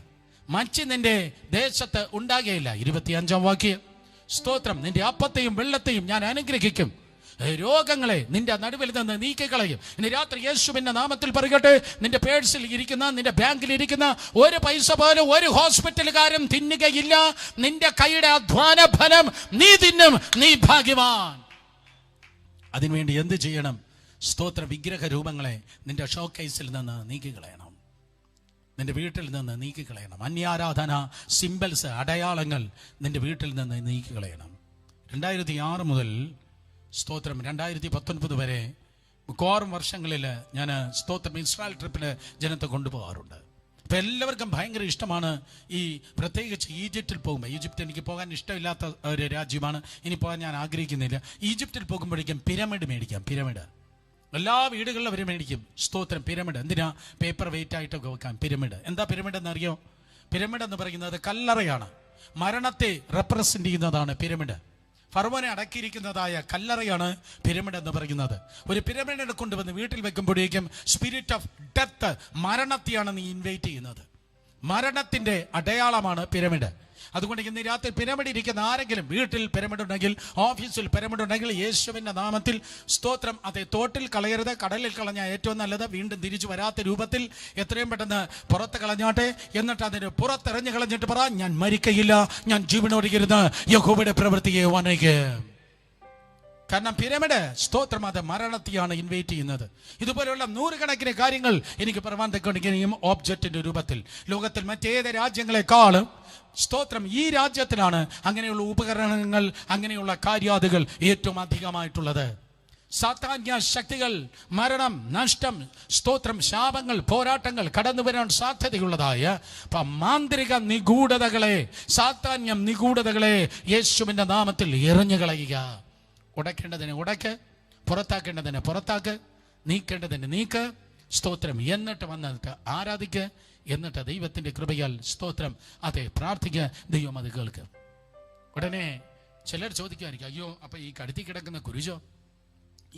മച്ചി നിന്റെ ദേശത്ത് ഉണ്ടാകുകയില്ല. 25-ാം വാക്യം. സ്തോത്രം, നിന്റെ അപ്പത്തെയും വെള്ളത്തെയും ഞാൻ അനുഗ്രഹിക്കും, രോഗങ്ങളെ നിന്റെ നടുവിൽ നിന്ന് നീക്കിക്കളയും. ഇനി രാത്രി യേശുവിന്റെ നാമത്തിൽ പറയട്ടെ, നിന്റെ പേഴ്സിൽ ഇരിക്കുന്ന, നിന്റെ ബാങ്കിൽ ഇരിക്കുന്ന ഒരു പൈസ പോലും ഒരു ഹോസ്പിറ്റലുകാരും തിന്നുകയില്ല. നിന്റെ കൈയുടെ അധ്വാന ഫലം നീ തിന്നും. നീ ഭാഗ്യവാൻ. അതിനുവേണ്ടി എന്ത് ചെയ്യണം? സ്തോത്ര വിഗ്രഹ രൂപങ്ങളെ നിന്റെ ഷോക്കേസിൽ നിന്ന് നീക്കിക്കളയണം, നിന്റെ വീട്ടിൽ നിന്ന് നീക്കിക്കളയണം. അന്യാരാധന സിംബൽസ്, അടയാളങ്ങൾ നിന്റെ വീട്ടിൽ നിന്ന് നീക്കിക്കളയണം. 2006 മുതൽ സ്തോത്രം 2019 വരെ മിക്കവാറും വർഷങ്ങളിൽ ഞാൻ സ്തോത്രം ഇസ്രായേൽ ട്രിപ്പിന് ജനത്തെ കൊണ്ടുപോകാറുണ്ട്. അപ്പം എല്ലാവർക്കും ഭയങ്കര ഇഷ്ടമാണ് ഈ പ്രത്യേകിച്ച് ഈജിപ്തിൽ പോകുമ്പോൾ. ഈജിപ്ത് എനിക്ക് പോകാൻ ഇഷ്ടമില്ലാത്ത ഒരു രാജ്യമാണ്, ഇനി പോകാൻ ഞാൻ ആഗ്രഹിക്കുന്നില്ല. ഈജിപ്തിൽ പോകുമ്പോഴേക്കും പിരമിഡ് മേടിക്കാം. പിരമിഡ് എല്ലാ വീടുകളിലും അവർ മേടിക്കും. സ്തോത്രം പിരമിഡ്. എന്തിനാ? പേപ്പർ വെയിറ്റ് ആയിട്ടൊക്കെ വെക്കാം. പിരമിഡ് എന്താ പിരമിഡ് എന്നറിയോ? പിരമിഡ് എന്ന് പറയുന്നത് കല്ലറയാണ്. മരണത്തെ റെപ്രസെന്റ് ചെയ്യുന്നതാണ് പിരമിഡ്. ഫറവോനെ അടക്കിയിരിക്കുന്നതായ കല്ലറയാണ് പിരമിഡ് എന്ന് പറയുന്നത്. ഒരു പിരമിഡിനെ കൊണ്ടുവന്ന് വീട്ടിൽ വെക്കുമ്പോഴേക്കും സ്പിരിറ്റ് ഓഫ് ഡെത്ത്, മരണത്തെയാണ് നീ ഇൻവൈറ്റ് ചെയ്യുന്നത്. മരണത്തിന്റെ അടയാളമാണ് പിരമിഡ്. അതുകൊണ്ട് ഇന്ന് രാത്രി പിരമിഡ് ഇരിക്കുന്ന ആരെങ്കിലും വീട്ടിൽ പിരമിഡ് ഉണ്ടെങ്കിൽ, ഓഫീസിൽ പിരമിഡ് ഉണ്ടെങ്കിൽ, യേശുവിന്റെ നാമത്തിൽ സ്തോത്രം, അതേ തോട്ടിൽ കളയരുത്, കടലിൽ കളഞ്ഞാൽ ഏറ്റവും നല്ലത്. വീണ്ടും തിരിച്ചു വരാത്ത രൂപത്തിൽ എത്രയും പെട്ടെന്ന് പുറത്ത് കളഞ്ഞാട്ടെ. എന്നിട്ട് അതിന് പുറത്തെറിഞ്ഞു കളഞ്ഞിട്ട് പറ, ഞാൻ മരിക്കയില്ല, ഞാൻ ജീവനോടിയിരുന്ന് യഹോവയുടെ പ്രവൃത്തിയെ വണങ്ങും. കാരണം പിരമിഡ് സ്തോത്രം അത് മരണത്തെയാണ് ഇൻവൈറ്റ് ചെയ്യുന്നത്. ഇതുപോലെയുള്ള നൂറുകണക്കിന് കാര്യങ്ങൾ എനിക്ക് പറയാൻ തക്കൊണ്ടെങ്കിലും ഓബ്ജക്റ്റിന്റെ രൂപത്തിൽ ലോകത്തിൽ മറ്റേത് രാജ്യങ്ങളെക്കാളും സ്തോത്രം ഈ രാജ്യത്തിലാണ് അങ്ങനെയുള്ള ഉപകരണങ്ങൾ, അങ്ങനെയുള്ള കാര്യാദികൾ ഏറ്റവും അധികമായിട്ടുള്ളത്. സാത്താന്യ ശക്തികൾ, മരണം, നഷ്ടം, സ്തോത്രം, ശാപങ്ങൾ, പോരാട്ടങ്ങൾ കടന്നു വരാൻ സാധ്യതയുള്ളതായ മാന്ത്രിക നിഗൂഢതകളെ, സാത്താന്യം നിഗൂഢതകളെ യേശുവിന്റെ നാമത്തിൽ എറിഞ്ഞു കളയുക. ഉടയ്ക്കേണ്ടതിന് ഉടയ്ക്ക്, പുറത്താക്കേണ്ടതിന് പുറത്താക്ക്, നീക്കേണ്ടതിന് നീക്ക്. സ്തോത്രം. എന്നിട്ട് വന്നിട്ട് ആരാധിക്ക്. എന്നിട്ട് ദൈവത്തിന്റെ കൃപയാൽ സ്തോത്രം അതെ പ്രാർത്ഥിക്കുക. ദൈവം അത് കേൾക്കും. ഉടനെ ചിലർ ചോദിക്കുമായിരിക്കും, അയ്യോ അപ്പൊ ഈ കഴുത്തി കിടക്കുന്ന കുരിശോ,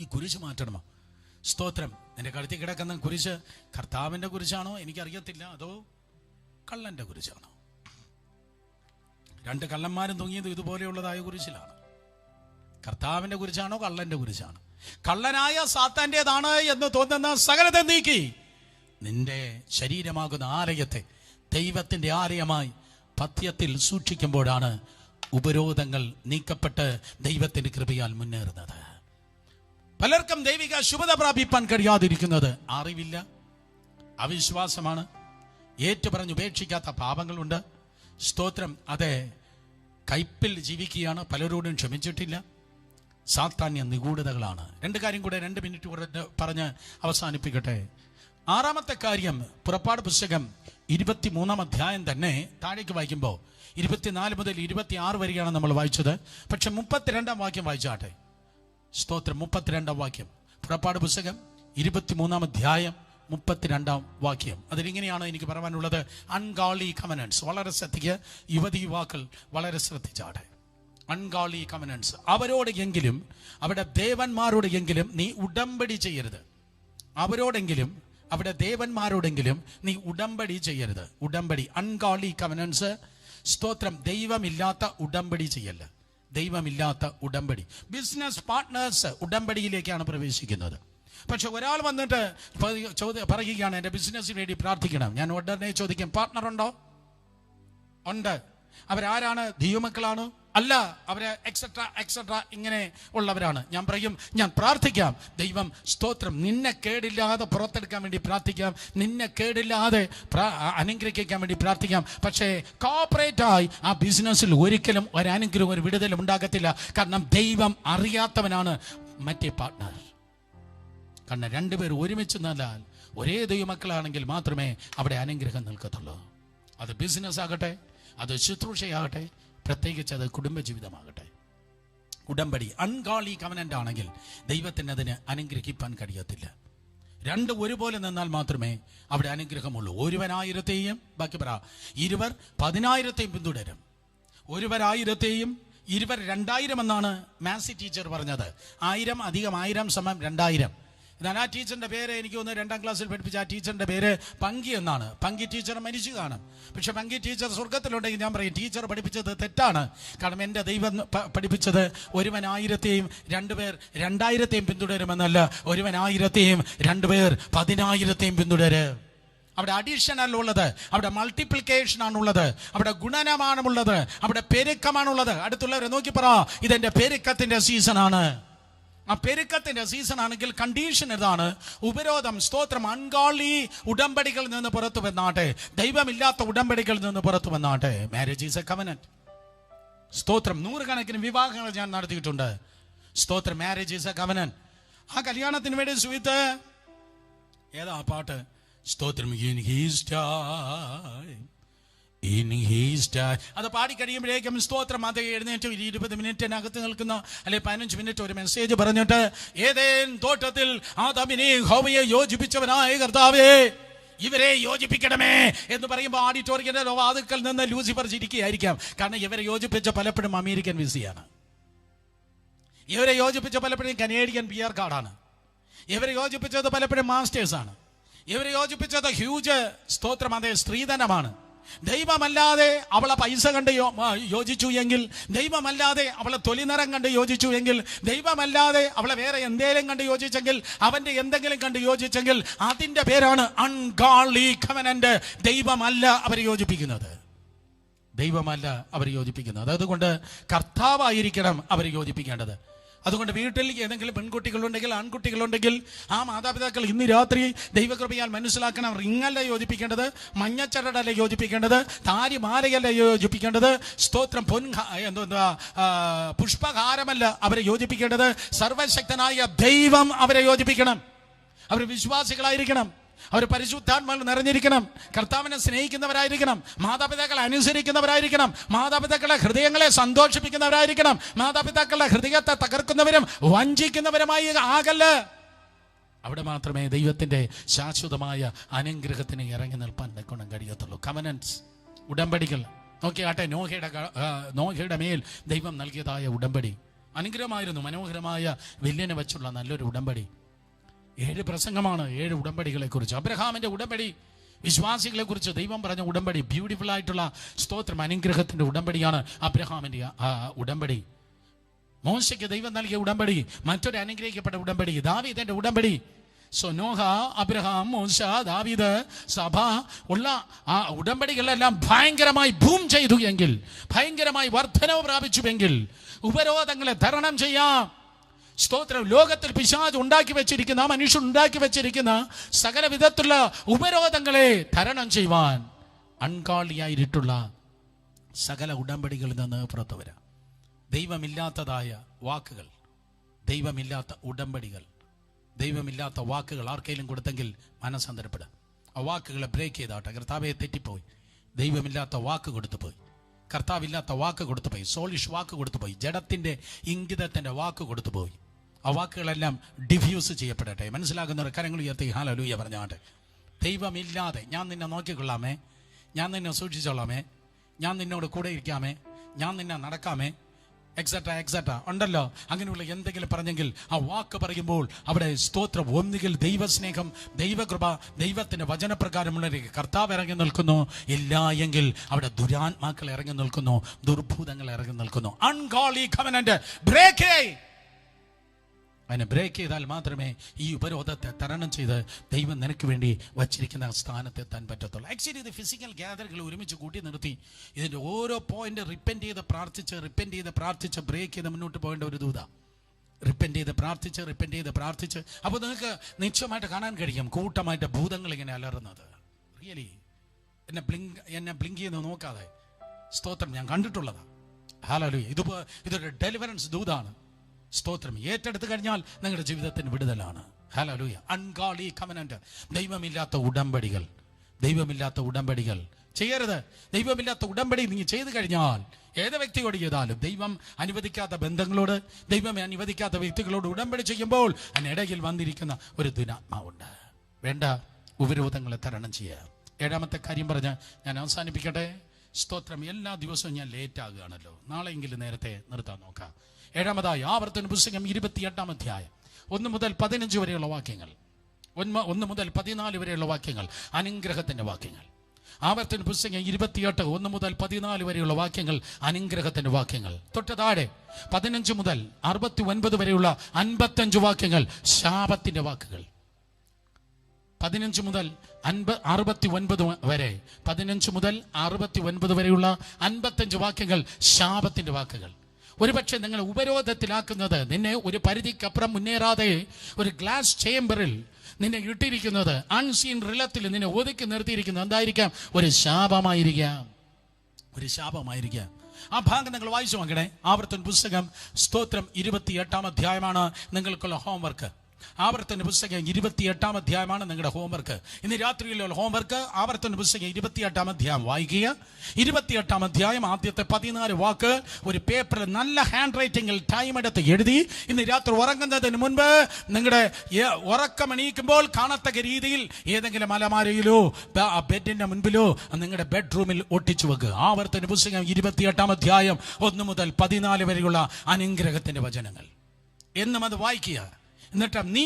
ഈ കുരിശ് മാറ്റണമോ? സ്തോത്രം. എൻ്റെ കഴുത്തി കിടക്കുന്ന കുരിശ് കർത്താവിൻ്റെ കുരിശാണോ എനിക്കറിയത്തില്ല, അതോ കള്ളൻ്റെ കുരിശാണോ? രണ്ട് കള്ളന്മാരും തൂങ്ങിയത് ഇതുപോലെയുള്ളതായ കുരിശിലാണ്. കർത്താവിൻ്റെ കുരിശാണോ കള്ളൻ്റെ കുരിശാണോ? കള്ളനായ സാത്താൻ്റെതാണ് എന്ന് തോന്നുന്ന സകലത്തെ നീക്കി നിന്റെ ശരീരമാകുന്ന ആലയത്തെ ദൈവത്തിൻ്റെ ആലയമായി പഥ്യത്തിൽ സൂക്ഷിക്കുമ്പോഴാണ് ഉപരോധങ്ങൾ നീക്കപ്പെട്ട് ദൈവത്തിൻ്റെ കൃപയാൽ മുന്നേറുന്നത്. പലർക്കും ദൈവിക ശുഭത പ്രാപിപ്പാൻ കഴിയാതിരിക്കുന്നത് അറിവില്ല, അവിശ്വാസമാണ്, ഏറ്റുപറഞ്ഞ് ഉപേക്ഷിക്കാത്ത പാപങ്ങളുണ്ട്. സ്തോത്രം. അതെ, കയ്പിൽ ജീവിക്കുകയാണ്, പലരോടും ക്ഷമിച്ചിട്ടില്ല, സാത്താന്യ നിഗൂഢതകളാണ്. രണ്ട് കാര്യം കൂടെ 2 മിനിറ്റ് കൂടെ പറഞ്ഞ് അവസാനിപ്പിക്കട്ടെ. 6ാമത്തെ കാര്യം, പുറപ്പാട് പുസ്തകം 23-ാം അധ്യായം തന്നെ താഴേക്ക് വായിക്കുമ്പോൾ 24 മുതൽ 26 വരെയാണ് നമ്മൾ വായിച്ചത്. പക്ഷെ 32-ാം വാക്യം വായിച്ചാട്ടെ. സ്തോത്രം. 32-ാം വാക്യം, പുറപ്പാട് പുസ്തകം 23-ാം അധ്യായം 32-ാം വാക്യം. അതിലിങ്ങനെയാണ് എനിക്ക് പറയാനുള്ളത്. അൺഗോളി കവനൻസ്. വളരെ ശ്രദ്ധിക്കുക യുവതി യുവാക്കൾ, വളരെ ശ്രദ്ധിച്ചാട്ടെ. അൺഗോളി കവനൻസ്. അവരോടെങ്കിലും, അവിടെ ദേവന്മാരോട് എങ്കിലും നീ ഉടമ്പടി ചെയ്യരുത്. അവരോടെങ്കിലും, അവിടെ ദേവന്മാരോടെങ്കിലും നീ ഉടമ്പടി ചെയ്യരുത്. ഉടമ്പടി, അൺഗോളി കവനൻസ്. സ്തോത്രം. ദൈവമില്ലാത്ത ഉടമ്പടി ചെയ്യല്ല. ദൈവമില്ലാത്ത ഉടമ്പടി. ബിസിനസ് പാർട്ട്നേഴ്സ് ഉടമ്പടിയിലേക്കാണ് പ്രവേശിക്കുന്നത്. പക്ഷെ ഒരാൾ വന്നിട്ട് പറയുകയാണ്, എൻ്റെ ബിസിനസ്സിന് വേണ്ടി പ്രാർത്ഥിക്കണം. ഞാൻ ഉടനെ ചോദിക്കും, പാർട്ട്ണർ ഉണ്ടോ? ഉണ്ട്. അവരാരാണ്? ദൈവമക്കളാണോ? അല്ല, അവര് എക്സെട്രാ എക്സെട്രാ ഇങ്ങനെ ഉള്ളവരാണ്. ഞാൻ പറയും, ഞാൻ പ്രാർത്ഥിക്കാം. ദൈവം സ്തോത്രം, നിന്നെ കേടില്ലാതെ പുറത്തെടുക്കാൻ വേണ്ടി പ്രാർത്ഥിക്കാം, നിന്നെ കേടില്ലാതെ അനുഗ്രഹിക്കാൻ വേണ്ടി പ്രാർത്ഥിക്കാം. പക്ഷേ കോർപ്പറേറ്റായി ആ ബിസിനസ്സിൽ ഒരിക്കലും ഒരനുഗ്രഹം, ഒരു വിടുതലും ഉണ്ടാകത്തില്ല. കാരണം ദൈവം അറിയാത്തവനാണ് മറ്റേ പാർട്ട്ണർ. കാരണം 2 പേർ ഒരുമിച്ച് നിന്നാൽ, ഒരേ ദൈവമക്കളാണെങ്കിൽ മാത്രമേ അവിടെ അനുഗ്രഹം നിൽക്കത്തുള്ളൂ. അത് ബിസിനസ് ആകട്ടെ, അത് ശുശ്രൂഷയാകട്ടെ, പ്രത്യേകിച്ച് അത് കുടുംബജീവിതമാകട്ടെ. ഉടമ്പടി അൺഗോളി കവനന്റ് ആണെങ്കിൽ ദൈവത്തിന് അതിന് അനുഗ്രഹിപ്പാൻ കഴിയത്തില്ല. 2 ഒരുപോലെ നിന്നാൽ മാത്രമേ അവിടെ അനുഗ്രഹമുള്ളൂ. ഒരുവൻ 1000-ത്തെയും, ബാക്കി പറ, 20 10,000-ത്തെയും പിന്തുടരും. ഒരുവർ 1000-ത്തെയും 20 2,000 എന്നാണ് മാത്സ് ടീച്ചർ പറഞ്ഞത്. 1000 + 1000 = 2000. എന്നാൽ ആ ടീച്ചറിന്റെ പേര് എനിക്ക് ഒന്ന് 2ാം ക്ലാസ്സിൽ പഠിപ്പിച്ച ആ ടീച്ചറിന്റെ പേര് പങ്കി എന്നാണ്. പങ്കി ടീച്ചർ മരിച്ചു കാണും. പക്ഷെ പങ്കി ടീച്ചർ സ്വർഗത്തിലുണ്ടെങ്കിൽ ഞാൻ പറയും, ടീച്ചർ പഠിപ്പിച്ചത് തെറ്റാണ്. കാരണം എൻ്റെ ദൈവം പഠിപ്പിച്ചത് ഒരുവൻ 1000-ത്തെയും 2 പേർ 2000-ത്തെയും പിന്തുടരുമെന്നല്ല. ഒരുവൻ 1000-ത്തെയും 2 പേർ 10,000-ത്തെയും പിന്തുടരും. അവിടെ അഡീഷണൽ ഉള്ളത്, അവിടെ മൾട്ടിപ്ലിക്കേഷൻ ആണുള്ളത്, അവിടെ ഗുണനമാണുള്ളത്, അവിടെ പെരുക്കമാണുള്ളത്. അടുത്തുള്ളവരെ നോക്കി പറ, ഇതെന്റെ പെരുക്കത്തിന്റെ സീസണാണ്. ആ പെരുക്കത്തിന്റെ സീസൺ ആണെങ്കിൽ കണ്ടീഷൻ ഇതാണ്, ഉപരോധം. സ്തോത്രം. അൺഗോളി ഉടമ്പടികളിൽ നിന്ന് പുറത്തു വന്നാട്ടെ, ദൈവമില്ലാത്ത ഉടമ്പടികളിൽ നിന്ന് പുറത്തു വന്നാട്ടെ. Marriage is A covenant. സ്തോത്രം. 100 കണക്കിന് വിവാഹങ്ങൾ ഞാൻ നടത്തിയിട്ടുണ്ട്. സ്തോത്രം. Marriage is A covenant. ആ കല്യാണത്തിന് വേണ്ടി സുഹൃത്ത് ഏതാ പാട്ട്? സ്തോത്രം. In his time, in his time. അത് പാടി കഴിയുമ്പോഴേക്കും സ്തോത്രം, അത് എഴുന്നേറ്റ് 20 മിനിറ്റിനകത്ത് നിൽക്കുന്ന, അല്ലെ 15 മിനിറ്റ് ഒരു മെസ്സേജ് പറഞ്ഞിട്ട്, ഏതേൻ തോട്ടത്തിൽ ആദാമിനെയും ഹവ്വയെ യോജിപ്പിച്ചവനായ കർത്താവേ, ഇവരെ യോജിപ്പിക്കണമേ എന്ന് പറയുമ്പോൾ ഓഡിറ്റോറിയത്തിന്റെ വാതിൽക്കൽ നിന്ന് ലൂസിഫർ ചിരിക്കുകയായിരിക്കാം. കാരണം ഇവരെ യോജിപ്പിച്ച പലപ്പോഴും അമേരിക്കൻ വിസയാണ്, ഇവരെ യോജിപ്പിച്ച പലപ്പോഴും കനേഡിയൻ PR കാർഡാണ്, ഇവരെ യോജിപ്പിച്ചത് പലപ്പോഴും മാസ്റ്റേഴ്സാണ്, ഇവരെ യോജിപ്പിച്ചത് ഹ്യൂജ് സ്തോത്രം അതേ സ്ത്രീധനമാണ്. ദൈവമല്ലാതെ അവളെ പൈസ കണ്ട് യോജിച്ചു എങ്കിൽ, ദൈവമല്ലാതെ അവളെ തൊലിനിറം കണ്ട് യോജിച്ചു എങ്കിൽ, ദൈവമല്ലാതെ അവളെ വേറെ എന്തെങ്കിലും കണ്ട് യോജിച്ചെങ്കിൽ, അവന്റെ എന്തെങ്കിലും കണ്ട് യോജിച്ചെങ്കിൽ, അതിന്റെ പേരാണ് അൺഗോളി കവനന്റ്. ദൈവമല്ല അവരെ യോജിപ്പിക്കുന്നത്, ദൈവമല്ല അവരെ യോജിപ്പിക്കുന്നത്. അതുകൊണ്ട് കർത്താവായിരിക്കണം അവരെ യോജിപ്പിക്കേണ്ടത്. അതുകൊണ്ട് വീട്ടിൽ ഏതെങ്കിലും പെൺകുട്ടികളുണ്ടെങ്കിൽ, ആൺകുട്ടികളുണ്ടെങ്കിൽ, ആ മാതാപിതാക്കൾ ഇന്ന് രാത്രി ദൈവകൃപയാൽ മനസ്സിലാക്കണം, റിങ്ങല്ല യോജിപ്പിക്കേണ്ടത്, മഞ്ഞച്ചരടല്ല യോജിപ്പിക്കേണ്ടത്, താരിമാലയല്ല യോജിപ്പിക്കേണ്ടത്, സ്തോത്രം പുഷ്പഹാരമല്ല അവരെ യോജിപ്പിക്കേണ്ടത്. സർവശക്തനായ ദൈവം അവരെ യോജിപ്പിക്കണം. അവർ വിശ്വാസികളായിരിക്കണം, അവർ പരിശുദ്ധാത്മാവിൽ നിറഞ്ഞിരിക്കണം, കർത്താവിനെ സ്നേഹിക്കുന്നവരായിരിക്കണം, മാതാപിതാക്കളെ അനുസരിക്കുന്നവരായിരിക്കണം, മാതാപിതാക്കളുടെ ഹൃദയങ്ങളെ സന്തോഷിപ്പിക്കുന്നവരായിരിക്കണം, മാതാപിതാക്കളുടെ ഹൃദയത്തെ തകർക്കുന്നവരും വഞ്ചിക്കുന്നവരുമായി ആകല്ല. അവിടെ മാത്രമേ ദൈവത്തിന്റെ ശാശ്വതമായ അനുഗ്രഹത്തിന് ഇറങ്ങി നിൽപ്പാൻ ഗുണം കഴിയത്തുള്ളൂ. കവനൻസ്, ഉടമ്പടികൾ. നോക്കിയാട്ടെ, നോഹയുടെ മേൽ ദൈവം നൽകിയതായ ഉടമ്പടി അനുഗ്രഹമായിരുന്നു. മനോഹരമായ വില്ലിനെ വെച്ചുള്ള നല്ലൊരു ഉടമ്പടി. 7 പ്രസംഗമാണ് 7 ഉടമ്പടികളെ കുറിച്ച്. അബ്രഹാമിന്റെ ഉടമ്പടി, വിശ്വാസികളെ കുറിച്ച് ദൈവം പറഞ്ഞ ഉടമ്പടി, ബ്യൂട്ടിഫുൾ ആയിട്ടുള്ള സ്തോത്രം, അനുഗ്രഹത്തിന്റെ ഉടമ്പടിയാണ് അബ്രഹാമിന്റെ ഉടമ്പടി. മോശയ്ക്ക് ദൈവം നൽകിയ ഉടമ്പടി, മറ്റൊരു അനുഗ്രഹിക്കപ്പെട്ട ഉടമ്പടി, ദാവീദിന്റെ ഉടമ്പടി. സോ നോഹ, അബ്രഹാം, മോശ, ദാവീദ്, സഭ ഉള്ള ആ ഉടമ്പടികളെല്ലാം ഭയങ്കരമായി ബൂം ചെയ്തു എങ്കിൽ, ഭയങ്കരമായി വർധനവ് പ്രാപിച്ചുവെങ്കിൽ, ഉപരോധങ്ങളെ തരണം ചെയ്യാം. സ്തോത്രം. ലോകത്തിൽ പിശാച് ഉണ്ടാക്കി വെച്ചിരിക്കുന്ന, മനുഷ്യൻ ഉണ്ടാക്കി വെച്ചിരിക്കുന്ന സകല വിധത്തിലുള്ള ഉപരോധങ്ങളെ തരണം ചെയ്യുവാൻ അൺകാളിയായിട്ടുള്ള സകല ഉടമ്പടികളിൽ നിന്ന് പുറത്തു വരാം. ദൈവമില്ലാത്തതായ വാക്കുകൾ, ദൈവമില്ലാത്ത ഉടമ്പടികൾ, ദൈവമില്ലാത്ത വാക്കുകൾ ആർക്കെങ്കിലും കൊടുത്തെങ്കിൽ മനസ്സന്തരപ്പെടുക. ആ വാക്കുകളെ ബ്രേക്ക് ചെയ്താട്ടെ. കർത്താവെ തെറ്റിപ്പോയി, ദൈവമില്ലാത്ത വാക്ക് കൊടുത്തുപോയി, കർത്താവില്ലാത്ത വാക്ക് കൊടുത്തുപോയി, സോളിഷ് വാക്ക് കൊടുത്തുപോയി, ജഡത്തിന്റെ ഇംഗിതത്തിന്റെ വാക്ക് കൊടുത്തുപോയി. ആ വാക്കുകളെല്ലാം ഡിഫ്യൂസ് ചെയ്യപ്പെടട്ടെ. മനസ്സിലാകുന്നവർ കരങ്ങൾ ഉയർത്തി ഹല്ലേലൂയ പറഞ്ഞാട്ടെ. ദൈവമില്ലാതെ ഞാൻ നിന്നെ നോക്കിക്കൊള്ളാമേ, ഞാൻ നിന്നെ സൂക്ഷിച്ചോളാമേ, ഞാൻ നിന്നോട് കൂടെ ഇരിക്കാമേ, ഞാൻ നിന്നെ നടക്കാമേ, എക്സെട്രാ എക്സെട്രാ ഉണ്ടല്ലോ. അങ്ങനെയുള്ള എന്തെങ്കിലും പറഞ്ഞെങ്കിൽ ആ വാക്ക് പറയുമ്പോൾ അവിടെ സ്തോത്രം, ഒന്നുകിൽ ദൈവസ്നേഹം, ദൈവകൃപ, ദൈവത്തിന്റെ വചനപ്രകാരമുള്ള കർത്താവ് ഇറങ്ങി നിൽക്കുന്നു, ഇല്ല എങ്കിൽ അവിടെ ദുരാത്മാക്കൾ ഇറങ്ങി നിൽക്കുന്നു, ദുർഭൂതങ്ങൾ ഇറങ്ങി നിൽക്കുന്നു. അൺഗോളി കവനന്റ് ബ്രേക്ക്. അതിനെ ബ്രേക്ക് ചെയ്താൽ മാത്രമേ ഈ ഉപരോധത്തെ തരണം ചെയ്ത് ദൈവം നിനക്ക് വേണ്ടി വച്ചിരിക്കുന്ന സ്ഥാനത്തെത്താൻ പറ്റത്തുള്ളൂ. ആക്ച്വലി ഇത് ഫിസിക്കൽ ഗ്യാതറുകൾ ഒരുമിച്ച് കൂട്ടി നിർത്തി ഇതിൻ്റെ ഓരോ പോയിന്റ് റിപ്പൻറ്റ് ചെയ്ത് പ്രാർത്ഥിച്ച് ബ്രേക്ക് ചെയ്ത് മുന്നോട്ട് പോകേണ്ട ഒരു ദൂത. റിപ്പൻറ്റ് ചെയ്ത് പ്രാർത്ഥിച്ച് അപ്പോൾ നിങ്ങൾക്ക് നിശ്ചയമായിട്ട് കാണാൻ കഴിയും കൂട്ടമായിട്ട് ഭൂതങ്ങൾ ഇങ്ങനെ അലറുന്നത്. റിയലി എന്നെ ബ്ലിങ്ക് ചെയ്ത് നോക്കാതെ സ്തോത്രം ഞാൻ കണ്ടിട്ടുള്ളതാണ്. ഹല്ലേലൂയ. ഇതൊരു ഡെലിവറൻസ് ദൂതാണ്. സ്തോത്രം. ഏറ്റെടുത്ത് കഴിഞ്ഞാൽ നിങ്ങളുടെ ജീവിതത്തിന് വിടുതലാണ്. ഹല്ലേലൂയ. അൺഗോളി കവനന്റ്, ദൈവമില്ലാത്ത ഉടമ്പടികൾ ചെയ്യരുത്. ദൈവമില്ലാത്ത ഉടമ്പടി നീ ചെയ്തു കഴിഞ്ഞാൽ ഏത് വ്യക്തിയോട് ചെയ്താലും, ദൈവം അനുവദിക്കാത്ത ബന്ധങ്ങളോട്, ദൈവം അനുവദിക്കാത്ത വ്യക്തികളോട് ഉടമ്പടി ചെയ്യുമ്പോൾ അതിനിടയിൽ വന്നിരിക്കുന്ന ഒരു ദുരാത്മാവുണ്ട്. വേണ്ട, ഉപരോധങ്ങളെ തരണം ചെയ്യുക. 7ാമത്തെ കാര്യം പറഞ്ഞ് ഞാൻ അവസാനിപ്പിക്കട്ടെ. സ്തോത്രം. എല്ലാ ദിവസവും ഞാൻ ലേറ്റ് ആകുകയാണല്ലോ, നാളെയെങ്കിലും നേരത്തെ നിർത്താൻ നോക്കാം. 7ാമതായി ആവർത്തന പുസ്തകം 28-ാം അധ്യായം 1 മുതൽ 15 വരെയുള്ള വാക്യങ്ങൾ, 1 മുതൽ 14 വരെയുള്ള വാക്യങ്ങൾ അനുഗ്രഹത്തിന്റെ വാക്യങ്ങൾ. ആവർത്തന പുസ്തകം 28 1 മുതൽ 14 വരെയുള്ള വാക്യങ്ങൾ അനുഗ്രഹത്തിന്റെ വാക്യങ്ങൾ. തൊട്ട് താഴെ 15 മുതൽ 69 വരെയുള്ള 55 വാക്യങ്ങൾ ശാപത്തിന്റെ വാക്കുകൾ. 15 മുതൽ 69 വരെ, 15 മുതൽ 69 വരെയുള്ള 55 വാക്യങ്ങൾ ശാപത്തിന്റെ വാക്കുകൾ. ഒരുപക്ഷെ നിങ്ങൾ ഉപരോധത്തിലാക്കുന്നത്, നിന്നെ ഒരു പരിധിക്കപ്പുറം മുന്നേറാതെ ഒരു ഗ്ലാസ് ചേംബറിൽ നിന്നെ ഇട്ടിരിക്കുന്നത്, അൺസീൻ റിലത്തിൽ നിന്നെ ഒതുക്കി നിർത്തിയിരിക്കുന്നത് എന്തായിരിക്കാം? ഒരു ശാപമായിരിക്കാം. ആ ഭാഗം നിങ്ങൾ വായിച്ചു നോക്കണേ. ആവർത്തന പുസ്തകം സ്തോത്രം 28-ാം അധ്യായമാണ് നിങ്ങൾക്കുള്ള ഹോംവർക്ക്. ആവർത്തന പുസ്തകം 28-ാം അധ്യായമാണ് നിങ്ങളുടെ ഹോംവർക്ക്. ഇന്ന് രാത്രിയിലുള്ള ഹോംവർക്ക് ആവർത്തന പുസ്തകം 28-ാം അധ്യായം വായിക്കുക. 28-ാം അധ്യായം ആദ്യത്തെ 14 വാക്ക് ഒരു പേപ്പറിൽ നല്ല ഹാൻഡ് റൈറ്റിംഗിൽ ടൈം എടുത്ത് എഴുതി ഇന്ന് രാത്രി ഉറങ്ങുന്നതിന് മുൻപ് നിങ്ങളുടെ ഉറക്കമണീക്കുമ്പോൾ കാണത്തക്ക രീതിയിൽ ഏതെങ്കിലും അലമാരയിലോ ബെഡിന്റെ മുൻപിലോ നിങ്ങളുടെ ബെഡ്റൂമിൽ ഒട്ടിച്ചു വെക്കുക. ആവർത്തന പുസ്തകം 28-ാം അധ്യായം 1 മുതൽ 14 വരെയുള്ള അനുഗ്രഹത്തിന്റെ വചനങ്ങൾ എന്നും അത് വായിക്കുക. എന്നിട്ട് നീ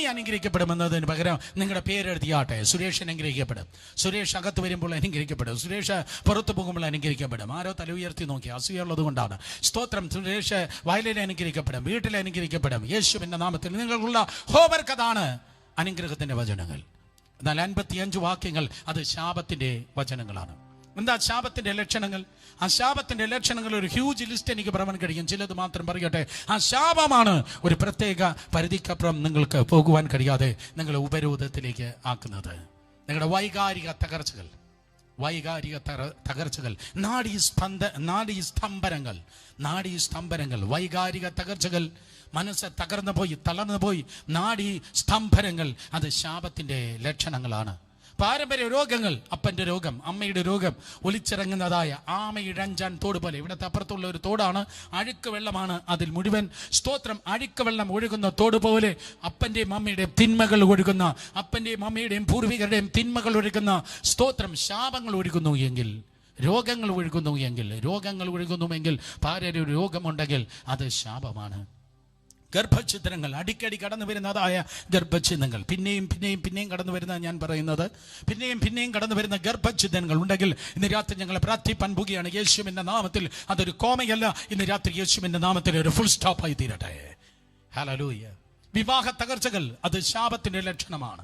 അനുഗ്രഹിക്കപ്പെടും എന്നതിന് പകരം നിങ്ങളുടെ പേരെഴുതിയാട്ടെ. സുരേഷ് അനുഗ്രഹിക്കപ്പെടും, സുരേഷ് അകത്ത് വരുമ്പോൾ അനുഗ്രഹിക്കപ്പെടും, സുരേഷ് പുറത്തു പോകുമ്പോൾ അനുഗ്രഹിക്കപ്പെടും. ആരോ തല ഉയർത്തി നോക്കി, അസൂയുള്ളത് കൊണ്ടാണ്. സ്തോത്രം. സുരേഷ് വയലിൽ അനുഗ്രഹിക്കപ്പെടും, വീട്ടിൽ അനുഗ്രഹിക്കപ്പെടും യേശുവിന്റെ നാമത്തിൽ. നിങ്ങൾക്കുള്ള ഹോംവർക്ക് അതാണ്, അനുഗ്രഹത്തിന്റെ വചനങ്ങൾ. എന്നാൽ 55 വാക്യങ്ങൾ അത് ശാപത്തിന്റെ വചനങ്ങളാണ്. എന്താ ശാപത്തിന്റെ ലക്ഷണങ്ങൾ? ആ ശാപത്തിന്റെ ലക്ഷണങ്ങൾ ഒരു ഹ്യൂജ് ലിസ്റ്റ് എനിക്ക് പറയാൻ കഴിയും. ചിലത് മാത്രം പറയട്ടെ. ആ ശാപമാണ് ഒരു പ്രത്യേക പരിധിക്കപ്പുറം നിങ്ങൾക്ക് പോകുവാൻ കഴിയാതെ നിങ്ങളെ ഉപരോധത്തിലേക്ക് ആക്കുന്നത്. നിങ്ങളുടെ വൈകാരിക തകർച്ചകൾ, നാഡീ സ്തംഭനങ്ങൾ, വൈകാരിക തകർച്ചകൾ, മനസ്സ് തളർന്നു പോയി നാഡീ സ്തംഭനങ്ങൾ, അത് ശാപത്തിന്റെ ലക്ഷണങ്ങളാണ്. പാരമ്പര്യ രോഗങ്ങൾ, അപ്പന്റെ രോഗം, അമ്മയുടെ രോഗം, ഒലിച്ചിറങ്ങുന്നതായ ആമയിഴഞ്ചാൻ തോട് പോലെ. ഇവിടുത്തെ അപ്പുറത്തുള്ള ഒരു തോടാണ്, അഴുക്ക് വെള്ളമാണ് അതിൽ മുഴുവൻ. സ്തോത്രം. അഴുക്ക് വെള്ളം ഒഴുകുന്ന തോട് പോലെ അപ്പന്റെയും അമ്മയുടെയും തിന്മകൾ ഒഴുകുന്ന, അപ്പന്റെയും അമ്മയുടെയും പൂർവികരുടെയും തിന്മകൾ ഒഴുകുന്ന, സ്തോത്രം, ശാപങ്ങൾ ഒഴുകുന്നു എങ്കിൽ രോഗങ്ങൾ ഒഴുകുന്നുവെങ്കിൽ ഭാര്യയുടെ ഒരു രോഗമുണ്ടെങ്കിൽ അത് ശാപമാണ്. ഗർഭഛിദ്രങ്ങൾ, അടിക്കടി കടന്നു വരുന്നതായ ഗർഭഛിദ്രങ്ങൾ, പിന്നെയും കടന്നു വരുന്ന, ഞാൻ പറയുന്നത് പിന്നെയും കടന്നു വരുന്ന ഗർഭഛിദ്രങ്ങൾ ഉണ്ടെങ്കിൽ ഇന്ന് രാത്രി ഞങ്ങൾ പ്രാർത്ഥിപ്പാൻ പോകുകയാണ്. യേശുവിൻ്റെ നാമത്തിൽ അതൊരു കോമയല്ല. ഇന്ന് രാത്രി യേശുവിൻ്റെ നാമത്തിൽ ഒരു ഫുൾ സ്റ്റോപ്പായി തീരട്ടെ. ഹല്ലേലൂയ. വിവാഹ തകർച്ചകൾ അത് ശാപത്തിന്റെ ലക്ഷണമാണ്.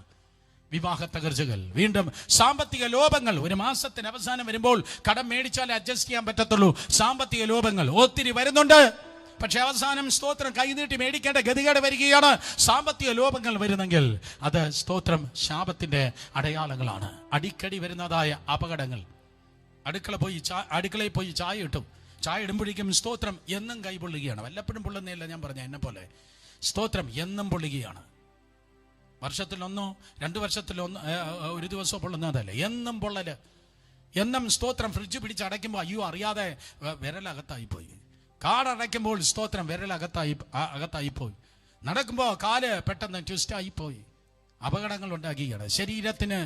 വിവാഹ തകർച്ചകൾ, വീണ്ടും സാമ്പത്തിക ലോപങ്ങൾ. ഒരു മാസത്തിന് അവസാനം വരുമ്പോൾ കടം മേടിച്ചാലേ അഡ്ജസ്റ്റ് ചെയ്യാൻ പറ്റത്തുള്ളൂ. സാമ്പത്തിക ലോപങ്ങൾ ഒത്തിരി വരുന്നുണ്ട്. പക്ഷെ അവസാനം സ്തോത്രം കൈനീട്ടി മേടിക്കേണ്ട ഗതികേട് വരികയാണ്. സാമ്പത്തിക ലോപങ്ങൾ വരുന്നെങ്കിൽ അത് സ്തോത്രം ശാപത്തിന്റെ അടയാളങ്ങളാണ്. അടിക്കടി വരുന്നതായ അപകടങ്ങൾ. അടുക്കളയിൽ പോയി ചായ ഇട്ടും, ചായ ഇടുമ്പോഴേക്കും സ്തോത്രം എന്നും കൈ പൊള്ളുകയാണ്. വല്ലപ്പോഴും പൊള്ളുന്നതല്ല ഞാൻ പറഞ്ഞ, എന്നെ പോലെ സ്തോത്രം എന്നും പൊള്ളുകയാണ്. വർഷത്തിലൊന്നോ 2 വർഷത്തിലൊന്നോ ഒരു ദിവസമോ പൊള്ളുന്നതല്ല, എന്നും പൊള്ളല്. എന്നും സ്തോത്രം ഫ്രിഡ്ജ് പിടിച്ച് അടയ്ക്കുമ്പോൾ അയ്യോ അറിയാതെ വിരലകത്തായിപ്പോയി. കാടടയ്ക്കുമ്പോൾ സ്തോത്രം അകത്തായിപ്പോയി. നടക്കുമ്പോൾ കാല് പെട്ടെന്ന് ട്വിസ്റ്റായിപ്പോയി. അപകടങ്ങൾ ഉണ്ടാക്കുകയാണ്. ശരീരത്തിന്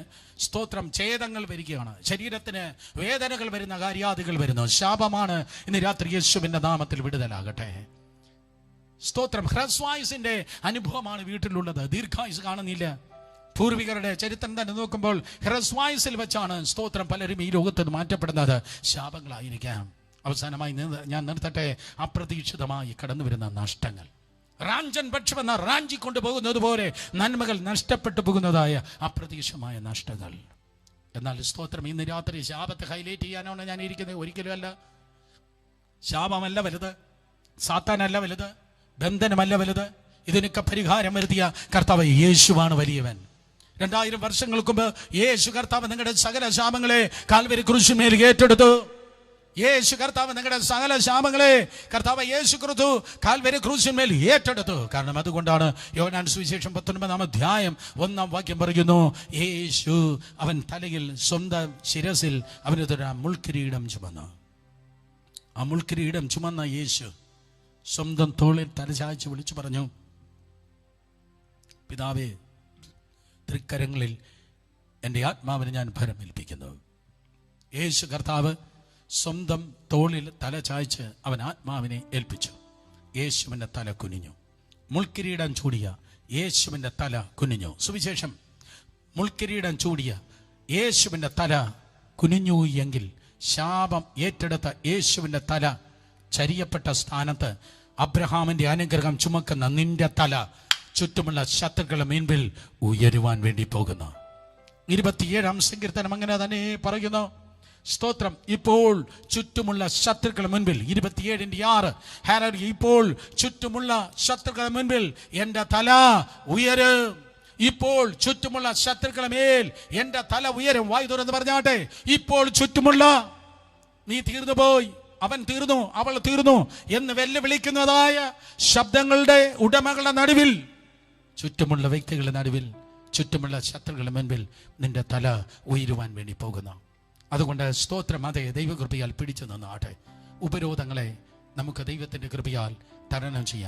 സ്തോത്രം ഛേദങ്ങൾ വരികയാണ്. ശരീരത്തിന് വേദനകൾ വരുന്ന കാര്യാദികൾ വരുന്നു. ശാപമാണ്. ഇന്ന് രാത്രി യേശുവിന്റെ നാമത്തിൽ വിടുതലാകട്ടെ. സ്തോത്രം. ഹ്രസ്വായുസിന്റെ അനുഭവമാണ് വീട്ടിലുള്ളത്. ദീർഘായുസ് കാണുന്നില്ല. പൂർവികരുടെ ചരിത്രം തന്നെ നോക്കുമ്പോൾ ഹ്രസ്വായുസിൽ വെച്ചാണ് സ്തോത്രം പലരും ഈ ലോകത്ത് മാറ്റപ്പെടുന്നത്. ശാപങ്ങളായിരിക്കാം. അവസാനമായി ഞാൻ നിർത്തട്ടെ. അപ്രതീക്ഷിതമായി കടന്നു വരുന്ന നഷ്ടങ്ങൾ. റാഞ്ചൻ പക്ഷമെന്ന റാഞ്ചി കൊണ്ടുപോകുന്നത് പോലെ നന്മകൾ നഷ്ടപ്പെട്ടു പോകുന്നതായ അപ്രതീക്ഷിതമായ നഷ്ടങ്ങൾ. എന്നാൽ സ്തോത്രം ഇന്ന് രാത്രി ശാപത്തെ ഹൈലൈറ്റ് ചെയ്യാനാണ് ഞാൻ ഇരിക്കുന്നത്. ഒരിക്കലും അല്ല. ശാപമല്ല വലുത്, സാത്താനല്ല വലുത്, ബന്ധനമല്ല വലുത്. ഇതിനൊക്കെ പരിഹാരം വരുത്തിയ കർത്താവ് യേശുവാണ് വലിയവൻ. 2000 വർഷങ്ങൾക്ക് മുമ്പ് യേശു കർത്താവ് നിങ്ങളുടെ സകല ശാപങ്ങളെ കാൽവരി ക്രൂശിന്മേൽ ഏറ്റെടുത്തു. യേശു കർത്താവ് നിങ്ങളുടെ സകല ശാപങ്ങളെ കർത്താവ് യേശു ക്രിസ്തു കാൽവരി ക്രൂശിന്മേൽ ഏറ്റെടുത്തു. കാരണം അതുകൊണ്ടാണ് യോഹന്നാൻ സുവിശേഷം 19-ാം അധ്യായം 1-ാം വാക്യം പറയുന്നു, യേശു അവൻ തലയിൽ സ്വന്തം ശിരസിൽ അവനൊരു മുൾക്കിരീടം ചുമന്നു. ആ മുൾക്കിരീടം ചുമന്ന യേശു സ്വന്തം തോളിൽ തലചായ്ച്ച് വിളിച്ചു പറഞ്ഞു, പിതാവേ, തൃക്കരങ്ങളിൽ എൻ്റെ ആത്മാവിനെ ഞാൻ ഭരമേൽപ്പിക്കുന്നു. യേശു കർത്താവ് സ്വന്തം തോളിൽ തല ചായ്ച്ച് അവൻ ആത്മാവിനെ ഏൽപ്പിച്ചു. യേശുവിൻ്റെ തല കുനിഞ്ഞു. മുൾക്കിരീടം ചൂടിയ യേശുവിൻ്റെ തല കുനിഞ്ഞു. സുവിശേഷം. മുൾക്കിരീടം ചൂടിയ യേശുവിൻ്റെ തല കുനിഞ്ഞു എങ്കിൽ ശാപം ഏറ്റെടുത്ത യേശുവിൻ്റെ തല ചരിയപ്പെട്ട സ്ഥാനത്ത് അബ്രഹാമിന്റെ അനുഗ്രഹം ചുമക്കുന്ന നിന്റെ തല ചുറ്റുമുള്ള ശത്രുക്കളുടെ മുൻപിൽ ഉയരുവാൻ വേണ്ടി പോകുന്നു. 27-ാം സങ്കീർത്തനം അങ്ങനെ തന്നെ പറയുന്നു. സ്തോത്രം. ഇപ്പോൾ ചുറ്റുമുള്ള ശത്രുക്കളുടെ മുൻപിൽ 27:6 ഇപ്പോൾ ചുറ്റുമുള്ള ശത്രുക്കളുടെ മുൻപിൽ എൻ്റെ തല ഉയരും. ഇപ്പോൾ ചുറ്റുമുള്ള ശത്രുക്കളുടെ മേൽ എൻ്റെ തല ഉയരും. വായു തുറന്ന് പറഞ്ഞാട്ടെ, ഇപ്പോൾ ചുറ്റുമുള്ള, നീ തീർന്നു പോയി, അവൻ തീർന്നു, അവൾ തീർന്നു എന്ന് വെല്ലുവിളിക്കുന്നതായ ശബ്ദങ്ങളുടെ ഉടമകളുടെ നടുവിൽ, ചുറ്റുമുള്ള വ്യക്തികളുടെ നടുവിൽ, ചുറ്റുമുള്ള ശത്രുക്കളുടെ മുൻപിൽ നിന്റെ തല ഉയരുവാൻ വേണ്ടി പോകുന്നു. അതുകൊണ്ട് സ്തോത്രം. അതേ, ദൈവകൃപയാൽ പിടിച്ചു നിന്നാട്ടെ. ഉപരോധങ്ങളെ നമുക്ക് ദൈവത്തിന്റെ കൃപയാൽ തരണം ചെയ്യാം.